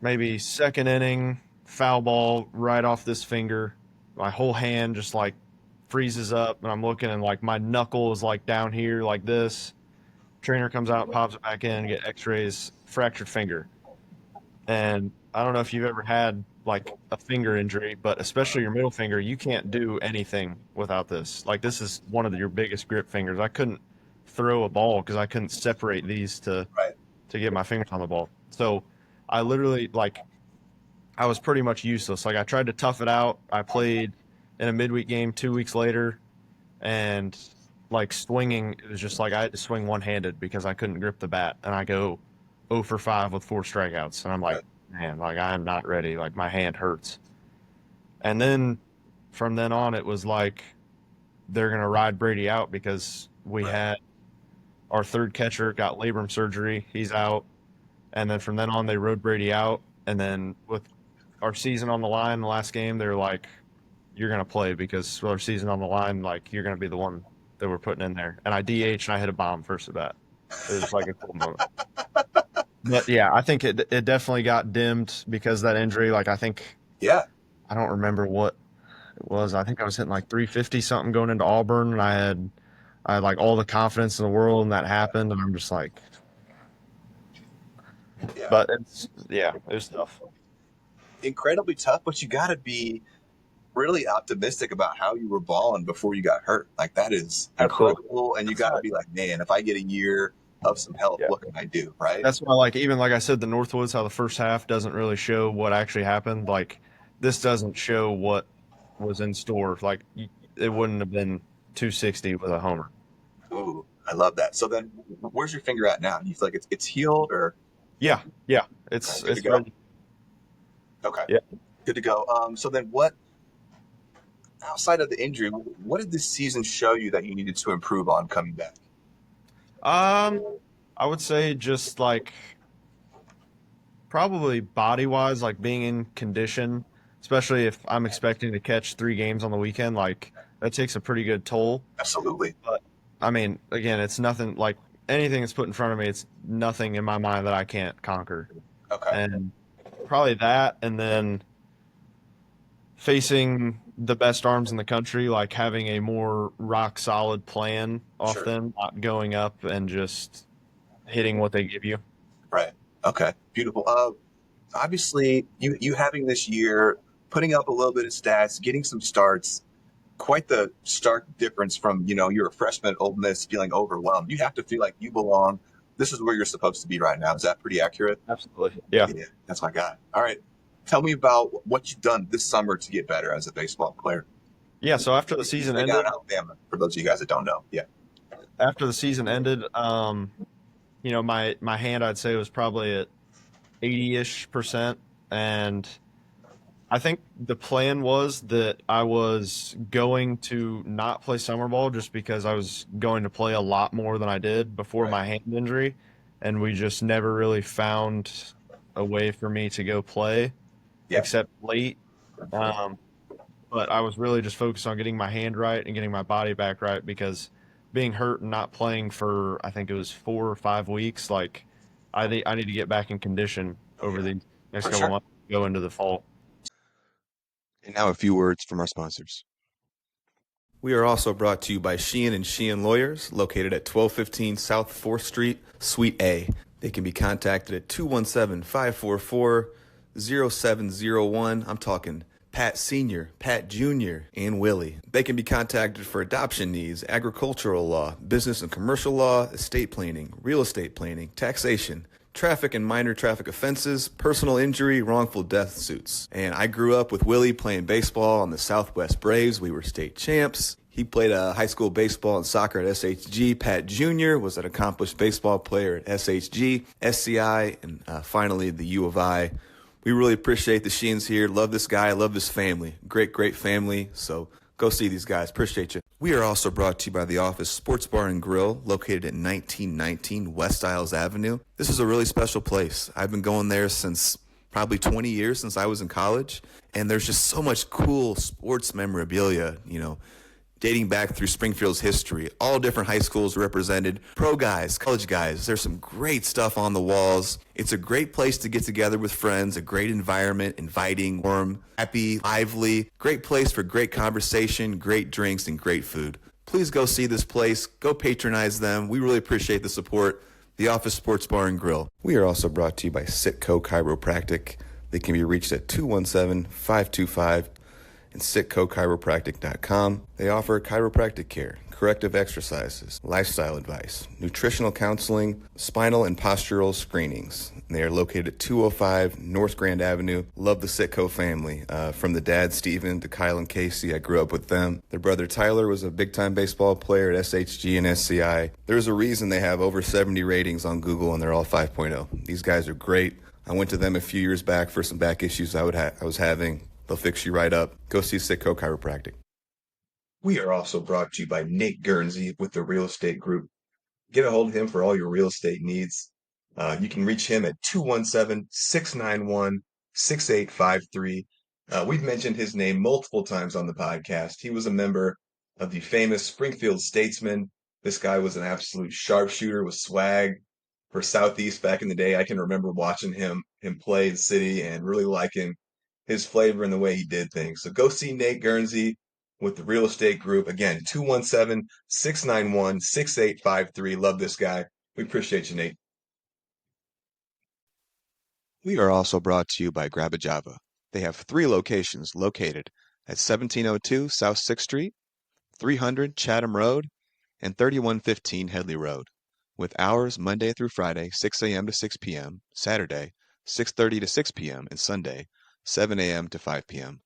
Maybe second inning, foul ball right off this finger. My whole hand just like freezes up, and I'm looking, and like my knuckle is like down here like this. Trainer comes out, pops it back in, get x-rays, fractured finger. And I don't know if you've ever had like a finger injury, but especially your middle finger, you can't do anything without this. Like this is one of your biggest grip fingers. I couldn't throw a ball because I couldn't separate these to get my fingers on the ball. So I literally, like, I was pretty much useless. Like, I tried to tough it out. I played in a midweek game 2 weeks later, and, like, swinging, it was just like I had to swing one-handed because I couldn't grip the bat. And I go 0 for 5 with 4 strikeouts. And I'm like, man, like, I am not ready. Like, my hand hurts. And then from then on, it was like they're going to ride Brady out because we had our third catcher got labrum surgery. He's out. And then from then on, they rode Brady out. And then with our season on the line, the last game, they're like, you're going to play because with our season on the line, like, you're going to be the one that we're putting in there. And I DH and I hit a bomb first at bat. It was like a cool moment. But, yeah, I think it definitely got dimmed because of that injury. Like, I think – I don't remember what it was. I think I was hitting like 350-something going into Auburn, and I had like all the confidence in the world, and that happened. And I'm just like – but it was tough. Incredibly tough, but you got to be really optimistic about how you were balling before you got hurt. Like, that is incredible. And you got to be like, man, if I get a year of some help, what can I do? Right. That's why, like, even like I said, the Northwoods, how the first half doesn't really show what actually happened. Like, this doesn't show what was in store. Like, it wouldn't have been 260 with a homer. Ooh, I love that. So then where's your finger at now? Do you feel like it's healed or? Yeah. It's ready. Okay. Yeah. Good to go. So then what, outside of the injury, what did this season show you that you needed to improve on coming back? I would say just like probably body wise, like being in condition, especially if I'm expecting to catch 3 games on the weekend. Like, that takes a pretty good toll. Absolutely. But I mean, again, it's nothing like anything that's put in front of me. It's nothing in my mind that I can't conquer. Okay. And probably that, and then facing the best arms in the country, like having a more rock solid plan off Sure. them, not going up and just hitting what they give you. Right. Okay. Beautiful. Obviously, you having this year, putting up a little bit of stats, getting some starts, quite the stark difference from, you're a freshman at Ole Miss feeling overwhelmed. You have to feel like you belong. This is where you're supposed to be right now. Is that pretty accurate? Absolutely. Yeah. Yeah, that's my guy. All right. Tell me about what you've done this summer to get better as a baseball player. Yeah. So after the season Big ended, out in Alabama, for those of you guys that don't know. Yeah. after the season ended, my hand, I'd say, was probably at 80-ish%. And I think the plan was that I was going to not play summer ball just because I was going to play a lot more than I did before my hand injury. And we just never really found a way for me to go play except late. But I was really just focused on getting my hand right and getting my body back right because being hurt and not playing for, I think it was 4 or 5 weeks, like I need to get back in condition over the next couple months, go into the fall. And now a few words from our sponsors. We are also brought to you by Sheehan and Sheehan Lawyers, located at 1215 South 4th Street, Suite A. They can be contacted at 217-544-0701. I'm talking Pat Sr., Pat Jr., and Willie. They can be contacted for adoption needs, agricultural law, business and commercial law, estate planning, real estate planning, taxation, traffic and minor traffic offenses, personal injury, wrongful death suits. And I grew up with Willie playing baseball on the Southwest Braves. We were state champs. He played high school baseball and soccer at SHG. Pat Jr. was an accomplished baseball player at SHG, SCI, and finally the U of I. We really appreciate the Sheens here. Love this guy. Love this family. Great, great family. So go see these guys. Appreciate you. We are also brought to you by The Office Sports Bar and Grill, located at 1919 West Isles Avenue. This is a really special place. I've been going there since probably 20 years, since I was in college. And there's just so much cool sports memorabilia, dating back through Springfield's history. All different high schools represented, pro guys, college guys. There's some great stuff on the walls. It's a great place to get together with friends, a great environment, inviting, warm, happy, lively. Great place for great conversation, great drinks, and great food. Please go see this place. Go patronize them. We really appreciate the support. The Office Sports Bar and Grill. We are also brought to you by Sitco Chiropractic. They can be reached at 217-525 and sitcochiropractic.com. They offer chiropractic care, corrective exercises, lifestyle advice, nutritional counseling, spinal and postural screenings. They are located at 205 North Grand Avenue. Love the Sitco family. From the dad, Steven, to Kyle and Casey, I grew up with them. Their brother, Tyler, was a big-time baseball player at SHG and SCI. There's a reason they have over 70 ratings on Google, and they're all 5.0. These guys are great. I went to them a few years back for some back issues I was having. They'll fix you right up. Go see Sitco Chiropractic. We are also brought to you by Nate Guernsey with the Real Estate Group. Get a hold of him for all your real estate needs. You can reach him at 217-691-6853. We've mentioned his name multiple times on the podcast. He was a member of the famous Springfield Statesmen. This guy was an absolute sharpshooter with swag for Southeast back in the day. I can remember watching him play in City and really liking his flavor and the way he did things. So go see Nate Guernsey with the Real Estate Group. Again, 217-691-6853. Love this guy. We appreciate you, Nate. We are also brought to you by Grab a Java. They have 3 locations located at 1702 South 6th Street, 300 Chatham Road, and 3115 Headley Road, with hours Monday through Friday, 6 a.m. to 6 p.m., Saturday, 6:30 to 6 p.m., and Sunday, 7 a.m. to 5 p.m.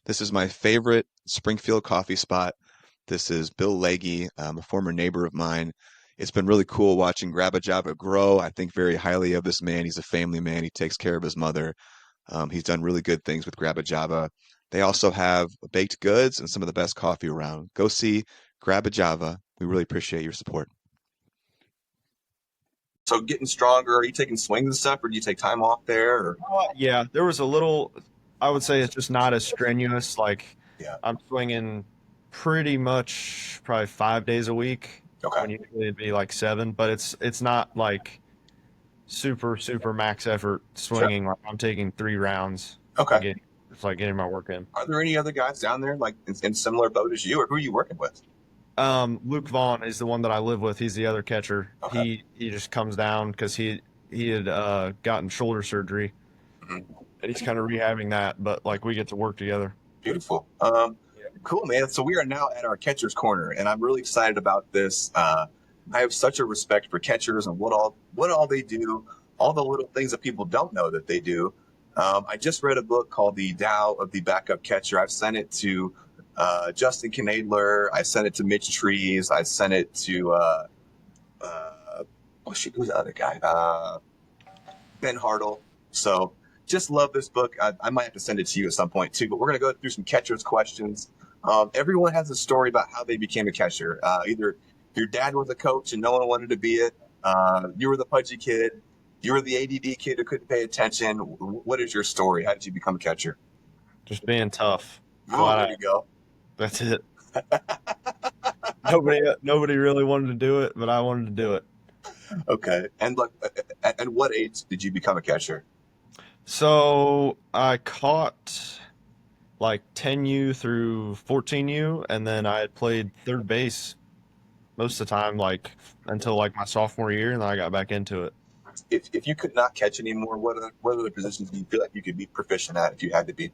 This is my favorite Springfield coffee spot. This is Bill Legge, a former neighbor of mine. It's been really cool watching Grab a Java grow. I think very highly of this man. He's a family man. He takes care of his mother. He's done really good things with Grab a Java. They also have baked goods and some of the best coffee around. Go see Grab a Java. We really appreciate your support. So getting stronger, are you taking swings and stuff, or do you take time off there? Or? Yeah, there was a little I would say it's just not as strenuous. Like Yeah. I'm swinging pretty much probably 5 days a week. Okay. When usually it'd be like 7, but it's not like super max effort swinging. Sure. Like I'm taking 3 rounds. Okay. It's like getting my work in. Are there any other guys down there like in similar boat as you, or who are you working with? Luke Vaughn is the one that I live with. He's the other catcher. Okay. He just comes down because he had gotten shoulder surgery, Mhm. and he's kind of rehabbing that. But like we get to work together. Beautiful. Cool, man. So we are now at our catcher's corner, and I'm really excited about this. I have such a respect for catchers and what all they do, all the little things that people don't know that they do. I just read a book called The Tao of the Backup Catcher. I've sent it to Justin Knadler. I sent it to Mitch Trees. I sent it to who's the other guy? Ben Hartle. So just love this book. I might have to send it to you at some point too. But we're gonna go through some catchers questions. Everyone has a story about how they became a catcher. Either your dad was a coach and no one wanted to be it. You were the pudgy kid. You were the ADD kid who couldn't pay attention. What is your story? How did you become a catcher? Just being tough. Oh, there you go. That's it. Nobody really wanted to do it, but I wanted to do it. Okay. And look, at what age did you become a catcher? So I caught like 10U through 14U, and then I had played third base most of the time, like until like my sophomore year, and then I got back into it. If you could not catch anymore, what other positions do you feel like you could be proficient at if you had to be?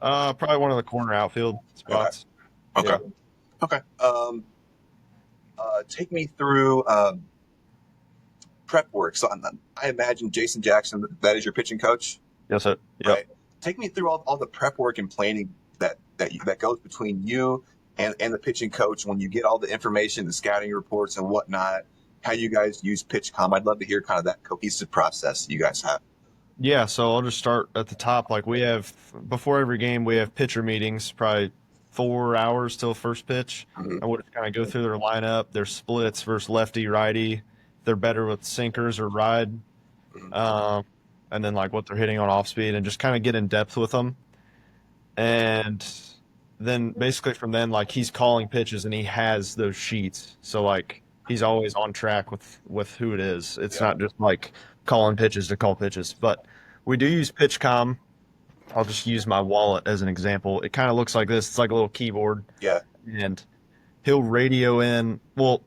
Probably one of the corner outfield spots. Okay. Yeah. Okay. Take me through prep work. So I imagine Jason Jackson, that is your pitching coach, Yes, sir. Yep. right? Take me through all the prep work and planning that goes between you and the pitching coach when you get all the information, the scouting reports and whatnot, how you guys use PitchCom. I'd love to hear kind of that cohesive process you guys have. Yeah, so I'll just start at the top. Like we have before every game, we have pitcher meetings, probably 4 hours till first pitch, Mhm. and we'll just kind of go through their lineup, their splits versus lefty, righty. If they're better with sinkers or ride, Mhm. and then like what they're hitting on off speed, and just kind of get in depth with them. And then basically from then, like he's calling pitches and he has those sheets, so like he's always on track with who it is. It's Yeah. not just like calling pitches to call pitches, but we do use PitchCom. I'll just use my wallet as an example. It kind of looks like this. It's like a little keyboard, Yeah. and he'll radio in. Well,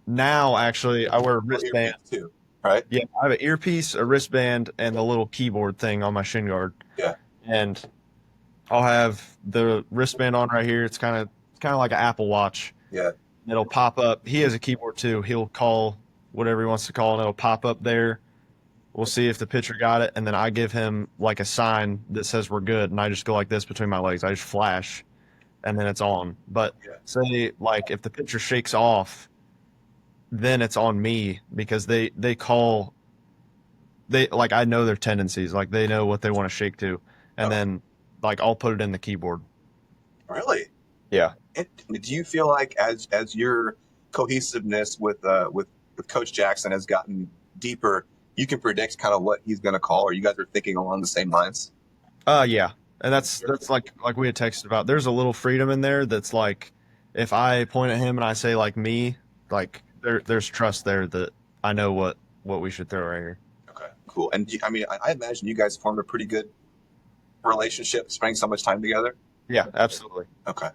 now actually I wear a wristband. Earpiece too, right? Yeah, I have an earpiece, a wristband, and a little keyboard thing on my shin guard. Yeah. And I'll have the wristband on right here. It's kind of like an Apple Watch. Yeah. It'll pop up. He has a keyboard too. He'll call whatever he wants to call, and it'll pop up there. We'll see if the pitcher got it, and then I give him like a sign that says we're good, and I just go like this between my legs. I just flash, and then it's on. But Yeah. say like if the pitcher shakes off, then it's on me because they call. They like I know their tendencies, like they know what they want to shake to, and Oh. then like I'll put it in the keyboard. Really? Yeah. And do you feel like as your cohesiveness with Coach Jackson has gotten deeper, you can predict kind of what he's going to call, or you guys are thinking along the same lines? Yeah, and that's like we had texted about. There's a little freedom in there that's like, if I point at him and I say like me, like there's trust there that I know what we should throw right here. Okay, cool. And I mean, I imagine you guys formed a pretty good relationship, spending so much time together. Yeah, absolutely. Okay.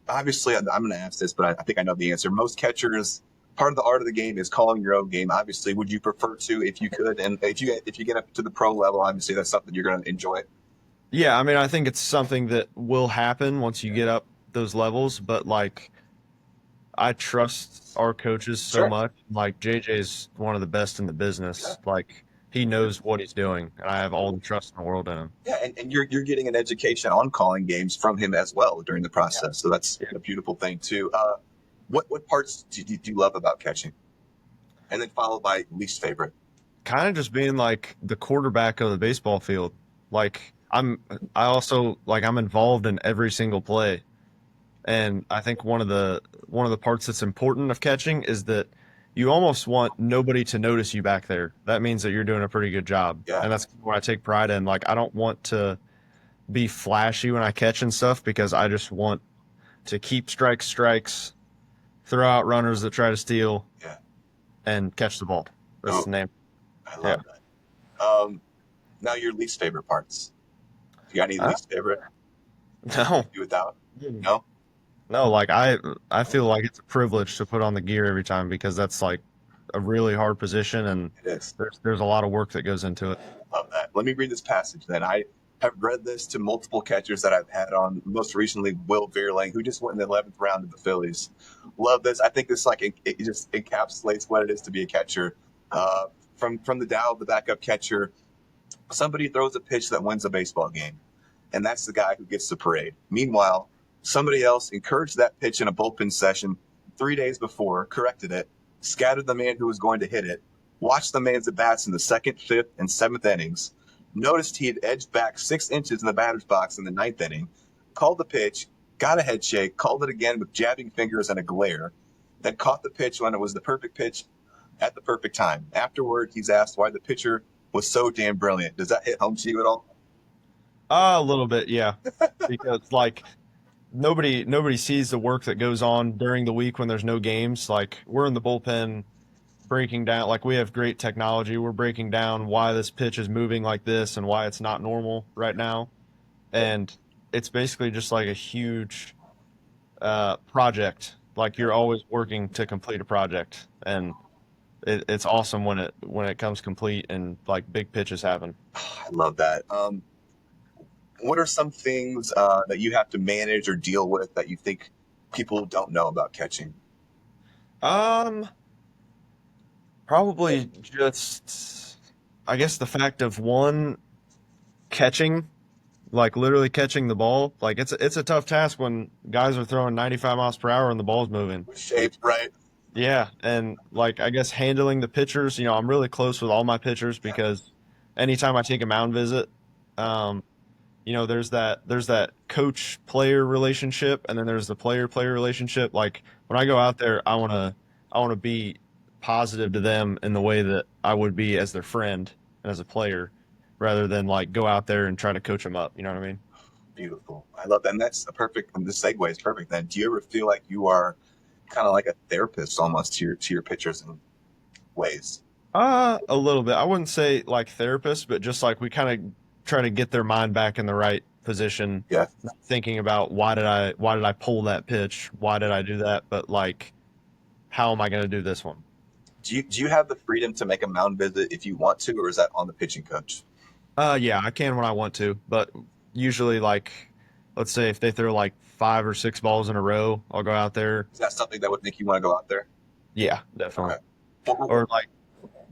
Obviously, I'm going to ask this, but I think I know the answer. Most catchers, part of the art of the game is calling your own game. Obviously, would you prefer to, if you could, and if you get up to the pro level, obviously that's something you're going to enjoy. Yeah, I mean, I think it's something that will happen once you get up those levels, but like I trust our coaches so Sure. much. Like JJ's one of the best in the business. Like he knows what he's doing, and I have all the trust in the world in him. Yeah, and you're getting an education on calling games from him as well during the process. So that's a beautiful thing too. What parts do you love about catching? And then followed by least favorite. Kind of just being like the quarterback of the baseball field. Like I'm involved in every single play. And I think one of the parts that's important of catching is that you almost want nobody to notice you back there. That means that you're doing a pretty good job. Yeah. And that's what I take pride in. Like, I don't want to be flashy when I catch and stuff because I just want to keep strikes, throw out runners that try to steal, Yeah. and catch the ball. That's the name. I love that. Now your least favorite parts. You got any least favorite? No. Do without? No? No, like I feel like it's a privilege to put on the gear every time because that's like a really hard position and It is. there's a lot of work that goes into it. Love that. Let me read this passage then. I have read this to multiple catchers that I've had on, most recently Will Veerling, who just went in the 11th round of the Phillies. Love this. I think this it just encapsulates what it is to be a catcher. From the Dow, the backup catcher, somebody throws a pitch that wins a baseball game, and that's the guy who gets the parade. Meanwhile, somebody else encouraged that pitch in a bullpen session 3 days before, corrected it, scattered the man who was going to hit it, watched the man's at-bats in the 2nd, 5th, and 7th innings, noticed he had edged back 6 inches in the batter's box in the 9th inning, called the pitch, got a head shake, called it again with jabbing fingers and a glare, then caught the pitch when it was the perfect pitch at the perfect time. Afterward, he's asked why the pitcher was so damn brilliant. Does that hit home to you at all? A little bit, yeah. Because like nobody sees the work that goes on during the week when there's no games. Like we're in the bullpen breaking down, like we have great technology. We're breaking down why this pitch is moving like this and why it's not normal right now. And it's basically just like a huge project. Like you're always working to complete a project, and it's awesome when it comes complete and like big pitches happen. I love that. What are some things that you have to manage or deal with that you think people don't know about catching? Probably just, I guess the fact of one, catching, like literally catching the ball. Like it's a tough task when guys are throwing 95 miles per hour and the ball's moving. Shape, right? Yeah, and like I guess handling the pitchers, I'm really close with all my pitchers because anytime I take a mound visit, there's that coach player relationship and then there's the player relationship. Like when I go out there, I want to be positive to them in the way that I would be as their friend and as a player rather than like go out there and try to coach them up. You know what I mean? Beautiful. I love that. And that's the segue is perfect then. Do you ever feel like you are kind of like a therapist almost to your pitchers in ways? A little bit. I wouldn't say like therapist, but just like we kind of try to get their mind back in the right position. Yeah. Thinking about why did I pull that pitch? Why did I do that? But like, how am I going to do this one? Do you have the freedom to make a mound visit if you want to, or is that on the pitching coach? Yeah, I can when I want to, but usually like, let's say if they throw like 5 or 6 balls in a row, I'll go out there. Is that something that would make you want to go out there? Yeah, definitely. Okay. Or like,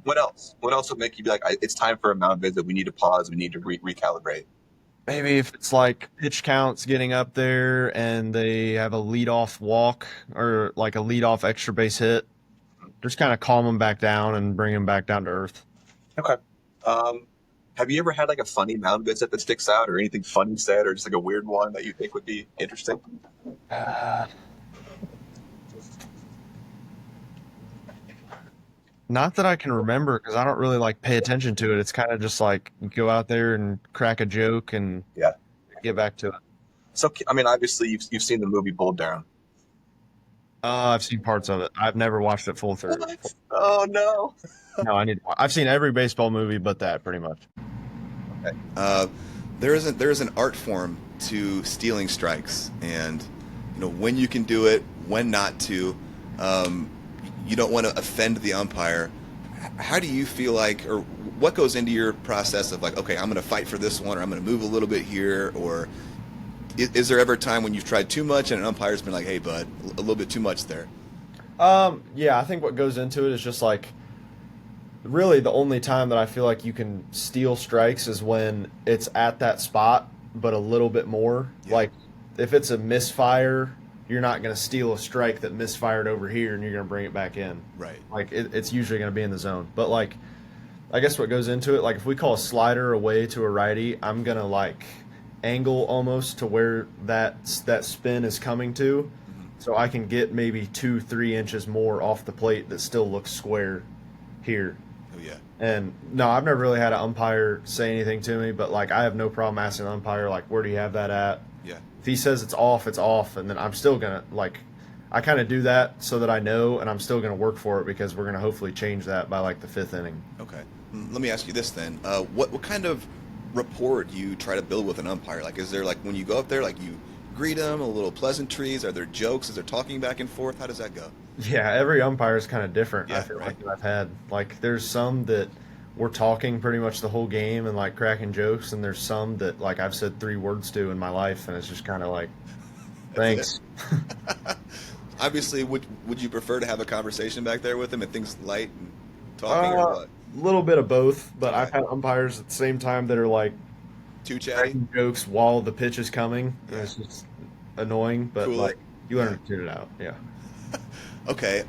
what else? What else would make you be like, it's time for a mound visit? We need to pause. We need to recalibrate. maybe if it's like pitch counts getting up there and they have a leadoff walk or like a leadoff extra base hit, just kind of calm them back down and bring them back down to earth. Okay. Have you ever had like a funny mound visit that sticks out, or anything funny said, or just like a weird one that you think would be interesting? Not that I can remember because I don't really like pay attention to it. It's kind of just like you go out there and crack a joke and Yeah. get back to it. So, I mean, obviously you've seen the movie Bull Durham. I've seen parts of it. I've never watched it full through. Oh no. No, I need. I've seen every baseball movie but that, pretty much. There is an art form to stealing strikes, and when you can do it, when not to. You don't want to offend the umpire. How do you feel like, or what goes into your process of like, okay, I'm going to fight for this one, or I'm going to move a little bit here, or is there ever a time when you've tried too much and an umpire's been like, hey, bud, a little bit too much there? Yeah, I think what goes into it is just like, really the only time that I feel like you can steal strikes is when it's at that spot, but a little bit more. Yeah. Like if it's a misfire, you're not going to steal a strike that misfired over here and you're going to bring it back in. Right. Like it's usually going to be in the zone. But like, I guess what goes into it, like if we call a slider away to a righty, I'm going to like angle almost to where that spin is coming to. so I can get maybe 2-3 inches more off the plate that still looks square here. Oh yeah. And no, I've never really had an umpire say anything to me, but like I have no problem asking the umpire like, where do you have that at? Yeah. If he says it's off, it's off, and then I'm still gonna like, I kind of do that so that I know, and I'm still gonna work for it because we're gonna hopefully change that by like the 5th inning. Okay. Let me ask you this then: what kind of rapport do you try to build with an umpire? Like, is there like when you go up there, like you greet them, a little pleasantries? Are there jokes? Is there talking back and forth? How does that go? Yeah, every umpire is kind of different. Yeah, I feel right. like that I've had like there's some that we're talking pretty much the whole game and like cracking jokes, and there's some that like I've said 3 words to in my life, and it's just kind of like, thanks. Obviously, would you prefer to have a conversation back there with them and things light and talking, or what? A little bit of both, but Okay. I've had umpires at the same time that are like Too chatty? cracking jokes while the pitch is coming. And Yeah. it's just annoying, but Cool. like you learn Yeah. to tune it out. Yeah. Okay.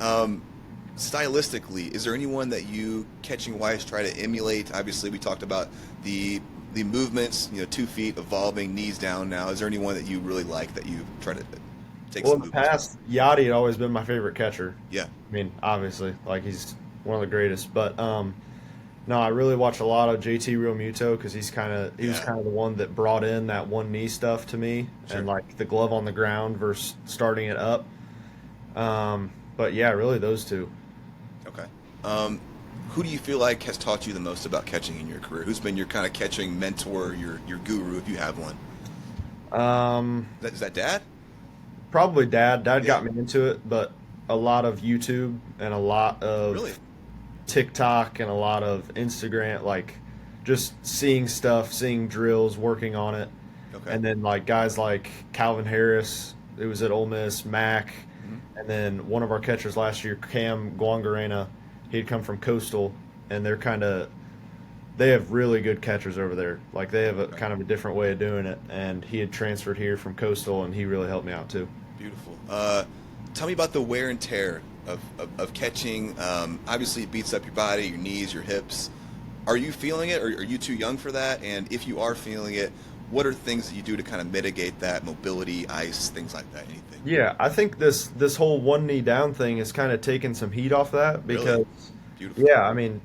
Stylistically, is there anyone that you, catching wise, try to emulate? Obviously, we talked about the movements, 2 feet, evolving, knees down now. Is there anyone that you really like that you try to take Well, some in the movements past, Yachty had always been my favorite catcher. from? Yeah. I mean, obviously, like he's one of the greatest. But no, I really watch a lot of JT Realmuto because he was kind of the one that brought in that one knee stuff to me, Sure. and like the glove on the ground versus starting it up. But yeah, really those two. Okay. Who do you feel like has taught you the most about catching in your career? Who's been your kind of catching mentor, your guru, if you have one? Is that Dad? Probably Dad. Dad Yeah. got me into it, but a lot of YouTube and a lot of Really? TikTok and a lot of Instagram, like just seeing stuff, seeing drills, working on it. Okay. And then like guys like Calvin Harris, who was at Ole Miss, Mac, and then one of our catchers last year, Cam Guangarena, he'd come from Coastal, and they have really good catchers over there. Like they have a kind of a different way of doing it, and he had transferred here from Coastal, and he really helped me out too. Beautiful. Tell me about the wear and tear of catching. Obviously, it beats up your body, your knees, your hips. Are you feeling it, or are you too young for that? And if you are feeling it, what are things that you do to kind of mitigate that? Mobility, ice, things like that, anything? Yeah, I think this whole one knee down thing is kind of taking some heat off that because, Really? Beautiful. yeah, I mean,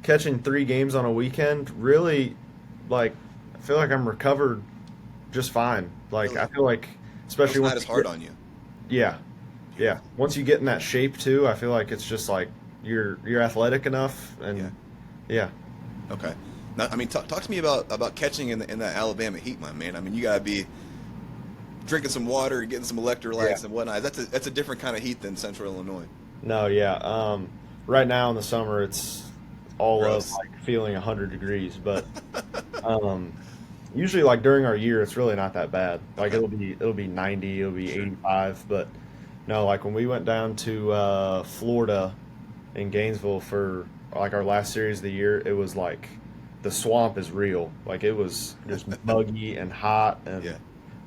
catching 3 games on a weekend really, like, I feel like I'm recovered just fine. Like, Really? I feel like, especially It's once not as you hard get- on you. Yeah, yeah. Once you get in that shape too, I feel like it's just like you're athletic enough, and yeah. Okay. Now, I mean, talk to me about catching in that Alabama heat, my man. I mean, you gotta be drinking some water, getting some electrolytes and whatnot. That's a different kind of heat than Central Illinois. No, yeah. Right now in the summer, it's all Gross. of like feeling 100 degrees, but usually like during our year, it's really not that bad. Like Okay. it'll be 90, it'll be 85, but no, like when we went down to Florida in Gainesville for like our last series of the year, it was like the swamp is real. Like it was just muggy and hot, and Yeah.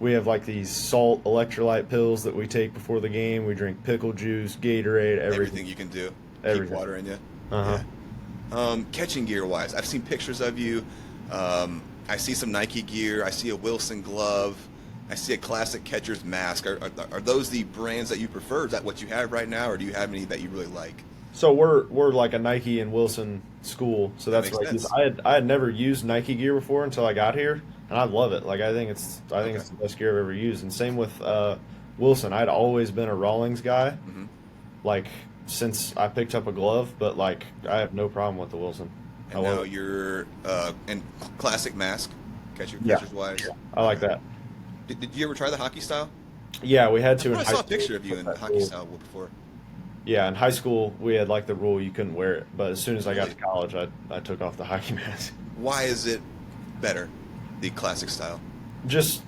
we have like these salt electrolyte pills that we take before the game. We drink pickle juice, Gatorade, Everything everything. you can do. Everything. Keep water in you. Uh-huh. Catching gear wise, I've seen pictures of you. I see some Nike gear. I see a Wilson glove. I see a classic catcher's mask. Are those the brands that you prefer? Is that what you have right now, or do you have any that you really like? So we're like a Nike and Wilson school, so That that's makes what I use. sense. I had never used Nike gear before until I got here, and I love it. Like I think it's the best gear I've ever used. And same with Wilson. I'd always been a Rawlings guy, Mhm. like since I picked up a glove. But like I have no problem with the Wilson. I And love now it. you're and classic mask, catcher's wise. I like that. Did you ever try the hockey style? Yeah, we had to. in I high saw a school. picture of you in the hockey Cool. style before. Yeah, in high school we had like the rule you couldn't wear it, but as soon as I got Really? to college, I took off the hockey mask. Why is it better, the classic style? Just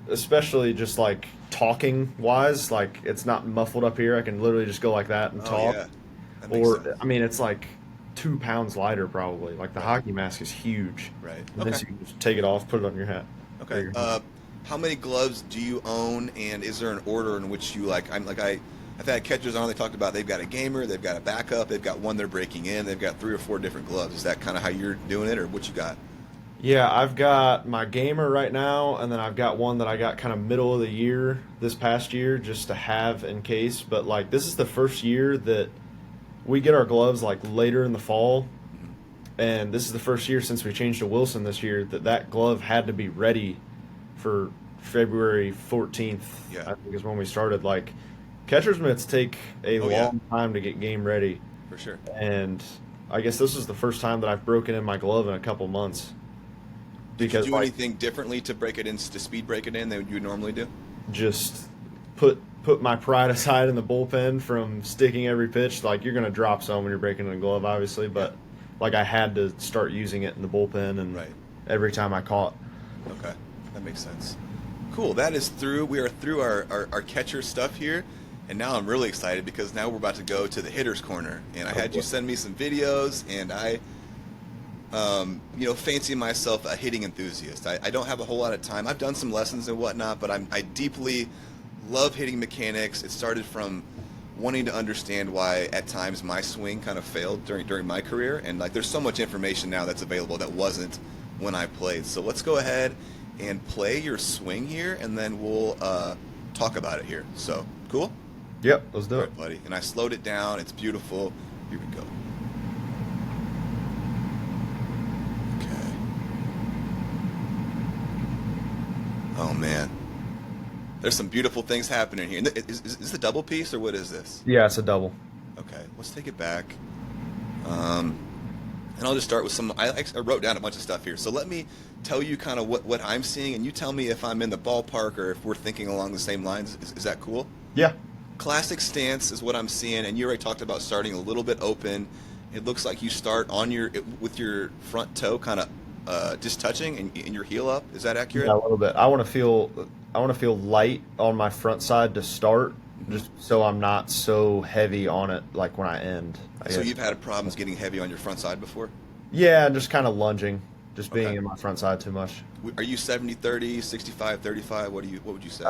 especially just like talking wise, like it's not muffled up here. I can literally just go like that and Oh talk. yeah, that makes Or sense. I mean, it's like 2 pounds lighter probably. Like the hockey mask is huge. Right. And then Okay. you can just take it off, put it on your hat. Okay. How many gloves do you own, and is there an order in which you like? I've had catchers on. They talked about they've got a gamer, they've got a backup, they've got one they're breaking in, they've got 3 or 4 different gloves. Is that kind of how you're doing it, or what you got? Yeah, I've got my gamer right now, and then I've got one that I got kind of middle of the year this past year just to have in case. But like, this is the first year that we get our gloves like later in the fall, and this is the first year since we changed to Wilson this year that glove had to be ready for February 14th. Yeah. I think is when we started. Like, catcher's mitts take a Oh, yeah. long time to get game ready, For sure. and I guess this is the first time that I've broken in my glove in a couple months. Did you Because do like, anything differently to break it in, to speed break it in than you normally do? just put my pride aside in the bullpen from sticking every pitch. Like, you're gonna drop some when you're breaking in a glove, obviously, but like I had to start using it in the bullpen and Right. every time I caught. Okay, that makes sense. Cool. That is through. We are through our catcher stuff here, and now I'm really excited because now we're about to go to the hitter's corner. And I had you send me some videos, and I, fancy myself a hitting enthusiast. I don't have a whole lot of time. I've done some lessons and whatnot, but I deeply love hitting mechanics. It started from wanting to understand why at times my swing kind of failed during my career, and like there's so much information now that's available that wasn't when I played. So let's go ahead and play your swing here, and then we'll talk about it here. So cool. Yep, let's do All it. right, buddy. And I slowed it down. It's beautiful. Here we go. Okay. Oh man, there's some beautiful things happening here. Is this a double piece or what is this? Yeah, it's a double. Okay, let's take it back. And I'll just start with some. I wrote down a bunch of stuff here. So let me tell you kind of what I'm seeing, and you tell me if I'm in the ballpark or if we're thinking along the same lines. Is that cool? Yeah. Classic stance is what I'm seeing, and you already talked about starting a little bit open. It looks like you start on with your front toe kind of just touching and your heel up. Is that accurate? Yeah, a little bit. I want to feel light on my front side to start, just so I'm not so heavy on it like when I end. So you've had problems getting heavy on your front side before? Yeah, and just kind of lunging, just being Okay. in my front side too much. Are you 70-30, 65-35? What would you say?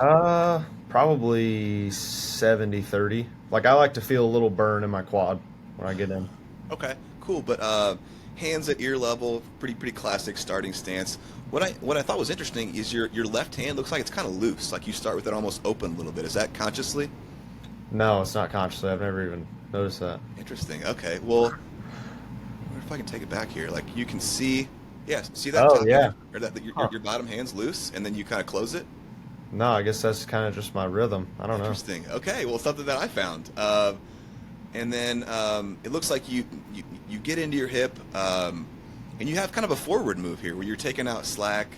Probably 70-30. Like, I like to feel a little burn in my quad when I get in. Okay, cool. But hands at ear level, pretty classic starting stance. What I thought was interesting is your left hand looks like it's kind of loose. Like you start with it almost open a little bit. Is that consciously? No, it's not consciously. I've never even noticed that. Interesting. Okay. Well, I wonder if I can take it back here. Like you can see, see that? Oh, top yeah. hand, or that your bottom hand's loose, and then you kind of close it. No, I guess that's kind of just my rhythm. I don't know. Interesting. Okay. Well, something that I found. And then it looks like you get into your hip, and you have kind of a forward move here where you're taking out slack,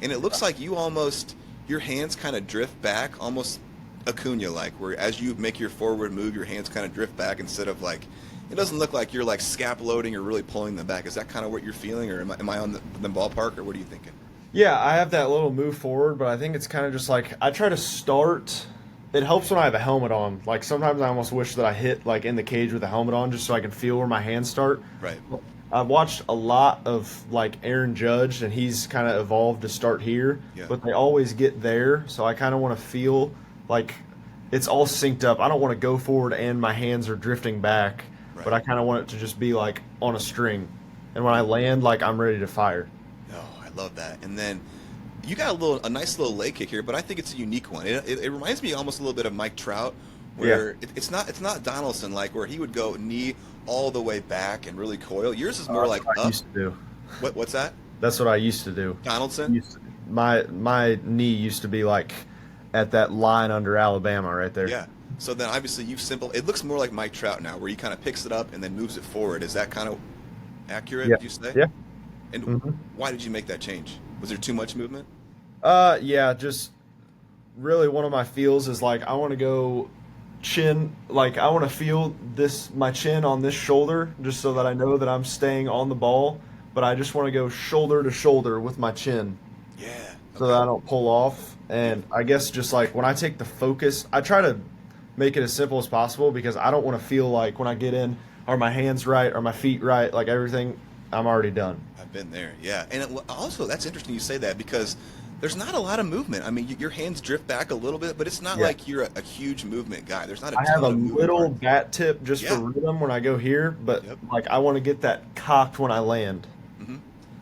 and it looks like your hands kind of drift back, almost Acuna-like, where as you make your forward move, your hands kind of drift back instead of like, it doesn't look like you're like scap loading or really pulling them back. Is that kind of what you're feeling, or am I on the ballpark, or what are you thinking? Yeah, I have that little move forward, but I think it's kind of just like I try to start. It helps when I have a helmet on. Like sometimes I almost wish that I hit like in the cage with a helmet on just so I can feel where my hands start. Right. I've watched a lot of like Aaron Judge, and he's kind of evolved to start here, Yeah. but they always get there. So I kind of want to feel like it's all synced up. I don't want to go forward and my hands are drifting back, Right. but I kind of want it to just be like on a string. And when I land, like I'm ready to fire. Oh, I love that. And then you got a nice little leg kick here, but I think it's a unique one. It reminds me almost a little bit of Mike Trout, where it's not Donaldson like where he would go knee all the way back and really coil. Yours is more like That's what I up. used to do. What's that? That's what I used to do. Donaldson? My knee used to be like at that line under Alabama right there. Yeah. So then obviously it looks more like Mike Trout now, where he kind of picks it up and then moves it forward. Is that kind of accurate? Yeah. Would you say? Yeah. And why did you make that change? Was there too much movement? Yeah, just really one of my feels is like I want to go chin, like I want to feel my chin on this shoulder just so that I know that I'm staying on the ball, but I just want to go shoulder to shoulder with my chin. Yeah. So that I don't pull off. And I guess just like when I take the focus, I try to make it as simple as possible because I don't want to feel like when I get in, are my hands right, are my feet right, like everything, I'm already done. I've been there, yeah. And also, that's interesting you say that because there's not a lot of movement. I mean, your hands drift back a little bit, but it's not like you're a huge movement guy. There's not a I ton have a of movement little parts. bat tip just for rhythm when I go here, but like I want to get that cocked when I land.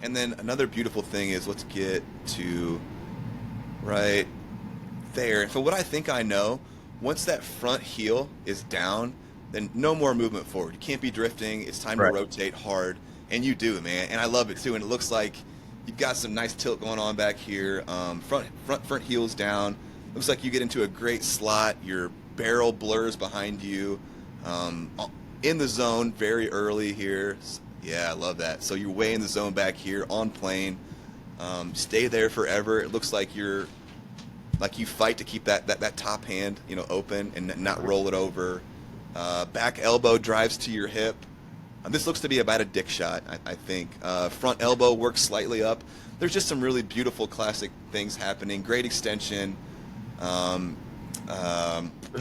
And then another beautiful thing is, let's get to right there. So what I think I know, once that front heel is down, then no more movement forward. You can't be drifting. It's time to Right. rotate hard, and you do, man. And I love it too. And it looks like you've got some nice tilt going on back here. Front heels down. Looks like you get into a great slot. Your barrel blurs behind you. In the zone very early here. Yeah, I love that. So you're way in the zone back here on plane. Stay there forever. It looks like you fight to keep that top hand, open and not roll it over. Back elbow drives to your hip. This looks to be about a dick shot, I think. Front elbow works slightly up. There's just some really beautiful classic things happening. Great extension. There's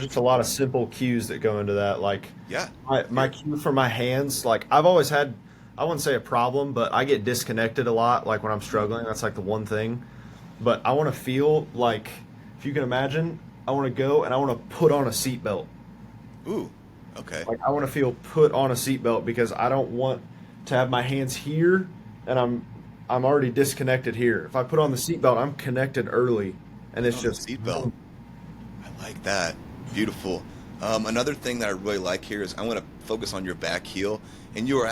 just a lot of simple cues that go into that. Like, Yeah. my cue for my hands, like I've always had, I wouldn't say a problem, but I get disconnected a lot. Like when I'm struggling, that's like the one thing. But I want to feel like, if you can imagine, I want to go and I want to put on a seatbelt. Ooh. Okay. Like I want to feel put on a seatbelt because I don't want to have my hands here and I'm already disconnected here. If I put on the seatbelt, I'm connected early, and it's Oh, the just seatbelt. I like that. Beautiful. Another thing that I really like here is I want to focus on your back heel, and you're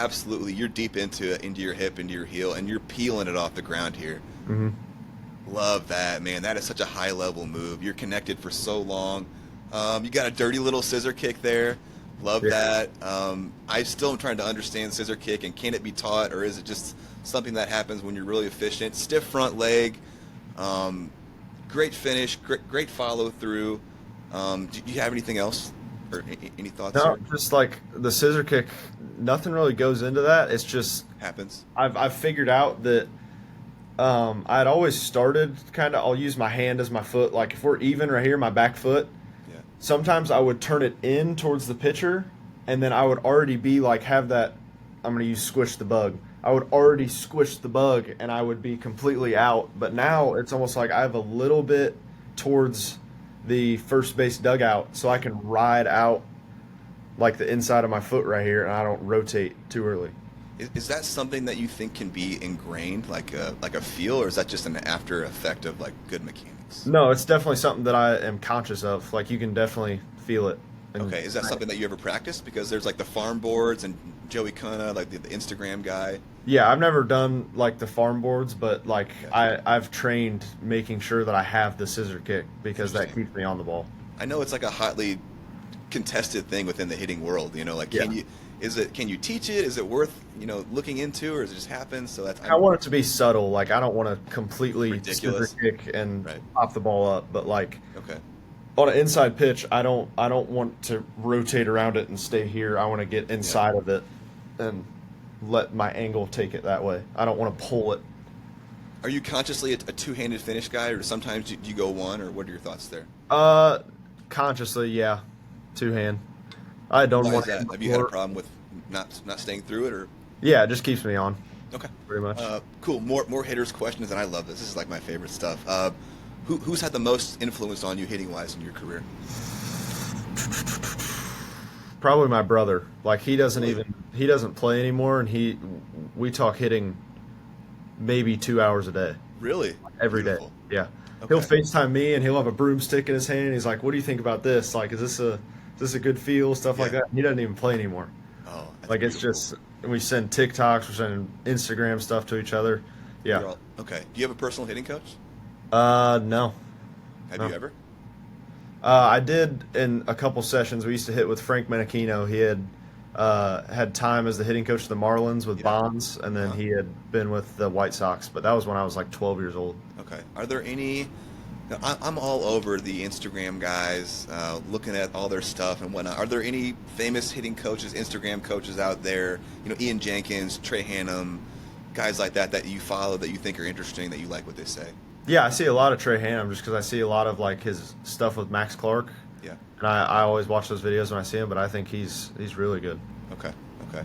deep into your hip, into your heel, and you're peeling it off the ground here. Mhm. Love that, man. That is such a high level move. You're connected for so long. You got a dirty little scissor kick there. Love Yeah. that. I still am trying to understand scissor kick, and can it be taught, or is it just something that happens when you're really efficient? Stiff front leg. Great finish. Great follow through. Do you have anything else, or any thoughts? No, Here? just like the scissor kick, nothing really goes into that. It's just Happens. I've figured out that I'd always started kind of, I'll use my hand as my foot. Like if we're even right here, my back foot, Yeah. sometimes I would turn it in towards the pitcher, and then I would already be like, have that, I'm going to use squish the bug. I would already squish the bug and I would be completely out. But now it's almost like I have a little bit towards the first base dugout so I can ride out like the inside of my foot right here and I don't rotate too early. Is that something that you think can be ingrained, like a feel, or is that just an after effect of like good mechanics? No, it's definitely something that I am conscious of. Like you can definitely feel it. And Okay, is that something that you ever practice? Because there's like the farm boards and Joey Kuna, like the Instagram guy. Yeah, I've never done like the farm boards, but like I've trained making sure that I have the scissor kick because that keeps me on the ball. I know it's like a hotly contested thing within the hitting world. Like Yeah. can you teach it? Is it worth looking into, or does it just happen? So that's I want it to be subtle. Like I don't want to completely Ridiculous. scissor kick and Right. pop the ball up, but like okay. on an inside pitch, I don't want to rotate around it and stay here. I want to get inside of it and let my angle take it that way. I don't want to pull it. Are you consciously a two-handed finish guy, or sometimes you go one, or what are your thoughts there? Consciously, yeah, two hand. I don't Why want is that? Have you had a problem with not staying through it, or? Yeah, it just keeps me on Okay. pretty much. Cool. More hitters questions, and I love this. This is like my favorite stuff. Who's had the most influence on you hitting wise in your career? Probably my brother. Like he doesn't play anymore, and we talk hitting maybe 2 hours a day, Really? every day. Beautiful. Yeah. Okay. He'll FaceTime me and he'll have a broomstick in his hand. And he's like, "What do you think about this? Like, is this a good feel? Stuff like Yeah. that." He doesn't even play anymore. Oh, that's Like it's beautiful. just we send TikToks, we're sending Instagram stuff to each other. You're Yeah. all- okay. Do you have a personal hitting coach? No. Have No. you ever? I did in a couple sessions. We used to hit with Frank Menachino. He had time as the hitting coach of the Marlins with Yeah. Bonds, and then Uh-huh. he had been with the White Sox. But that was when I was like 12 years old. Okay. Are there any? Now, I'm all over the Instagram guys, looking at all their stuff and whatnot. Are there any famous hitting coaches, Instagram coaches out there? Ian Jenkins, Trey Hannum, guys like that you follow that you think are interesting, that you like what they say. Yeah, I see a lot of Trey Hannum just because I see a lot of like his stuff with Max Clark, Yeah. and I always watch those videos when I see him. But I think he's really good. Okay. Okay.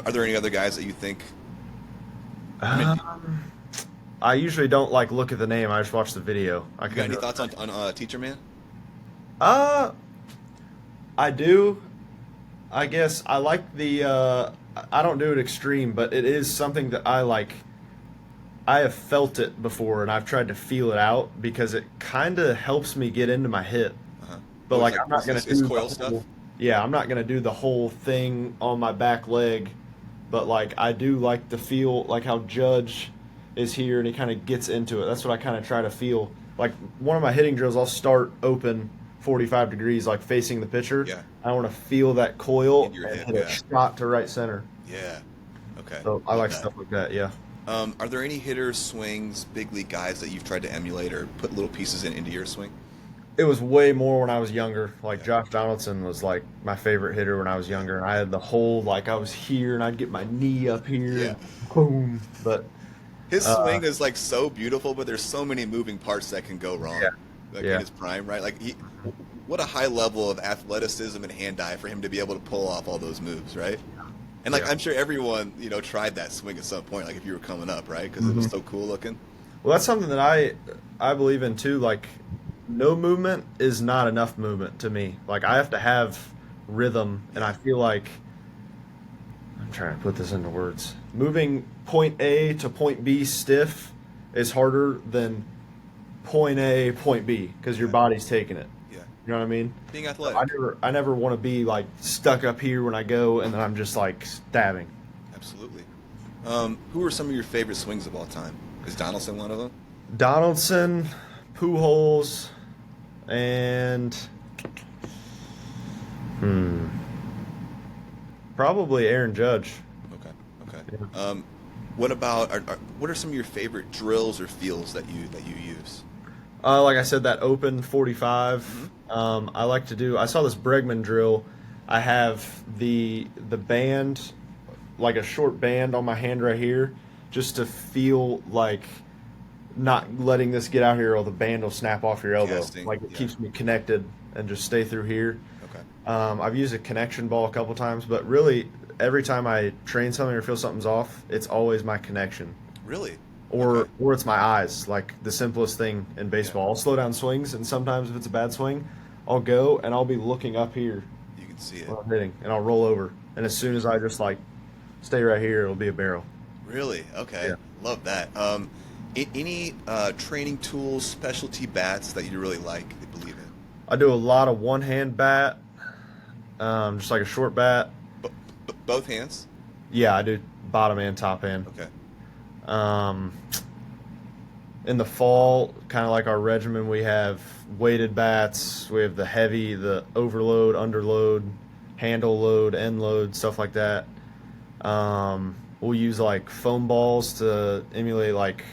Are there any other guys that you think? I usually don't like look at the name. I just watch the video. I You got any couldn't- thoughts on Teacher Man? I do. I guess I like the. I don't do it extreme, but it is something that I like. I have felt it before, and I've tried to feel it out because it kind of helps me get into my hip. Uh-huh. But Oh, like, it's I'm not gonna it's do coil stuff. yeah, I'm not gonna do the whole thing on my back leg. But like, I do like to feel like how Judge is here, and he kind of gets into it. That's what I kind of try to feel. Like one of my hitting drills, I'll start open 45 degrees, like facing the pitcher. Yeah. I want to feel that coil In your and hip, hit yeah. a shot to right center. Yeah. Okay. So I Love like that. stuff like that. Yeah. Are there any hitters, swings, big league guys that you've tried to emulate or put little pieces into your swing? It was way more when I was younger. Like Yeah. Josh Donaldson was like my favorite hitter when I was younger, and I had the whole like I was here and I'd get my knee up here, Yeah. and boom. But His swing is like so beautiful, but there's so many moving parts that can go wrong. Yeah. Like Yeah. in his prime, right? Like what a high level of athleticism and hand-eye for him to be able to pull off all those moves, right? And like Yeah. I'm sure everyone, tried that swing at some point, like if you were coming up, right? Because it was so cool looking. well, that's something that I believe in too. Like no movement is not enough movement to me. Like I have to have rhythm, and I feel like I'm trying to put this into words. Moving point A to point B stiff is harder than point A, point B, because your body's taking it. Yeah. You know what I mean? Being I athletic. never want to be like stuck up here when I go, and then I'm just like stabbing. Absolutely. Who are some of your favorite swings of all time? Is Donaldson one of them? Donaldson, Pujols, and probably Aaron Judge. Okay. What about what are some of your favorite drills or feels that you use? Like I said, that open 45. I like to do. I saw this Bregman drill. I have the band, like a short band on my hand right here, just to feel like not letting this get out here, or the band will snap off your elbow. Casting, Like it yeah. keeps me connected and just stay through here. Okay. I've used a connection ball a couple times, but really every time I train something or feel something's off, it's always my connection. Really? Or Okay. or it's my eyes, like the simplest thing in baseball. I'll slow down swings, and sometimes if it's a bad swing, I'll go and I'll be looking up here You can see it. when I'm hitting, and I'll roll over. And as soon as I just like stay right here, it'll be a barrel. Really? Okay. Yeah. Love that. Any training tools, specialty bats that you really like, that believe in? I do a lot of one-hand bat, just like a short bat. Both hands? Yeah, I do bottom and top hand. Okay. In the fall, kind of like our regimen, we have weighted bats. We have the heavy, the overload, underload, handle load, end load, stuff like that. We'll use like foam balls to emulate, like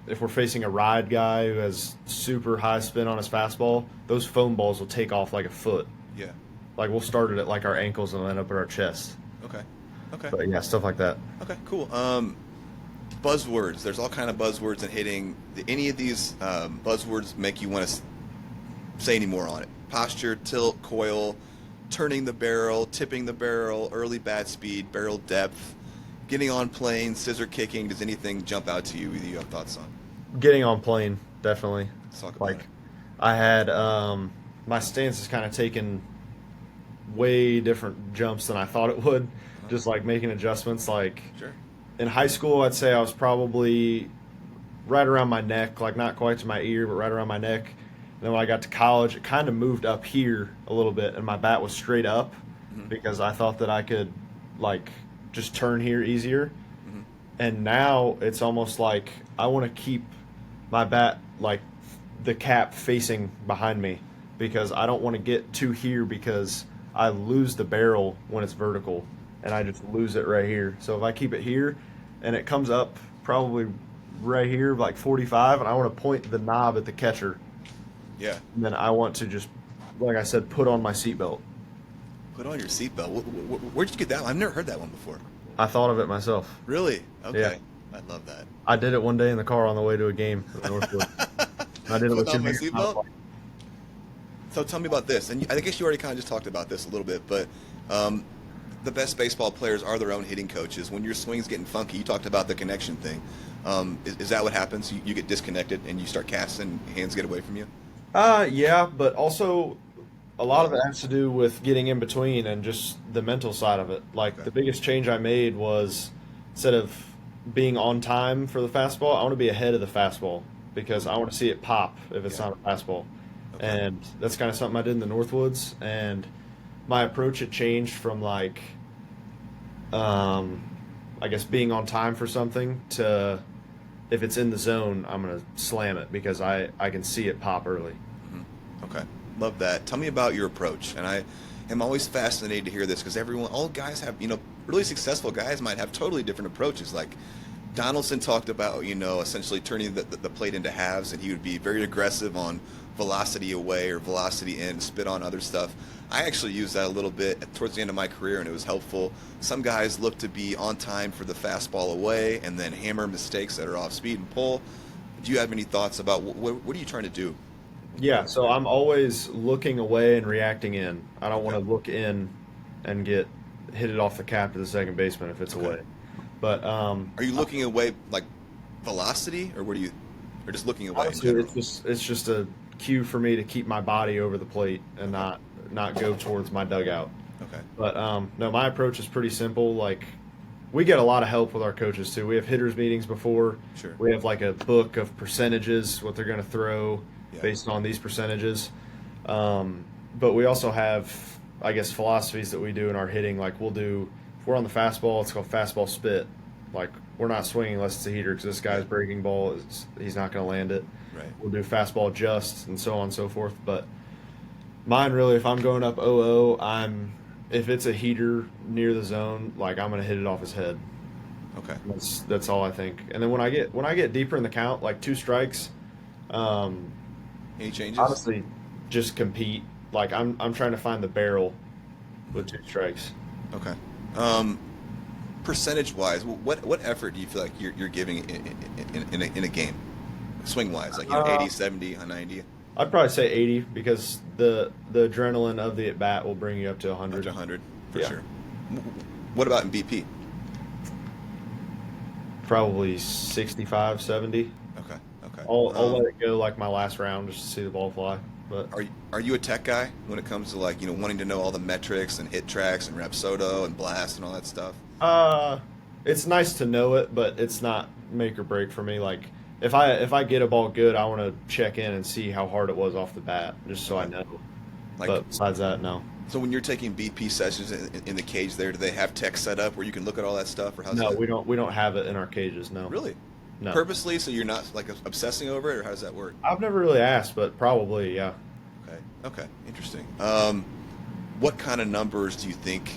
if we're facing a ride guy who has super high spin on his fastball, those foam balls will take off like a foot. Yeah. Like we'll start it at like our ankles and end up at our chest. Okay. Okay. But yeah, stuff like that. Okay. Cool. Buzzwords. There's all kind of buzzwords in hitting. Any of these buzzwords make you want to say any more on it? Posture, tilt, coil, turning the barrel, tipping the barrel, early bat speed, barrel depth, getting on plane, scissor kicking. Does anything jump out to you that you have thoughts on? Getting on plane, definitely. Let's talk about Like it. I had my stance is kind of taken way different jumps than I thought it would. Just like making adjustments. Like Sure. in high school, I'd say I was probably right around my neck, like not quite to my ear, but right around my neck. And then when I got to college, it kind of moved up here a little bit, and my bat was straight up because I thought that I could like just turn here easier. And now it's almost like I want to keep my bat like the cap facing behind me because I don't want to get to here because I lose the barrel when it's vertical and I just lose it right here. So if I keep it here and it comes up probably right here, like 45, and I want to point the knob at the catcher, Yeah. and then I want to just, like I said, put on my seatbelt. Put on your seatbelt. Where'd you get that one? I've never heard that one before. I thought of it myself. Really? Okay. Yeah. I love that. I did it one day in the car on the way to a game at Northwood. I did it with Put on my Jimmy. seatbelt? So tell me about this, and I guess you already kind of just talked about this a little bit, but the best baseball players are their own hitting coaches. When your swing's getting funky, you talked about the connection thing. Is that what happens? You get disconnected and you start casting, hands get away from you? Yeah, but also a lot of it has to do with getting in between and just the mental side of it. Like Okay. the biggest change I made was instead of being on time for the fastball. I want to be ahead of the fastball because I want to see it pop if it's not a fastball. Okay. And that's kind of something I did in the Northwoods. And my approach had changed from like, I guess being on time for something to if it's in the zone, I'm going to slam it because I can see it pop early. Okay. Love that. Tell me about your approach. And I am always fascinated to hear this because all guys have, really successful guys might have totally different approaches. Like Donaldson talked about, essentially turning the plate into halves, and he would be very aggressive on velocity away or velocity in, spit on other stuff. I actually used that a little bit towards the end of my career, and it was helpful. Some guys look to be on time for the fastball away and then hammer mistakes that are off speed and pull. Do you have any thoughts about what are you trying to do? Yeah, so I'm always looking away and reacting in. I don't want to look in and hit it off the cap to the second baseman if it's away. But are you looking away like velocity, or or just looking away? Honestly, it's just a cue for me to keep my body over the plate and not go towards my dugout. Okay. But no, my approach is pretty simple. Like we get a lot of help with our coaches too. We have hitters meetings before. Sure. We have like a book of percentages, what they're going to throw based on these percentages. But we also have, I guess, philosophies that we do in our hitting. Like if we're on the fastball, it's called fastball spit. Like we're not swinging unless it's a heater because this guy's breaking ball, he's not going to land it. Right. We'll do fastball just and so on and so forth. But mine really, if I'm going up 0-0, if it's a heater near the zone, like I'm going to hit it off his head. Okay. That's all I think. And then when I get deeper in the count, like 2 strikes, any changes? honestly, just compete. Like I'm trying to find the barrel with 2 strikes. Okay. Percentage wise, what effort do you feel like you're giving in a game, swing wise, like 80, 70, 90? I'd probably say 80 because the adrenaline of the at bat will bring you up to 100. Up to 100 for sure. What about in BP? Probably 65, 70. Okay. I'll let it go like my last round just to see the ball fly. But are you a tech guy when it comes to like wanting to know all the metrics and hit tracks and Rapsodo and blast and all that stuff? It's nice to know it, but it's not make or break for me. Like if I get a ball good, I want to check in and see how hard it was off the bat, just so I know. But besides that, no. So when you're taking BP sessions in the cage there, do they have tech set up where you can look at all that stuff, or how's No, that? we don't have it in our cages. No. Really? No. Purposely, so you're not like obsessing over it, or how does that work? I've never really asked, but probably, yeah. Okay, interesting. What kind of numbers do you think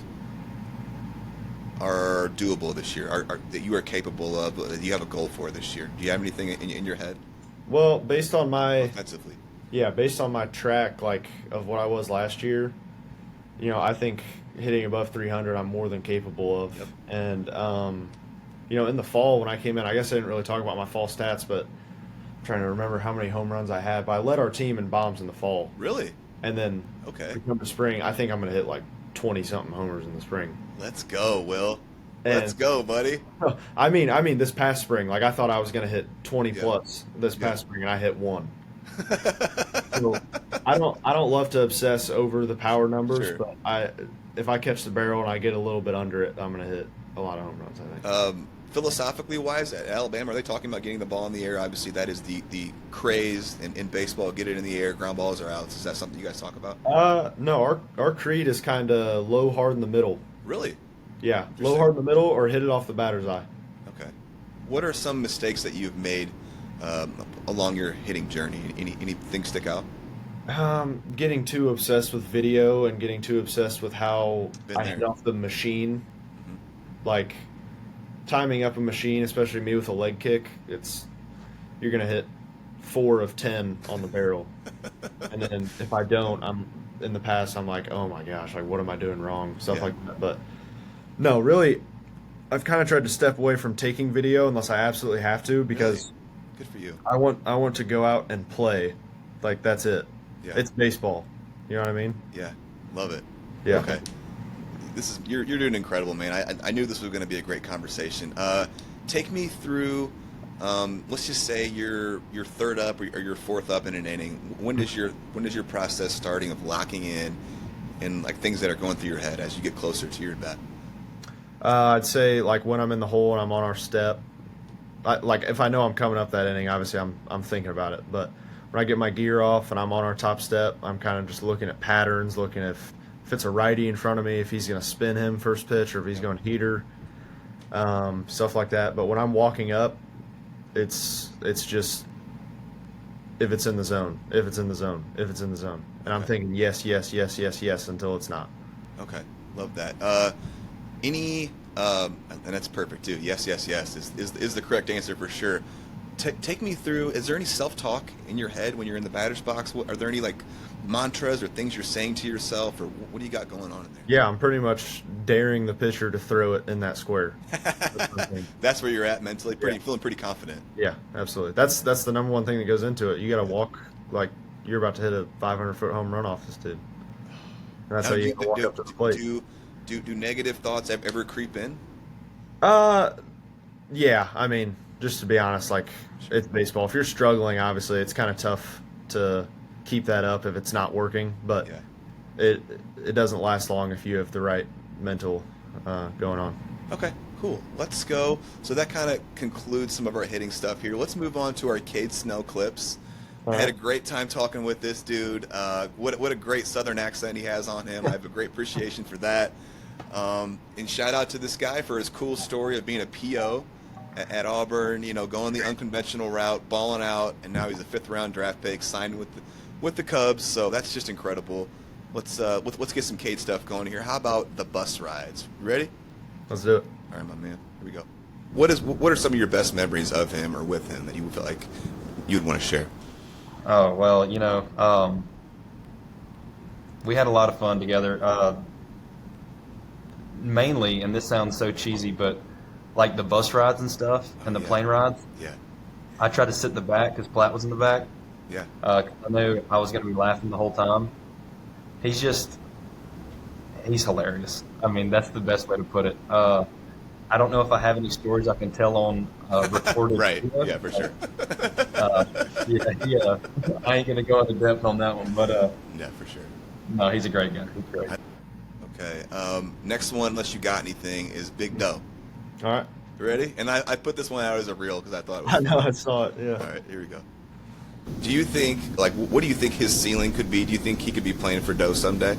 are doable this year, are that you are capable of, that you have a goal for this year? Do you have anything in your head? Well, based on my offensively, based on my track, like of what I was last year, I think hitting above 300, I'm more than capable of. Yep. And in the fall when I came in, I guess I didn't really talk about my fall stats, but I'm trying to remember how many home runs I had. But I led our team in bombs in the fall. Really? And then come to spring, I think I'm going to hit like 20-something homers in the spring. Let's go, Will. Let's go, buddy. I mean, this past spring, like I thought I was going to hit 20 plus this past spring, and I hit 1. So I don't love to obsess over the power numbers, but if I catch the barrel and I get a little bit under it, I'm going to hit a lot of home runs, I think. Philosophically wise, at Alabama, are they talking about getting the ball in the air? Obviously, that is the craze in baseball. Get it in the air, ground balls are outs. Is that something you guys talk about? No, our creed is kind of low, hard in the middle. Really? Yeah, low, hard in the middle, or hit it off the batter's eye. Okay. What are some mistakes that you've made along your hitting journey? Anything stick out? Getting too obsessed with video and getting too obsessed with how I hit off the machine. Mm-hmm. Like timing up a machine, especially me with a leg kick, you're gonna hit 4 of 10 on the barrel. And then if I don't, I'm like, oh my gosh, like what am I doing wrong? Stuff like that. But no, really, I've kind of tried to step away from taking video unless I absolutely have to, because good for you. I want to go out and play. Like that's it. Yeah. It's baseball. You know what I mean? Yeah. Love it. Yeah. Okay. You're doing incredible, man. I knew this was going to be a great conversation. Take me through. Let's just say you're third up or you're fourth up in an inning. When does your process starting of locking in, and like things that are going through your head as you get closer to your bat? I'd say like when I'm in the hole and I'm on our step, like if I know I'm coming up that inning, obviously I'm thinking about it. But when I get my gear off and I'm on our top step, I'm kind of just looking at patterns, looking if it's a righty in front of me, if he's going to spin him first pitch or if he's going heater, stuff like that. But when I'm walking up, it's just if it's in the zone, if it's in the zone, if it's in the zone, and I'm thinking yes, yes, yes, yes, yes until it's not. Okay, love that. And that's perfect too. Yes, yes, yes is the correct answer for sure. Take me through. Is there any self-talk in your head when you're in the batter's box? Are there any like mantras or things you're saying to yourself, or what do you got going on in there? Yeah, I'm pretty much daring the pitcher to throw it in that square. That's where you're at mentally, feeling pretty confident. Yeah, absolutely. That's the number one thing that goes into it. You got to walk like you're about to hit a 500-foot home run off this dude. And that's how you walk up to the plate. Do negative thoughts ever creep in? Yeah. I mean, just to be honest, like it's baseball. If you're struggling, obviously, it's kind of tough to keep that up if it's not working. But it doesn't last long if you have the right mental going on. Okay, cool. Let's go. So that kind of concludes some of our hitting stuff here. Let's move on to our Kade Snell clips. I had a great time talking with this dude. What a great Southern accent he has on him. I have a great appreciation for that. And shout out to this guy for his cool story of being a PO at Auburn, going the unconventional route, balling out, and now he's a 5th-round draft pick, signed with the Cubs. So that's just incredible. Let's get some Kade stuff going here. How about the bus rides? You ready? Let's do it. All right, my man. Here we go. What are some of your best memories of him or with him that you would feel like you'd want to share? Oh, well, we had a lot of fun together. Mainly, and this sounds so cheesy, but like the bus rides and stuff and the plane rides. Yeah. I tried to sit in the back because Platt was in the back. Yeah. 'Cause I knew I was going to be laughing the whole time. He's hilarious. I mean, that's the best way to put it. I don't know if I have any stories I can tell on recorded. Right. Video. Yeah, for sure. Yeah. I ain't going to go into depth on that one, but yeah, for sure. No, he's a great guy. He's great. Okay. Next one, unless you got anything, is Big Doe. All right. You ready? And I put this one out as a reel because I thought it was I know, I saw it, yeah. All right, here we go. Do you think, what do you think his ceiling could be? Do you think he could be playing for Doe someday?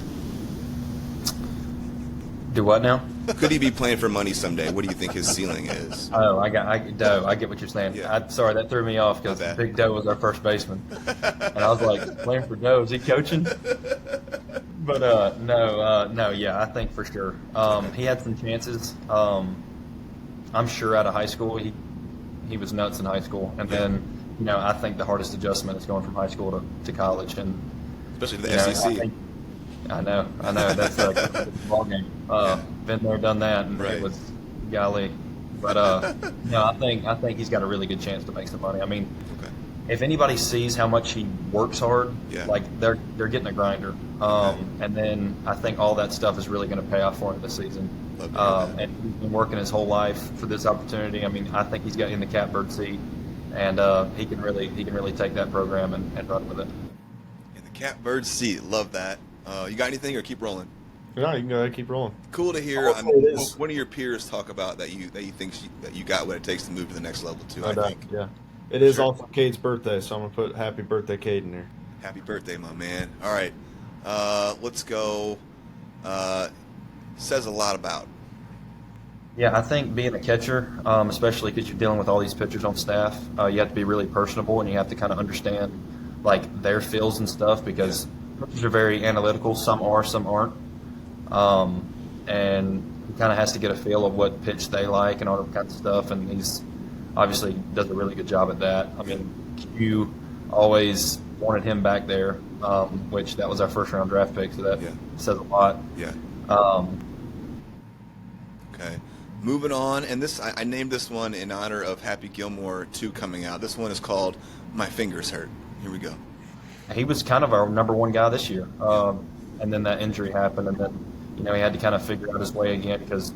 Do what now? Could he be playing for money someday? What do you think his ceiling is? Oh, I get what you're saying. Yeah. Sorry, that threw me off because Big Doe was our first baseman, and I was like, playing for Doe, is he coaching? But no, yeah, I think for sure. He had some chances. I'm sure out of high school he was nuts in high school, and then I think the hardest adjustment is going from high school to college, and especially to the SEC. I know. That's a ball game. Been there, done that, and right. It was golly. But no, I think he's got a really good chance to make some money. I mean, if anybody sees how much he works hard, like they're getting a grinder. And then I think all that stuff is really going to pay off for him this season. And he's been working his whole life for this opportunity. I mean, I think he's got in the catbird seat, and he can really take that program and run with it. In the catbird seat, love that. You got anything, or keep rolling? No, you can go ahead and keep rolling. Cool to hear. One of your peers talk about that you think that you got what it takes to move to the next level too. I think. Yeah, it is also Cade's birthday, so I'm gonna put "Happy Birthday, Kade" in there. Happy birthday, my man. All right, let's go. Says a lot about. Yeah, I think being a catcher, especially because you're dealing with all these pitchers on staff, you have to be really personable and you have to kind of understand like their feels and stuff because pitchers are very analytical. Some are, some aren't. And he kind of has to get a feel of what pitch they like and all that kind of stuff. And he's obviously does a really good job at that. I mean, you always wanted him back there, which that was our first round draft pick, so that says a lot. Yeah. Okay. Moving on, and this I named this one in honor of Happy Gilmore 2 coming out. This one is called "My Fingers Hurt." Here we go. He was kind of our number one guy this year, and then that injury happened, and then he had to kind of figure out his way again because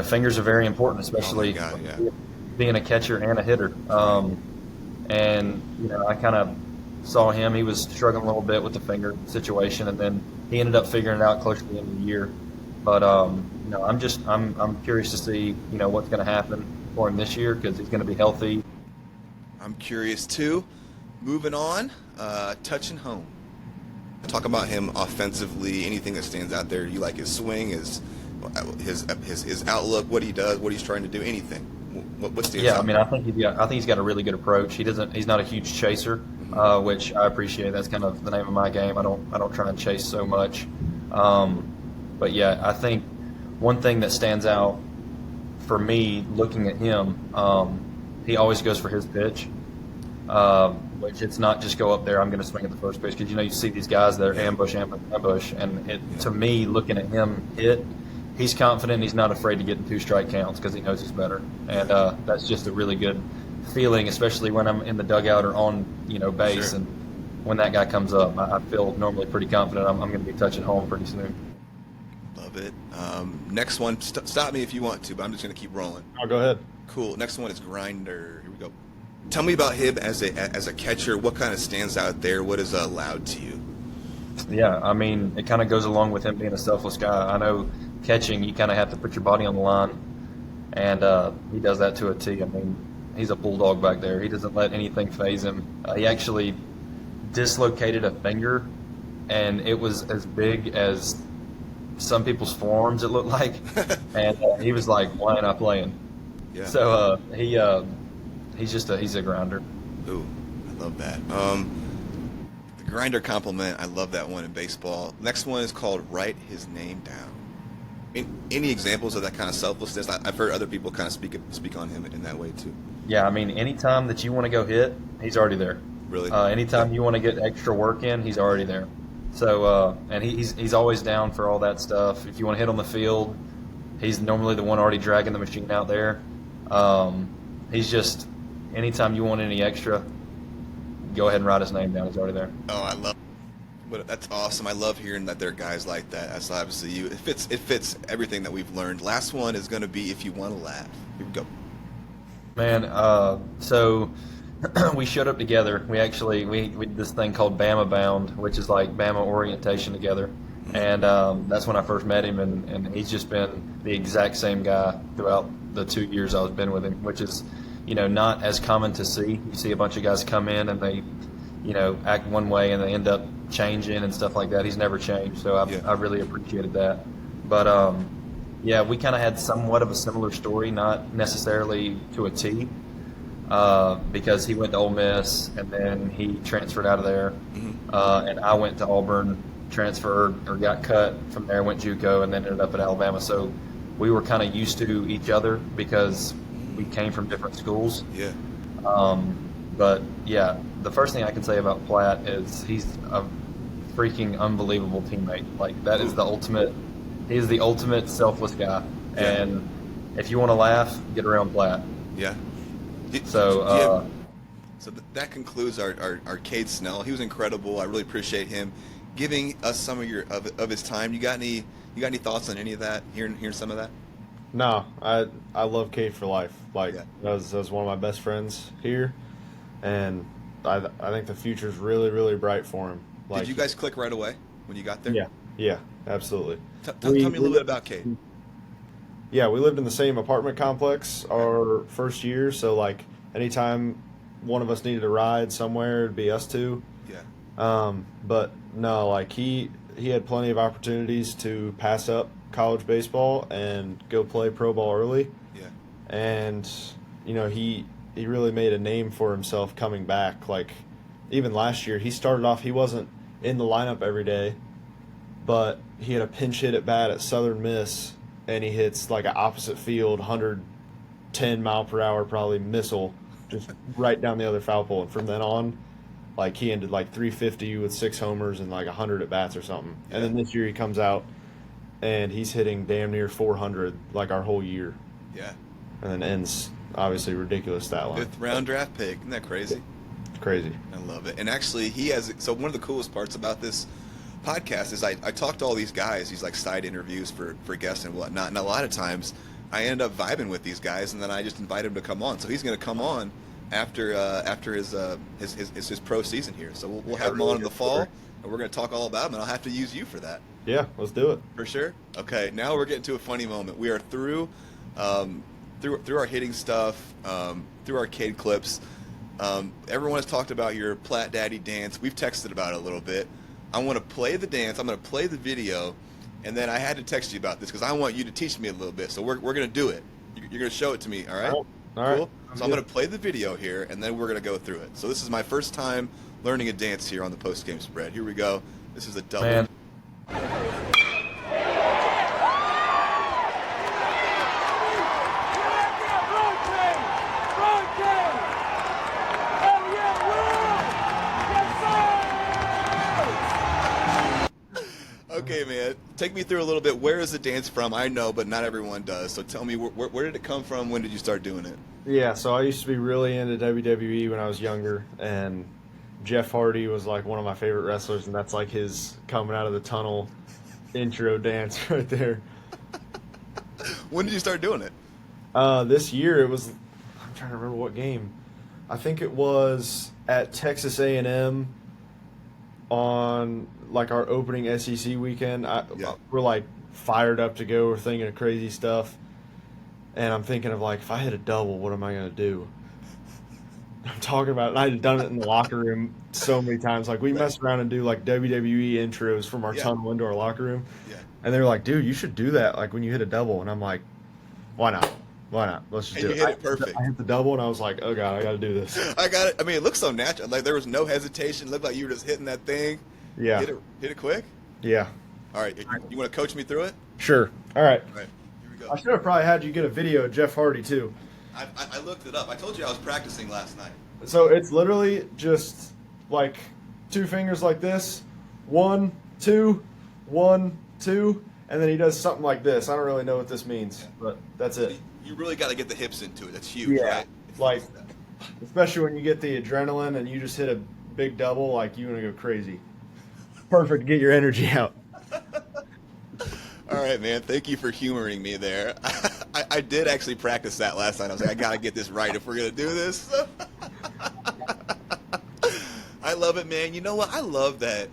fingers are very important, especially being a catcher and a hitter. And I kind of saw him; he was struggling a little bit with the finger situation, and then he ended up figuring it out close to the end of the year. But I'm curious to see what's going to happen. for him this year because he's going to be healthy. I'm curious too. Moving on, touching home. Talk about him offensively. Anything that stands out there? You like his swing, his outlook, what he does, what he's trying to do, anything. What stands out? I mean, I think he's got a really good approach. He's not a huge chaser, which I appreciate. That's kind of the name of my game. I don't try and chase so much. But yeah, I think one thing that stands out for me looking at him, he always goes for his pitch. Which it's not just go up there, I'm going to swing at the first pitch, because you see these guys that are ambush, and to me, looking at him hit, he's confident. He's not afraid to get in 2 strike counts because he knows he's better, and that's just a really good feeling, especially when I'm in the dugout or on base, Sure. and when that guy comes up, I feel normally pretty confident I'm going to be touching home pretty soon. Love it. Next one, stop me if you want to, but I'm just going to keep rolling. I'll go ahead. Cool. Next one is Grinder. Here we go. Tell me about him as a catcher. What kind of stands out there? What is allowed to you? Yeah, I mean, it kind of goes along with him being a selfless guy. I know catching, you kind of have to put your body on the line, and he does that to a T. I mean, he's a bulldog back there. He doesn't let anything faze him. He actually dislocated a finger, and it was as big as some people's forearms, it looked like. And he was like, why ain't I playing? Yeah. So he's a grinder. Ooh, I love that. The Grinder compliment, I love that one in baseball. Next one is called Write His Name Down. Any examples of that kind of selflessness? I've heard other people kind of speak on him in that way too. Yeah, I mean, anytime that you want to go hit, he's already there. Really? Anytime you want to get extra work in, he's already there. So, and he's always down for all that stuff. If you want to hit on the field, he's normally the one already dragging the machine out there. He's just, anytime you want any extra, go ahead and write his name down. He's already there. Oh, I love it. That's awesome. I love hearing that there are guys like that. That's obviously you. It fits everything that we've learned. Last one is going to be If You Want to Laugh. Here we go. Man, so we showed up together. We did this thing called Bama Bound, which is like Bama orientation together. And that's when I first met him, and he's just been the exact same guy throughout the 2 years I've been with him, which is, not as common to see. You see a bunch of guys come in and they, act one way and they end up changing and stuff like that. He's never changed, so I really appreciated that. But yeah, we kind of had somewhat of a similar story, not necessarily to a T, because he went to Ole Miss and then he transferred out of there, and I went to Auburn, transferred or got cut from there, went JUCO, and then ended up at Alabama. So we were kind of used to each other because we came from different schools. Yeah. But yeah, the first thing I can say about Platt is he's a freaking unbelievable teammate. Like, that is the ultimate. He's the ultimate selfless guy. Yeah. And if you want to laugh, get around Platt. Yeah. So that concludes our Kade Snell. He was incredible. I really appreciate him giving us some of his time. You got any thoughts on any of that? Hearing some of that? No, I love Kade for life. Like, Yeah. that was one of my best friends here, and I think the future's really, really bright for him. Like, Did you guys click right away when you got there? Yeah, absolutely. Tell me a little bit about Kade. Yeah, we lived in the same apartment complex our first year, so like anytime one of us needed a ride somewhere, it'd be us two. Yeah. But no, like he had plenty of opportunities to pass up college baseball and go play pro ball early. Yeah. And he really made a name for himself coming back. Like, even last year, he started off, he wasn't in the lineup every day, but he had a pinch hit at bat at Southern Miss, and he hits like an opposite field 110 mile per hour probably missile just right down the other foul pole. And from then on, like, he ended like 350 with 6 homers and like 100 at bats or something. Yeah. And then this year he comes out and he's hitting damn near 400 like our whole year. Yeah. And then ends obviously ridiculous stat line. 5th round draft pick. Isn't that crazy? It's crazy. I love it. And actually, he has. So one of the coolest parts about this podcast is I talk to all these guys, these like side interviews for guests and whatnot, and a lot of times I end up vibing with these guys, and then I just invite him to come on. So he's going to come on after his pro season here. So we'll have him on in the fall, and we're going to talk all about him, and I'll have to use you for that. Yeah, let's do it. For sure. Okay, now we're getting to a funny moment. We are through through our hitting stuff, through our Kade clips, everyone has talked about your Platt Daddy dance. We've texted about it a little bit. I want to play the dance. I'm going to play the video, and then I had to text you about this because I want you to teach me a little bit. So we're going to do it. You're going to show it to me, all right? All right. Cool? So I'm going to play the video here, and then we're going to go through it. So this is my first time learning a dance here on the post-game spread. Here we go. This is a double. Man. Okay, man. Take me through a little bit. Where is the dance from? I know, but not everyone does. So tell me, where did it come from? When did you start doing it? Yeah, so I used to be really into WWE when I was younger, and Jeff Hardy was like one of my favorite wrestlers, and that's like his coming out of the tunnel intro dance right there. When did you start doing it? This year it was, I'm trying to remember what game. I think it was at Texas A&M on like our opening SEC weekend. We're like fired up to go. We're thinking of crazy stuff. And I'm thinking of like, if I hit a double, what am I going to do? I'm talking about it. And I had done it in the locker room so many times. Like we messed around and do like WWE intros from our tunnel into our locker room. Yeah. And they were like, dude, you should do that. Like when you hit a double. And I'm like, why not? Why not? Let's just do it. You hit it perfect. I hit the double and I was like, oh God, I got to do this. I got it. I mean, it looks so natural. Like there was no hesitation. It looked like you were just hitting that thing. Yeah. Hit it quick? Yeah. All right. You want to coach me through it? Sure. All right. All right. Here we go. I should have probably had you get a video of Jeff Hardy too. I looked it up. I told you I was practicing last night. So it's literally just like two fingers like this, 1, 2, 1, 2, and then he does something like this. I don't really know what this means, but that's it. You really got to get the hips into it. That's huge, right? Like, especially when you get the adrenaline and you just hit a big double, like you're going to go crazy. Perfect to get your energy out. All right, man. Thank you for humoring me there. I did actually practice that last night. I was like, I got to get this right if we're going to do this. I love it, man. You know what? I love that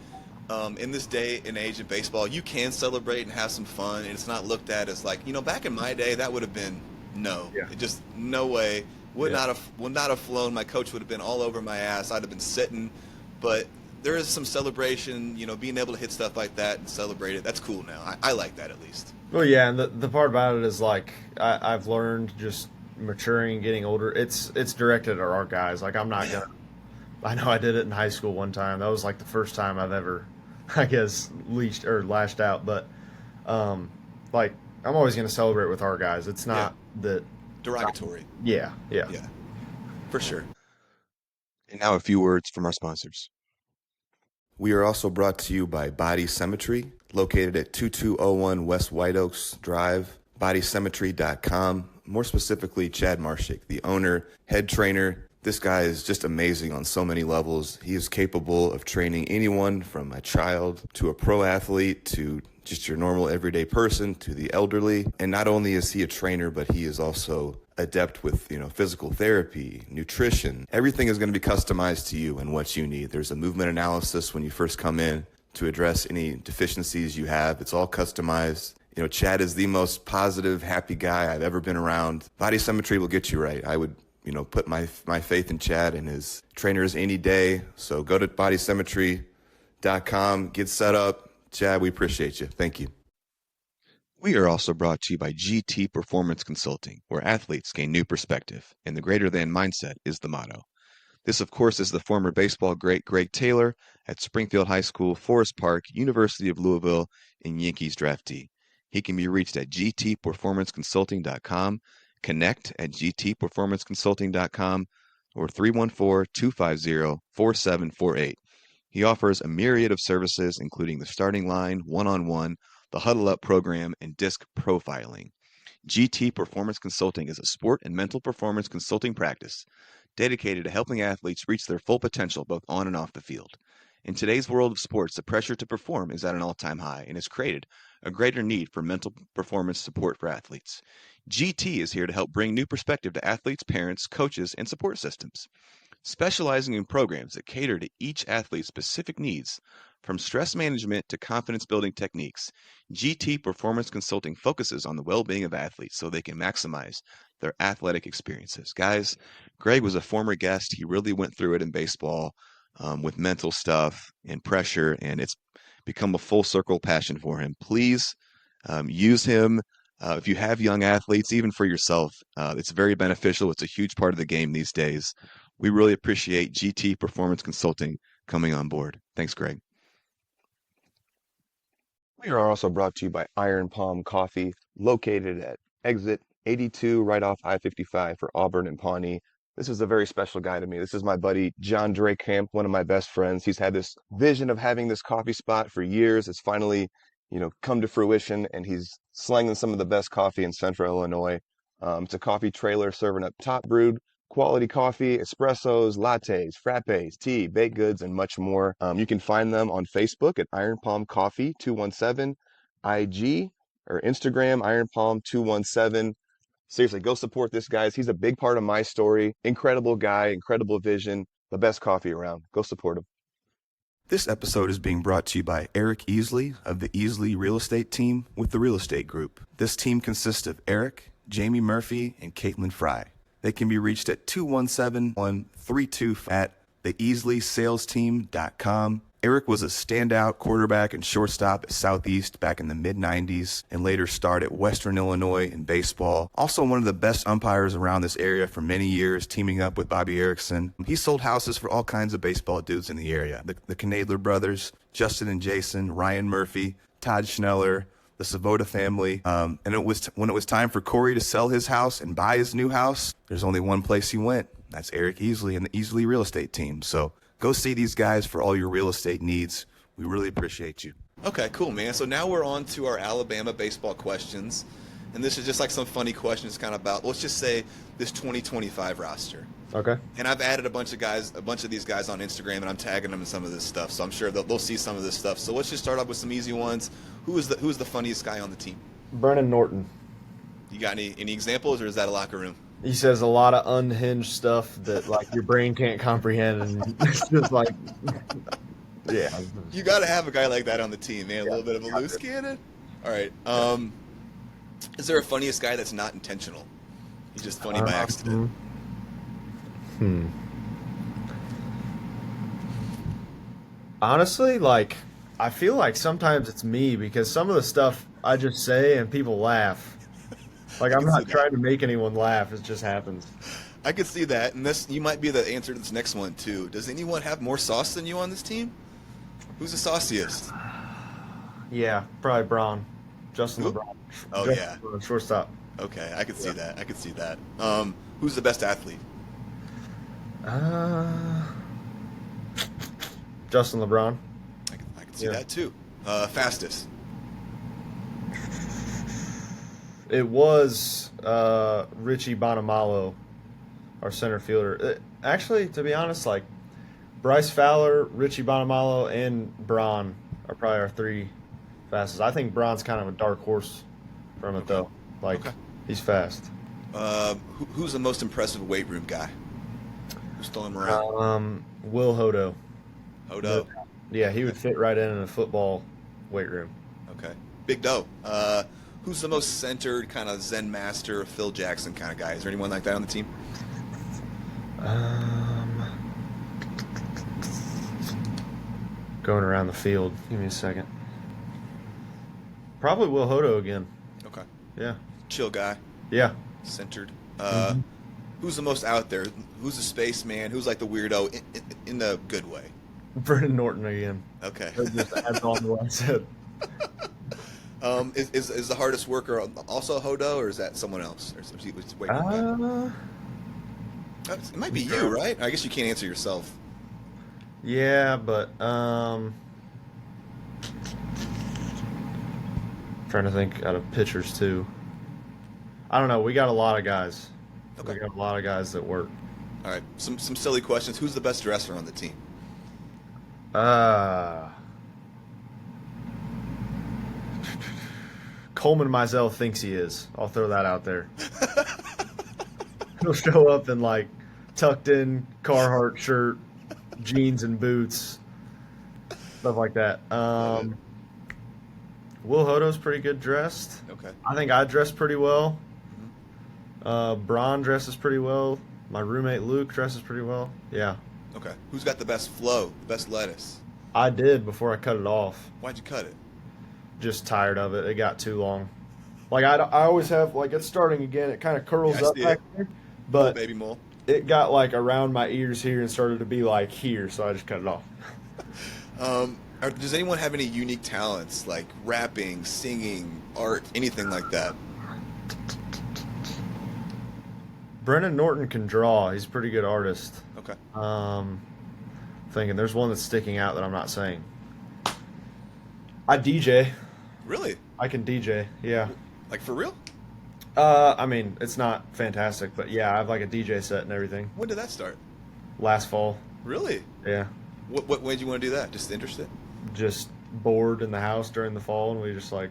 in this day and age in baseball, you can celebrate and have some fun, and it's not looked at as like, back in my day, that would have been no. Yeah. Just no way. Would not have flown. My coach would have been all over my ass. I'd have been sitting. But there is some celebration, being able to hit stuff like that and celebrate it. That's cool now. I like that at least. Well, yeah, and the part about it is like I've learned just maturing and getting older. It's directed at our guys. Like I'm not gonna. I know I did it in high school one time. That was like the first time I've ever, I guess, lashed out. But like I'm always gonna celebrate with our guys. It's not that derogatory. Yeah. For sure. And now a few words from our sponsors. We are also brought to you by Body Symmetry, located at 2201 West White Oaks Drive, bodysymmetry.com. More specifically, Chad Marshik, the owner, head trainer. This guy is just amazing on so many levels. He is capable of training anyone from a child to a pro athlete to just your normal everyday person to the elderly. And not only is he a trainer, but he is also adept with, physical therapy, nutrition. Everything is going to be customized to you and what you need. There's a movement analysis when you first come in to address any deficiencies you have. It's all customized. Chad is the most positive, happy guy I've ever been around. Body Symmetry will get you right. I would, put my faith in Chad and his trainers any day. So go to bodysymmetry.com, get set up. Chad, we appreciate you. Thank you. We are also brought to you by GT Performance Consulting, where athletes gain new perspective, and the greater than mindset is the motto. This, of course, is the former baseball great Greg Taylor at Springfield High School, Forest Park, University of Louisville, and Yankees draftee. He can be reached at gtperformanceconsulting.com, connect at gtperformanceconsulting.com, or 314-250-4748. He offers a myriad of services, including the starting line, one-on-one, the Huddle Up program, and disc profiling. GT Performance Consulting is a sport and mental performance consulting practice dedicated to helping athletes reach their full potential both on and off the field. In today's world of sports, the pressure to perform is at an all-time high and has created a greater need for mental performance support for athletes. GT is here to help bring new perspective to athletes, parents, coaches, and support systems. Specializing in programs that cater to each athlete's specific needs, From stress management to confidence building techniques, GT Performance Consulting focuses on the well being of athletes so they can maximize their athletic experiences. Guys, Greg was a former guest. He really went through it in baseball with mental stuff and pressure, and it's become a full circle passion for him. Please use him. If you have young athletes, even for yourself, it's very beneficial. It's a huge part of the game these days. We really appreciate GT Performance Consulting coming on board. Thanks, Greg. We are also brought to you by Iron Palm Coffee, located at exit 82 right off I-55 for Auburn and Pawnee. This is a very special guy to me. This is my buddy John Drakamp, one of my best friends. He's had this vision of having this coffee spot for years. It's finally, come to fruition, and he's slanging some of the best coffee in Central Illinois. It's a coffee trailer serving up top brewed quality coffee, espressos, lattes, frappes, tea, baked goods, and much more. You can find them on Facebook at Iron Palm Coffee 217, IG or Instagram Iron Palm 217. Seriously, go support this guy. He's a big part of my story. Incredible guy, incredible vision, the best coffee around. Go support him. This episode is being brought to you by Eric Easley of the Easley Real Estate Team with the Real Estate Group. This team consists of Eric, Jamie Murphy, and Caitlin Fry. They can be reached at 217-132 at theeasleysalesteam.com. Eric was a standout quarterback and shortstop at Southeast back in the mid-90s and later starred at Western Illinois in baseball. Also one of the best umpires around this area for many years, teaming up with Bobby Erickson. He sold houses for all kinds of baseball dudes in the area. The Knadler brothers, Justin and Jason, Ryan Murphy, Todd Schneller, the Savoda family. And when it was time for Corey to sell his house and buy his new house, there's only one place he went. That's Eric Easley and the Easley Real Estate Team. So go see these guys for all your real estate needs. We really appreciate you. Okay, cool, man. So now we're on to our Alabama baseball questions. And this is just like some funny questions kind of about, let's just say, this 2025 roster. Okay. And I've added a bunch of these guys on Instagram, and I'm tagging them in some of this stuff. So I'm sure they'll see some of this stuff. So let's just start off with some easy ones. Who's the funniest guy on the team? Brennan Norton. You got any examples, or is that a locker room? He says a lot of unhinged stuff that like your brain can't comprehend, and it's just like, yeah. You got to have a guy like that on the team, man. A little bit of a loose cannon. All right. Is there a funniest guy that's not intentional? He's just funny by accident. Honestly, like, I feel like sometimes it's me because some of the stuff I just say and people laugh. Like, I'm not trying to make anyone laugh. It just happens. I could see that. And you might be the answer to this next one, too. Does anyone have more sauce than you on this team? Who's the sauciest? Yeah, probably Braun. Justin LeBron. Oh, Justin yeah. LeBron, shortstop. Okay, I could see that. Who's the best athlete? Justin LeBron. I can see that, too. Fastest? It was Richie Bonamalo, our center fielder. Actually, to be honest, like Bryce Fowler, Richie Bonamalo, and Braun are probably our three fastest. I think Braun's kind of a dark horse from it, though. Like, he's fast. Who's the most impressive weight room guy? Who's throwing him around? Will Hodo. Hodo? Yeah, he would fit right in a football weight room. Okay. Big Doe. Who's the most centered, kind of Zen master, Phil Jackson kind of guy? Is there anyone like that on the team? Going around the field. Give me a second. Probably Will Hodo again. Okay. Yeah. Chill guy. Yeah. Centered. Who's the most out there? Who's the spaceman? Who's like the weirdo in the good way? Brennan Norton again. Okay. That just adds on to what I said. Is the hardest worker also Hodo, or is that someone else? Or it might be you, right? I guess you can't answer yourself. Yeah, but trying to think out of pitchers too. I don't know. We got a lot of guys. Okay. We got a lot of guys that work. All right. Some silly questions. Who's the best dresser on the team? Coleman Mizell thinks he is. I'll throw that out there. He'll show up in like tucked in Carhartt shirt, jeans and boots. stuff like that. Will Hodo's pretty good dressed. Okay. I think I dress pretty well. Mm-hmm. Braun dresses pretty well. My roommate Luke dresses pretty well. Yeah. Okay. Who's got the best flow, the best lettuce? I did before I cut it off. Why'd you cut it? Just tired of it. It got too long. Like I always have, like it's starting again. It kind of curls up back there, but baby mole. It got like around my ears here and started to be like here, so I just cut it off. Does anyone have any unique talents like rapping, singing, art, anything like that? Brennan Norton can draw. He's a pretty good artist. Okay. Thinking there's one that's sticking out that I'm not saying. I DJ. Really? I can DJ. Yeah. Like for real? I mean, it's not fantastic, but yeah, I have like a DJ set and everything. When did that start? Last fall. Really? Yeah. What made you want to do that? Just interested? Just bored in the house during the fall, and we just like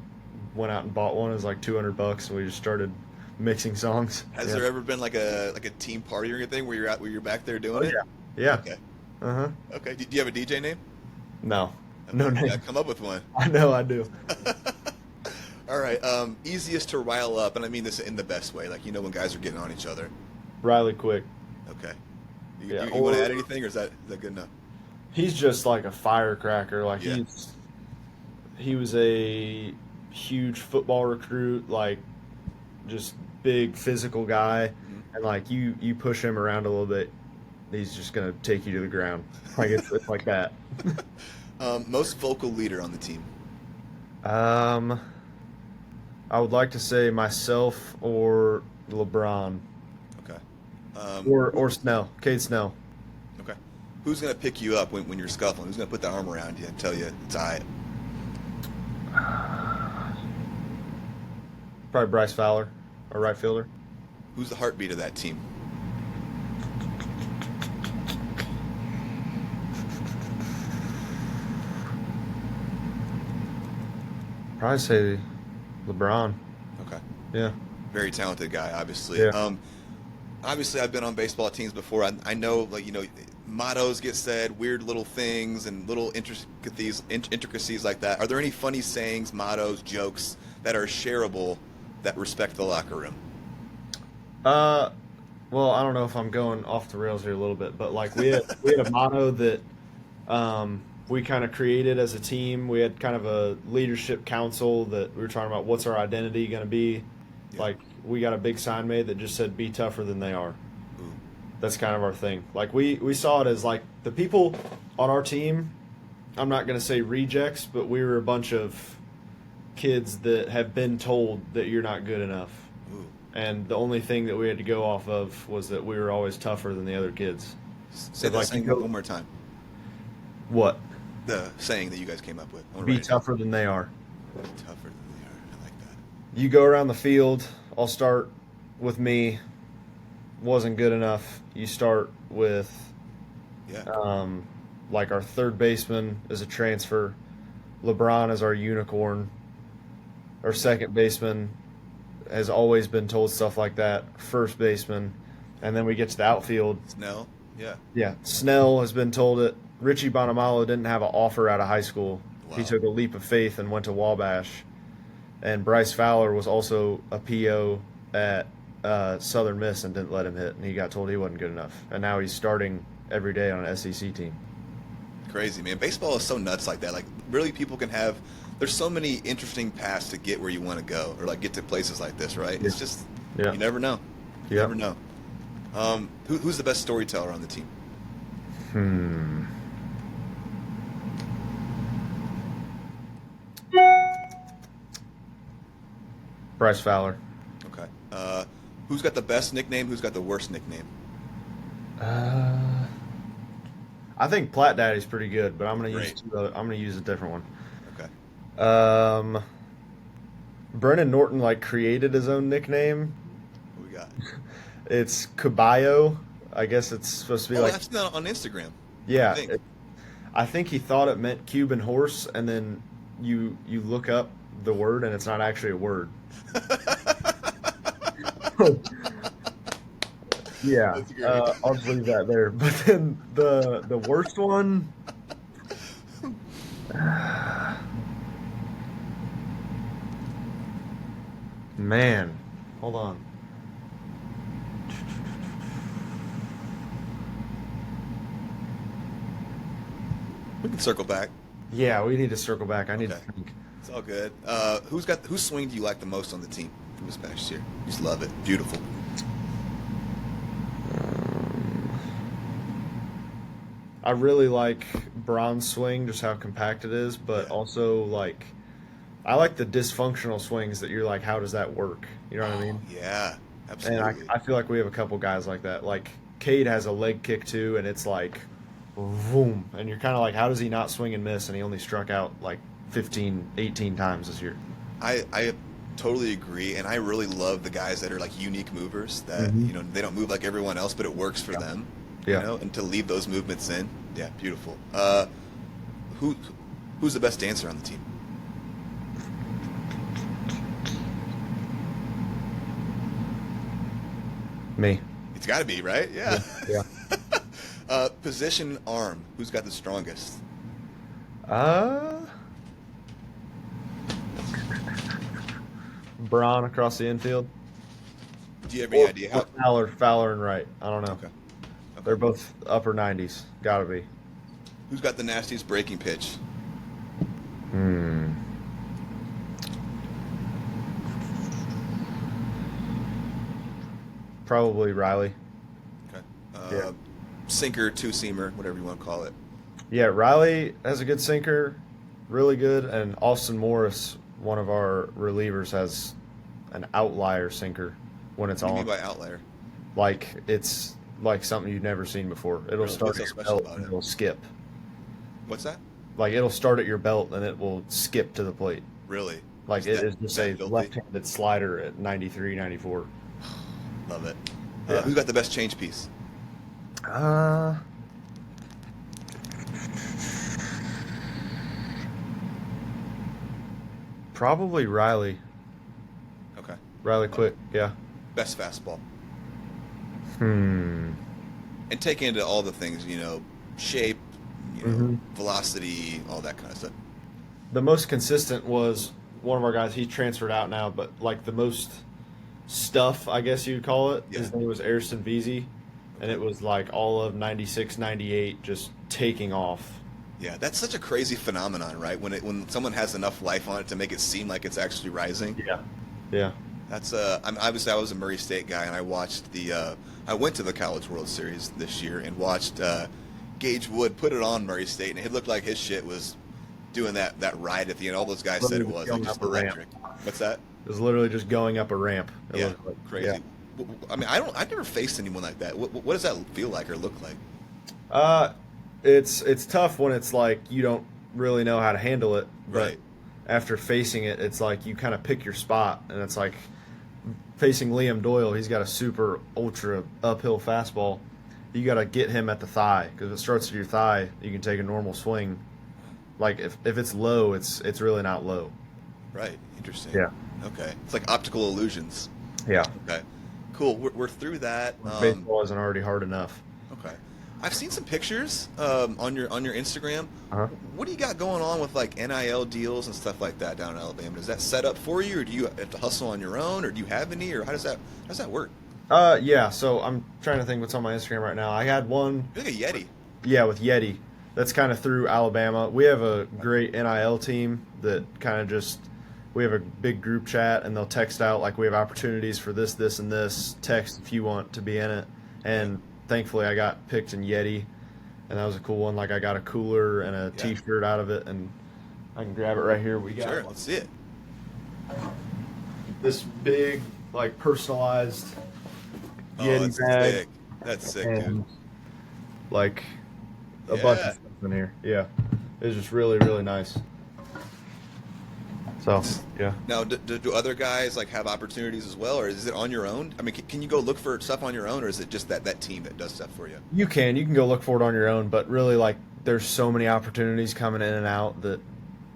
went out and bought one. It was like $200, and we just started mixing songs. Has there ever been like a team party or anything where you're back there doing it? Yeah. Okay. Okay. Do you have a DJ name? No. No name. Yeah, come up with one. I know I do. All right. Easiest to rile up, and I mean this in the best way. Like when guys are getting on each other. Riley Quick. Okay. You Yeah. want to add anything, or is that good enough? He's just like a firecracker. Like he was a huge football recruit, like just big physical guy, and like you push him around a little bit, he's just gonna take you to the ground. Like it's like that. Most vocal leader on the team. I would like to say myself or LeBron. Okay. Or Snell, Kade Snell. Okay. Who's gonna pick you up when you're scuffling? Who's gonna put their arm around you and tell you it's all right? Probably Bryce Fowler, our right fielder. Who's the heartbeat of that team? Probably say LeBron. Okay. Yeah. Very talented guy, obviously. Yeah. Obviously, I've been on baseball teams before. I know, mottos get said, weird little things, and little intricacies like that. Are there any funny sayings, mottos, jokes that are shareable that respect the locker room? Well, I don't know if I'm going off the rails here a little bit, but like we had a motto that we kind of created as a team. We had kind of a leadership council that we were talking about what's our identity going to be. Yeah. Like we got a big sign made that just said "Be tougher than they are." Ooh. That's kind of our thing. Like we saw it as like the people on our team. I'm not going to say rejects, but we were a bunch of kids that have been told that you're not good enough. Ooh. And the only thing that we had to go off of was that we were always tougher than the other kids. Say that saying one more time. What? The saying that you guys came up with. Be tougher than they are. Be tougher than they are. I like that. You go around the field. I'll start with me. Wasn't good enough. You start with, like our third baseman is a transfer. LeBron is our unicorn. Our second baseman has always been told stuff like that. First baseman. And then we get to the outfield. Snell. Yeah. Yeah. Snell has been told it. Richie Bonamalo didn't have an offer out of high school. Wow. He took a leap of faith and went to Wabash. And Bryce Fowler was also a PO at Southern Miss and didn't let him hit. And he got told he wasn't good enough. And now he's starting every day on an SEC team. Crazy, man. Baseball is so nuts like that. Like, really, people can have – there's so many interesting paths to get where you want to go or, like, get to places like this, right? Yeah. It's just – you never know. You never know. Who's the best storyteller on the team? Bryce Fowler. Okay. Who's got the best nickname? Who's got the worst nickname? I think Platt Daddy's pretty good, but I'm gonna use a different one. Okay. Brennan Norton created his own nickname. What we got? It's Caballo. I guess it's supposed to be that's not on Instagram. Yeah. I think he thought it meant Cuban horse, and then you look up the word, and it's not actually a word. Yeah, I'll just leave that there. But then the worst one, Man, hold on. We can circle back. Yeah, we need to circle back. I need to think. It's all good. Whose swing do you like the most on the team from this past year? You just love it. Beautiful. I really like Braun's swing, just how compact it is, but also like I like the dysfunctional swings that you're like, how does that work? You know what I mean? Yeah, absolutely. And I feel like we have a couple guys like that. Like Kade has a leg kick too, and it's like, boom. And you're kind of like, how does he not swing and miss? And he only struck out like 15, 18 times this year. I totally agree, and I really love the guys that are like unique movers that they don't move like everyone else, but it works for them. Yeah. And to leave those movements in, yeah, beautiful. Who's the best dancer on the team? Me. It's got to be, right? Yeah. Yeah. Position arm. Who's got the strongest? Braun across the infield. Do you have any idea how? Fowler and Wright. I don't know. Okay. They're both upper 90s. Gotta be. Who's got the nastiest breaking pitch? Probably Riley. Okay. Sinker, two-seamer, whatever you want to call it. Yeah, Riley has a good sinker, really good, and Austin Morris, one of our relievers, has an outlier sinker when it's What do you on. mean by outlier? Like it's like something you've never seen before. It'll Really? start What's so at your special belt about and it? it'll skip. What's that? Like it'll start at your belt and it will skip to the plate. Really? Like it is just a filthy? left-handed slider at 93, 94. Love it. Yeah. Who's got the best change piece? Probably Riley. Okay. Riley Quick, yeah. Best fastball. Hmm. And take into all the things, shape, velocity, all that kind of stuff. The most consistent was one of our guys. He transferred out now, but like the most stuff, I guess you'd call it. Yeah. His name was Ariston Veazey, and it was like all of 96, 98 just taking off. Yeah, that's such a crazy phenomenon, right? When someone has enough life on it to make it seem like it's actually rising. Yeah. That's obviously I was a Murray State guy, and I watched I went to the College World Series this year and watched Gage Wood put it on Murray State, and it looked like his shit was doing that ride at the end. All those guys said it was like just electric. What's that? It was literally just going up a ramp. It Yeah, looked like. crazy. Yeah. I mean, I've never faced anyone like that. What does that feel like or look like? It's tough when it's like you don't really know how to handle it, but Right. after facing it, it's like you kind of pick your spot, and it's like facing Liam Doyle. He's got a super ultra uphill fastball. You got to get him at the thigh because if it starts at your thigh, you can take a normal swing. Like if it's low, it's really not low. Right. Interesting. Yeah. Okay. It's like optical illusions. Yeah. Okay. Cool. We're through that. Baseball isn't already hard enough. Okay. I've seen some pictures on your Instagram. Uh-huh. What do you got going on with like NIL deals and stuff like that down in Alabama? Is that set up for you, or do you have to hustle on your own, or do you have any, or how does that work? Yeah. So I'm trying to think what's on my Instagram right now. I had one. You're like a Yeti. Yeah, with Yeti. That's kind of through Alabama. We have a great NIL team that kind of just we have a big group chat, and they'll text out like we have opportunities for this, this, and this. Text if you want to be in it. And thankfully, I got picked in Yeti, and that was a cool one. Like I got a cooler and a T-shirt out of it, and I can grab it right here. We got Sure, let's see it. this big, like personalized Yeti that's bag. sick. That's sick, and dude. like a Yeah. bunch of stuff in here. Yeah, it's just really, really nice. So yeah. Now, do other guys like have opportunities as well, or is it on your own? I mean, can you go look for stuff on your own, or is it just that team that does stuff for you? You can go look for it on your own, but really, like, there's so many opportunities coming in and out that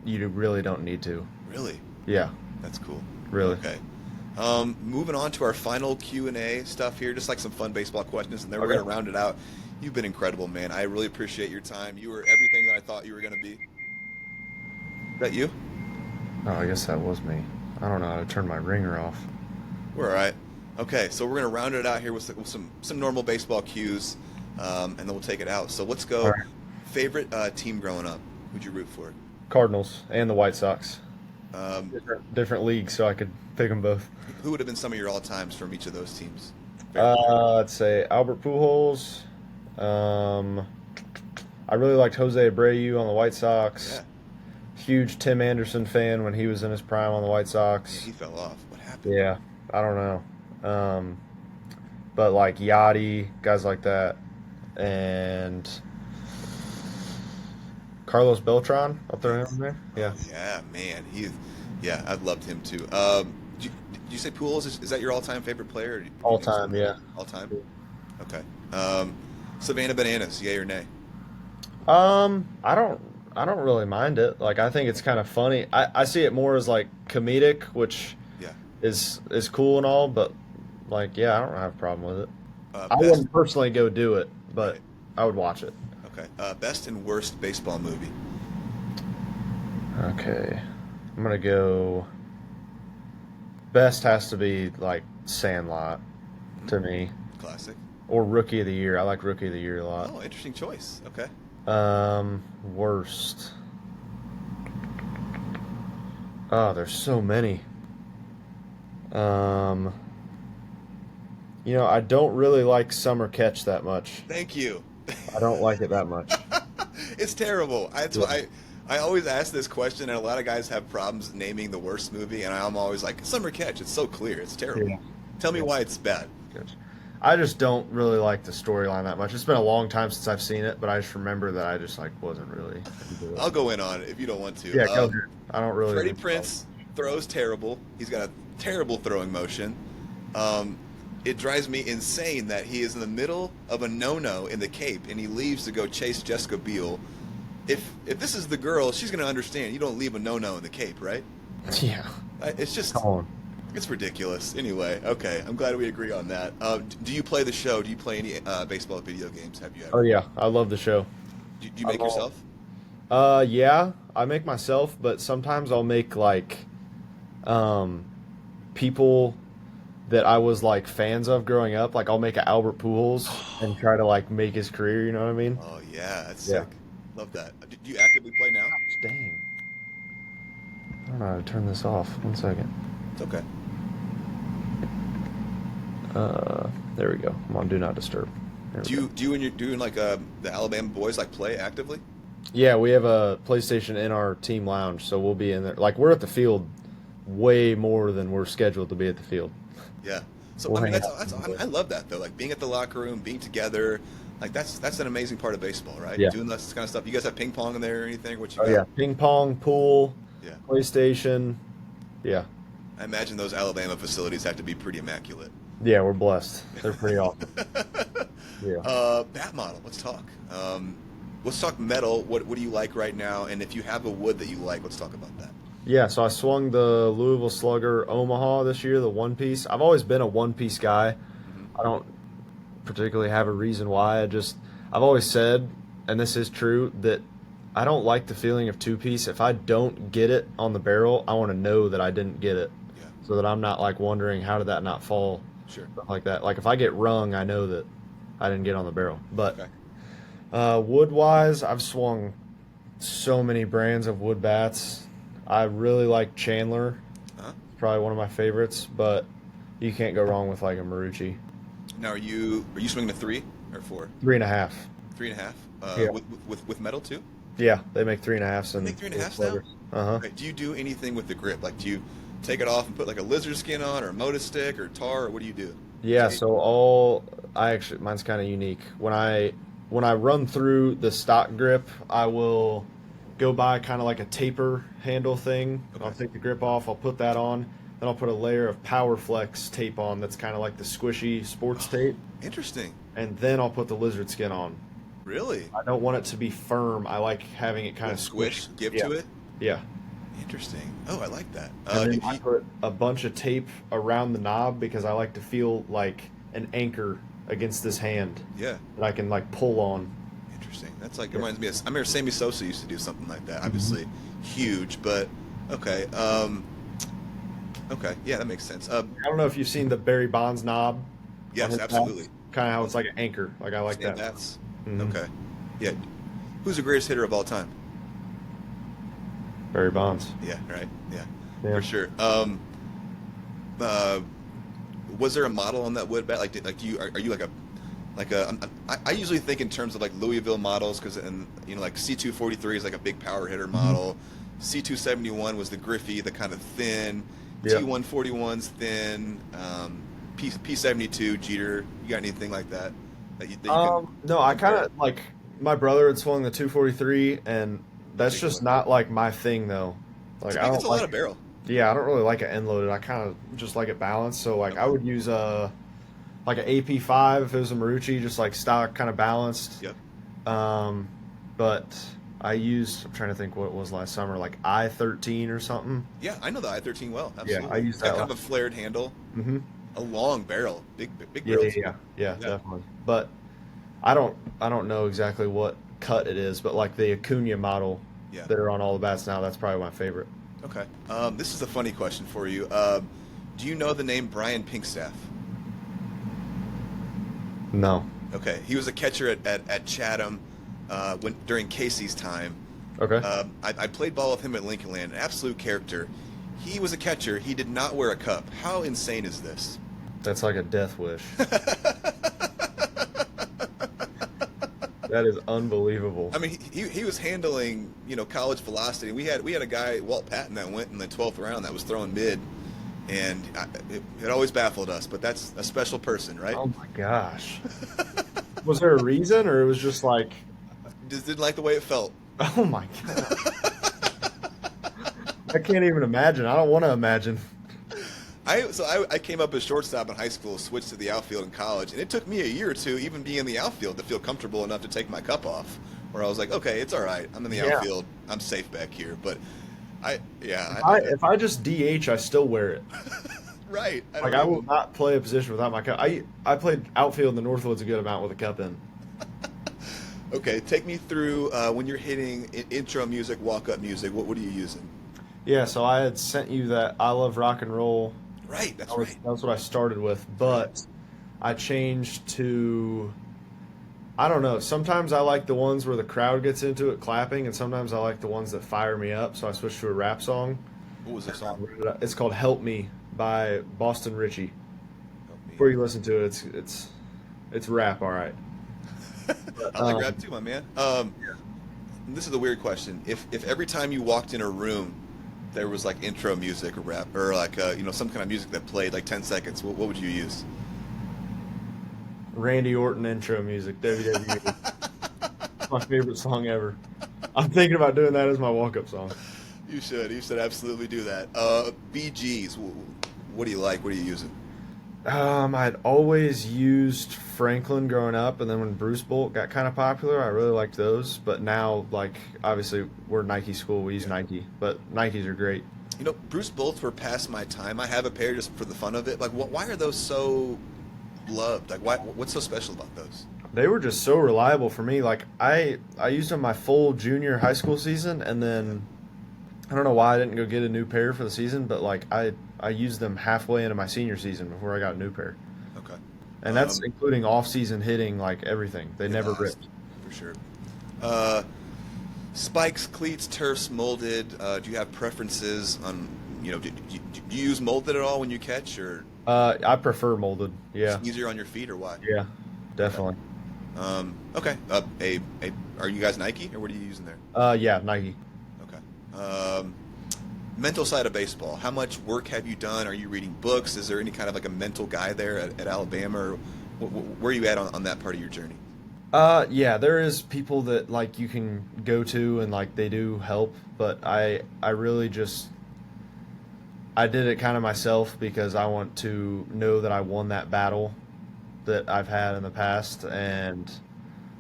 you really don't need to. Really? Yeah, That's cool. really. Okay. Moving on to our final Q&A stuff here, just like some fun baseball questions, and then we're Okay. going to round it out. You've been incredible, man. I really appreciate your time. You were everything that I thought you were going to be. Is that you? Oh, I guess that was me. I don't know how to turn my ringer off. We're all right. Okay, so we're gonna round it out here with some normal baseball cues, and then we'll take it out. So let's go. All right. Favorite team growing up? Who'd you root for? Cardinals and the White Sox. Different leagues, so I could pick them both. Who would have been some of your all times from each of those teams? Let's say Albert Pujols. I really liked Jose Abreu on the White Sox. Yeah. Huge Tim Anderson fan when he was in his prime on the White Sox. Yeah, he fell off. What happened? Yeah, I don't know. But like Yachty, guys like that, and Carlos Beltran, I'll throw him in there. Yeah. Yeah, man. I loved him too. Did you say Pujols? Is that your all-time favorite player? All time, yeah. All time? Okay. Savannah Bananas, yay or nay? I don't really mind it. Like, I think it's kind of funny. I see it more as like comedic, which is cool and all, but like, yeah, I don't have a problem with it. I wouldn't personally go do it, but I would watch it. Okay. Best and worst baseball movie? Okay. I'm going to go... Best has to be, like, Sandlot to me. Classic. Or Rookie of the Year. I like Rookie of the Year a lot. Oh, interesting choice. Okay. Worst. Oh, there's so many. I don't really like Summer Catch that much. Thank you. I don't like it that much. It's terrible. I always ask this question, and a lot of guys have problems naming the worst movie, and I'm always like, Summer Catch. It's so clear. It's terrible. Yeah. Tell me why it's bad. I just don't really like the storyline that much. It's been a long time since I've seen it, but I just remember that I just wasn't really. I'll go in on it if you don't want to. Yeah, go ahead. I don't really. Freddie Prinze throws terrible. He's got a terrible throwing motion. It drives me insane that he is in the middle of a no-no in the Cape, and he leaves to go chase Jessica Biel. If this is the girl, she's going to understand. You don't leave a no-no in the Cape, right? Yeah. It's just. Come on. It's ridiculous. Anyway, okay. I'm glad we agree on that. Do you play the show? Do you play any baseball video games? Have you ever? Oh, yeah. I love the show. Do you make yourself? Yeah. I make myself, but sometimes I'll make, like, people that I was, like, fans of growing up. Like, I'll make an Albert Pujols and try to, like, make his career, you know what I mean? Oh, yeah. That's sick. Love that. Do you actively play now? Dang. I don't know how to turn this off. 1 second. It's okay. There we go. I'm on Do Not Disturb. Do you and you're doing like the Alabama boys like play actively? Yeah, we have a PlayStation in our team lounge, so we'll be in there. Like, we're at the field way more than we're scheduled to be at the field. Yeah. So I mean, I love that though. Like being at the locker room, being together. Like that's an amazing part of baseball, right? Yeah. Doing this kind of stuff. You guys have ping pong in there or anything? What you got? Yeah, ping pong, pool, PlayStation. Yeah. I imagine those Alabama facilities have to be pretty immaculate. Yeah, we're blessed. They're pretty awesome. Yeah. Bat model. Let's talk. Let's talk metal. What do you like right now? And if you have a wood that you like, let's talk about that. Yeah, so I swung the Louisville Slugger Omaha this year, the one-piece. I've always been a one-piece guy. Mm-hmm. I don't particularly have a reason why. I've always said, and this is true, that I don't like the feeling of two-piece. If I don't get it on the barrel, I want to know that I didn't get it, so that I'm not like wondering how did that not fall, stuff like that. Like if I get rung, I know that I didn't get on the barrel. But wood-wise, I've swung so many brands of wood bats. I really like Chandler. Probably one of my favorites, but you can't go wrong with like a Marucci. Now, are you swinging a 3 or 4? 3.5. 3.5. With metal too? Yeah, they make 3.5s. And they make 3.5s now. Okay. Do you do anything with the grip? Like, do you take it off and put like a lizard skin on, or a Moda stick, or tar, or what do you do? Yeah, mine's kind of unique. When I run through the stock grip, I will go by kind of like a taper handle thing. Okay. I'll take the grip off, I'll put that on, then I'll put a layer of Power Flex tape on that's kind of like the squishy sports tape. Interesting. And then I'll put the lizard skin on. Really? I don't want it to be firm. I like having it kind of squish, give to it? Yeah. Interesting. Oh, I like that. And then I put a bunch of tape around the knob because I like to feel like an anchor against this hand. Yeah. That I can like pull on. Interesting. That's like reminds me of. I remember Sammy Sosa used to do something like that. Obviously, huge, but okay. Okay, yeah, that makes sense. I don't know if you've seen the Barry Bonds knob. Yes, absolutely. Kind of how it's like an anchor. Like I like that. Bats. Mm-hmm. Okay. Yeah. Who's the greatest hitter of all time? Barry Bonds. Yeah. Right. Yeah. For sure. Was there a model on that wood bat? Are you like a? I usually think in terms of like Louisville models because like C243 is like a big power hitter model. C271 was the Griffey, the kind of thin. Yeah. T141's thin. P72 Jeter. You got anything like that? No, I kind of like my brother had swung the 243, and that's just not like my thing though. Like I don't it's a lot of barrel. Yeah, I don't really like it end loaded. I kind of just like it balanced. So like I would use like an AP5 if it was a Marucci, just like stock kind of balanced. Yep. But I'm trying to think what it was last summer, like I-13 or something. Yeah, I know the I-13 well. Absolutely. Yeah, I used that. Kind of a flared handle. Mm-hmm. A long barrel, big barrel. Yeah, definitely. But I don't know exactly what cut it is, but like the Acuna model that are on all the bats now, that's probably my favorite. Okay. This is a funny question for you. Do you know the name Brian Pinkstaff? No. Okay. He was a catcher at Chatham during Casey's time. Okay. I played ball with him at Lincoln Land. An absolute character. He was a catcher. He did not wear a cup. How insane is this? That's like a death wish. That is unbelievable. I mean, he was handling college velocity. We had a guy, Will Plattner, that went in the 12th round that was throwing mid, and it always baffled us. But that's a special person, right? Oh my gosh. Was there a reason, or it was just like just didn't like the way it felt? Oh my god. I can't even imagine. I don't want to imagine. I came up as shortstop in high school, switched to the outfield in college, and it took me a year or two, even being in the outfield, to feel comfortable enough to take my cup off. Where I was like, okay, it's all right. I'm in the outfield. I'm safe back here. But if I just DH, I still wear it. Right. I will not play a position without my cup. I played outfield in the Northwoods a good amount with a cup in. Okay, take me through when you're hitting intro music, walk-up music. What are you using? Yeah, so I had sent you that I Love Rock and Roll. Right, that's what I started with, but I changed to, I don't know, sometimes I like the ones where the crowd gets into it clapping, and sometimes I like the ones that fire me up, so I switched to a rap song. What was the song? It's called Help Me by Boston Richie. Before you listen to it, it's rap, all right. I like rap too, my man. This is a weird question. If every time you walked in a room there was like intro music or rap or like some kind of music that played like 10 seconds, what would you use? Randy Orton intro music, WWE. My favorite song ever. I'm thinking about doing that as my walk-up song. You should absolutely do that. BGs, what do you like? What are you using? I'd always used Franklin growing up, and then when Bruce Bolt got kind of popular, I really liked those. But now, like, obviously, we're Nike school. We use Nike, but Nikes are great. Bruce Bolts were past my time. I have a pair just for the fun of it. Like, why are those so loved? Like, what's so special about those? They were just so reliable for me. Like, I used them my full junior high school season, and then I don't know why I didn't go get a new pair for the season, but like I used them halfway into my senior season before I got a new pair. Okay. And that's including off-season hitting, like everything. They never ripped. For sure. Spikes, cleats, turfs, molded. Do you have preferences on, do you use molded at all when you catch, or? I prefer molded. Yeah. It's easier on your feet, or what? Yeah, definitely. Okay. Are you guys Nike, or what are you using there? Yeah, Nike. Okay. Mental side of baseball. How much work have you done? Are you reading books? Is there any kind of like a mental guy there at Alabama, or where are you at on that part of your journey? Yeah, there is people that like you can go to and like they do help, but I really just I did it kind of myself because I want to know that I won that battle that I've had in the past, and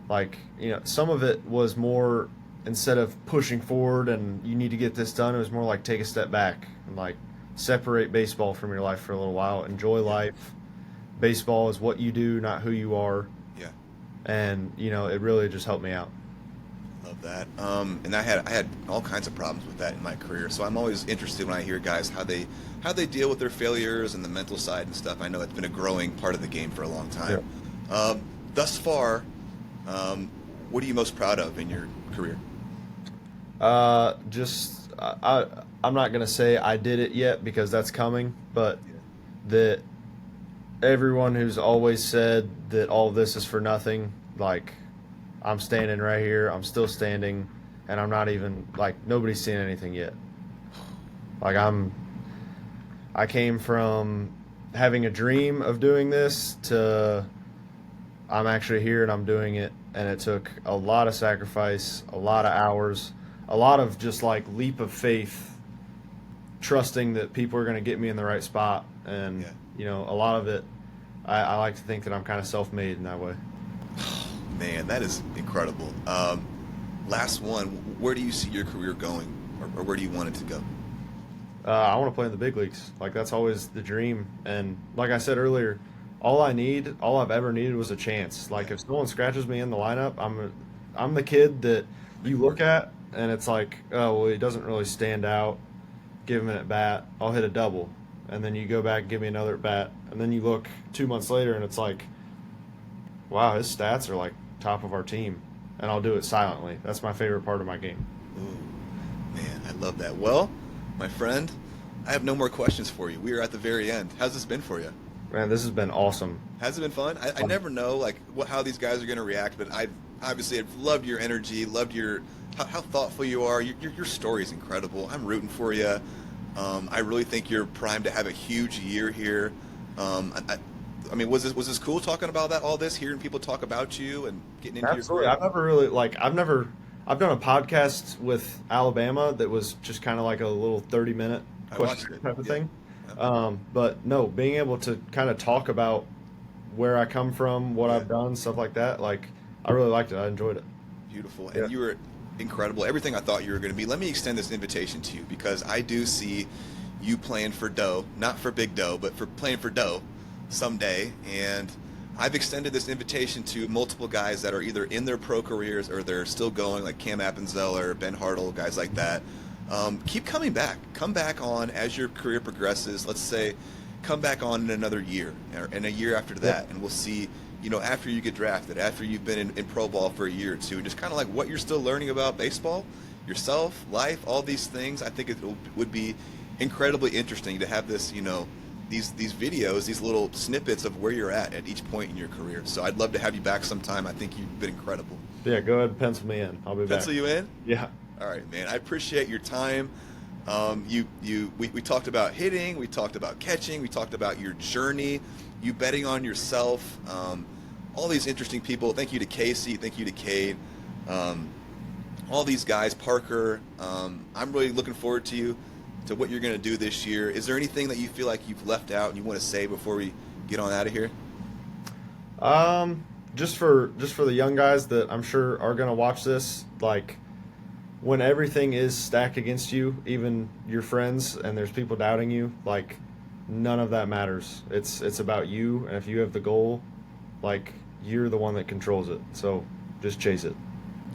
like some of it was more, instead of pushing forward and you need to get this done, it was more like take a step back and like separate baseball from your life for a little while. Enjoy life. Baseball is what you do, not who you are. Yeah. And, it really just helped me out. Love that. And I had all kinds of problems with that in my career. So I'm always interested when I hear guys how they deal with their failures and the mental side and stuff. I know it's been a growing part of the game for a long time. Yeah. Thus far, what are you most proud of in your career? I'm not gonna say I did it yet because that's coming, but that everyone who's always said that all of this is for nothing, like, I'm standing right here, I'm still standing, and I'm not even, like, nobody's seen anything yet. Like, I came from having a dream of doing this to I'm actually here and I'm doing it, and it took a lot of sacrifice, a lot of hours, a lot of just, like, leap of faith, trusting that people are going to get me in the right spot, and, you know, a lot of it, I like to think that I'm kind of self-made in that way. Man, that is incredible. Last one, where do you see your career going, or where do you want it to go? I want to play in the big leagues. Like, that's always the dream. And like I said earlier, all I've ever needed was a chance. Like, if someone scratches me in the lineup, I'm the kid that you look at and it's like, oh, well, he doesn't really stand out. Give him an at bat. I'll hit a double. And then you go back and give me another at bat. And then you look 2 months later and it's like, wow, his stats are like top of our team, and I'll do it silently. That's my favorite part of my game. Ooh, man, I love that. Well, my friend, I have no more questions for you. We are at the very end. How's this been for you? Man, this has been awesome. Has it been fun? I never know like how these guys are going to react, but I've loved your energy, loved how thoughtful you are. Your story is incredible. I'm rooting for you. I really think you're primed to have a huge year here. I mean, was this cool talking about all this, hearing people talk about you and getting into Absolutely. your career? I've done a podcast with Alabama that was just kind of like a little 30-minute question type of thing. But no, being able to kind of talk about where I come from, what I've done, stuff like that, like, I really liked it. I enjoyed it. Beautiful. And you were incredible. Everything I thought you were going to be. Let me extend this invitation to you, because I do see you playing for dough, not for big dough, but for playing for dough someday. And I've extended this invitation to multiple guys that are either in their pro careers or they're still going, like Cam Appenzeller, Ben Hartle, guys like that. Keep coming back. Come back on as your career progresses. Let's say come back on in another year and a year after that, and we'll see, you know, after you get drafted, after you've been in pro ball for a year or two, just kind of like what you're still learning about baseball, yourself, life, all these things. I think it would be incredibly interesting to have this, you know, these videos, these little snippets of where you're at each point in your career. So I'd love to have you back sometime. I think you've been incredible. Yeah, go ahead and pencil me in. I'll be back. Pencil you in? Yeah. All right, man. I appreciate your time. We talked about hitting, we talked about catching, we talked about your journey, you betting on yourself, all these interesting people. Thank you to Casey, thank you to Kade, all these guys, Parker. I'm really looking forward to what you're going to do this year. Is there anything that you feel like you've left out and you want to say before we get on out of here? Just for the young guys that I'm sure are going to watch this, like, when everything is stacked against you, even your friends, and there's people doubting you, like, none of that matters. It's about you, and if you have the goal, like, you're the one that controls it. So just chase it.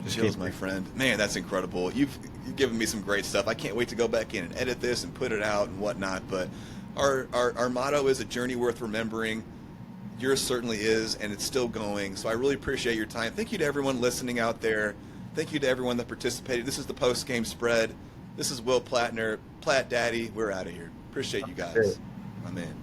Chills, my friend. Man, that's incredible. You've given me some great stuff. I can't wait to go back in and edit this and put it out and whatnot. But our motto is a journey worth remembering. Yours certainly is, and it's still going. So I really appreciate your time. Thank you to everyone listening out there. Thank you to everyone that participated. This is the post-game spread. This is Will Plattner, Platt Daddy. We're out of here. Appreciate you guys. My man.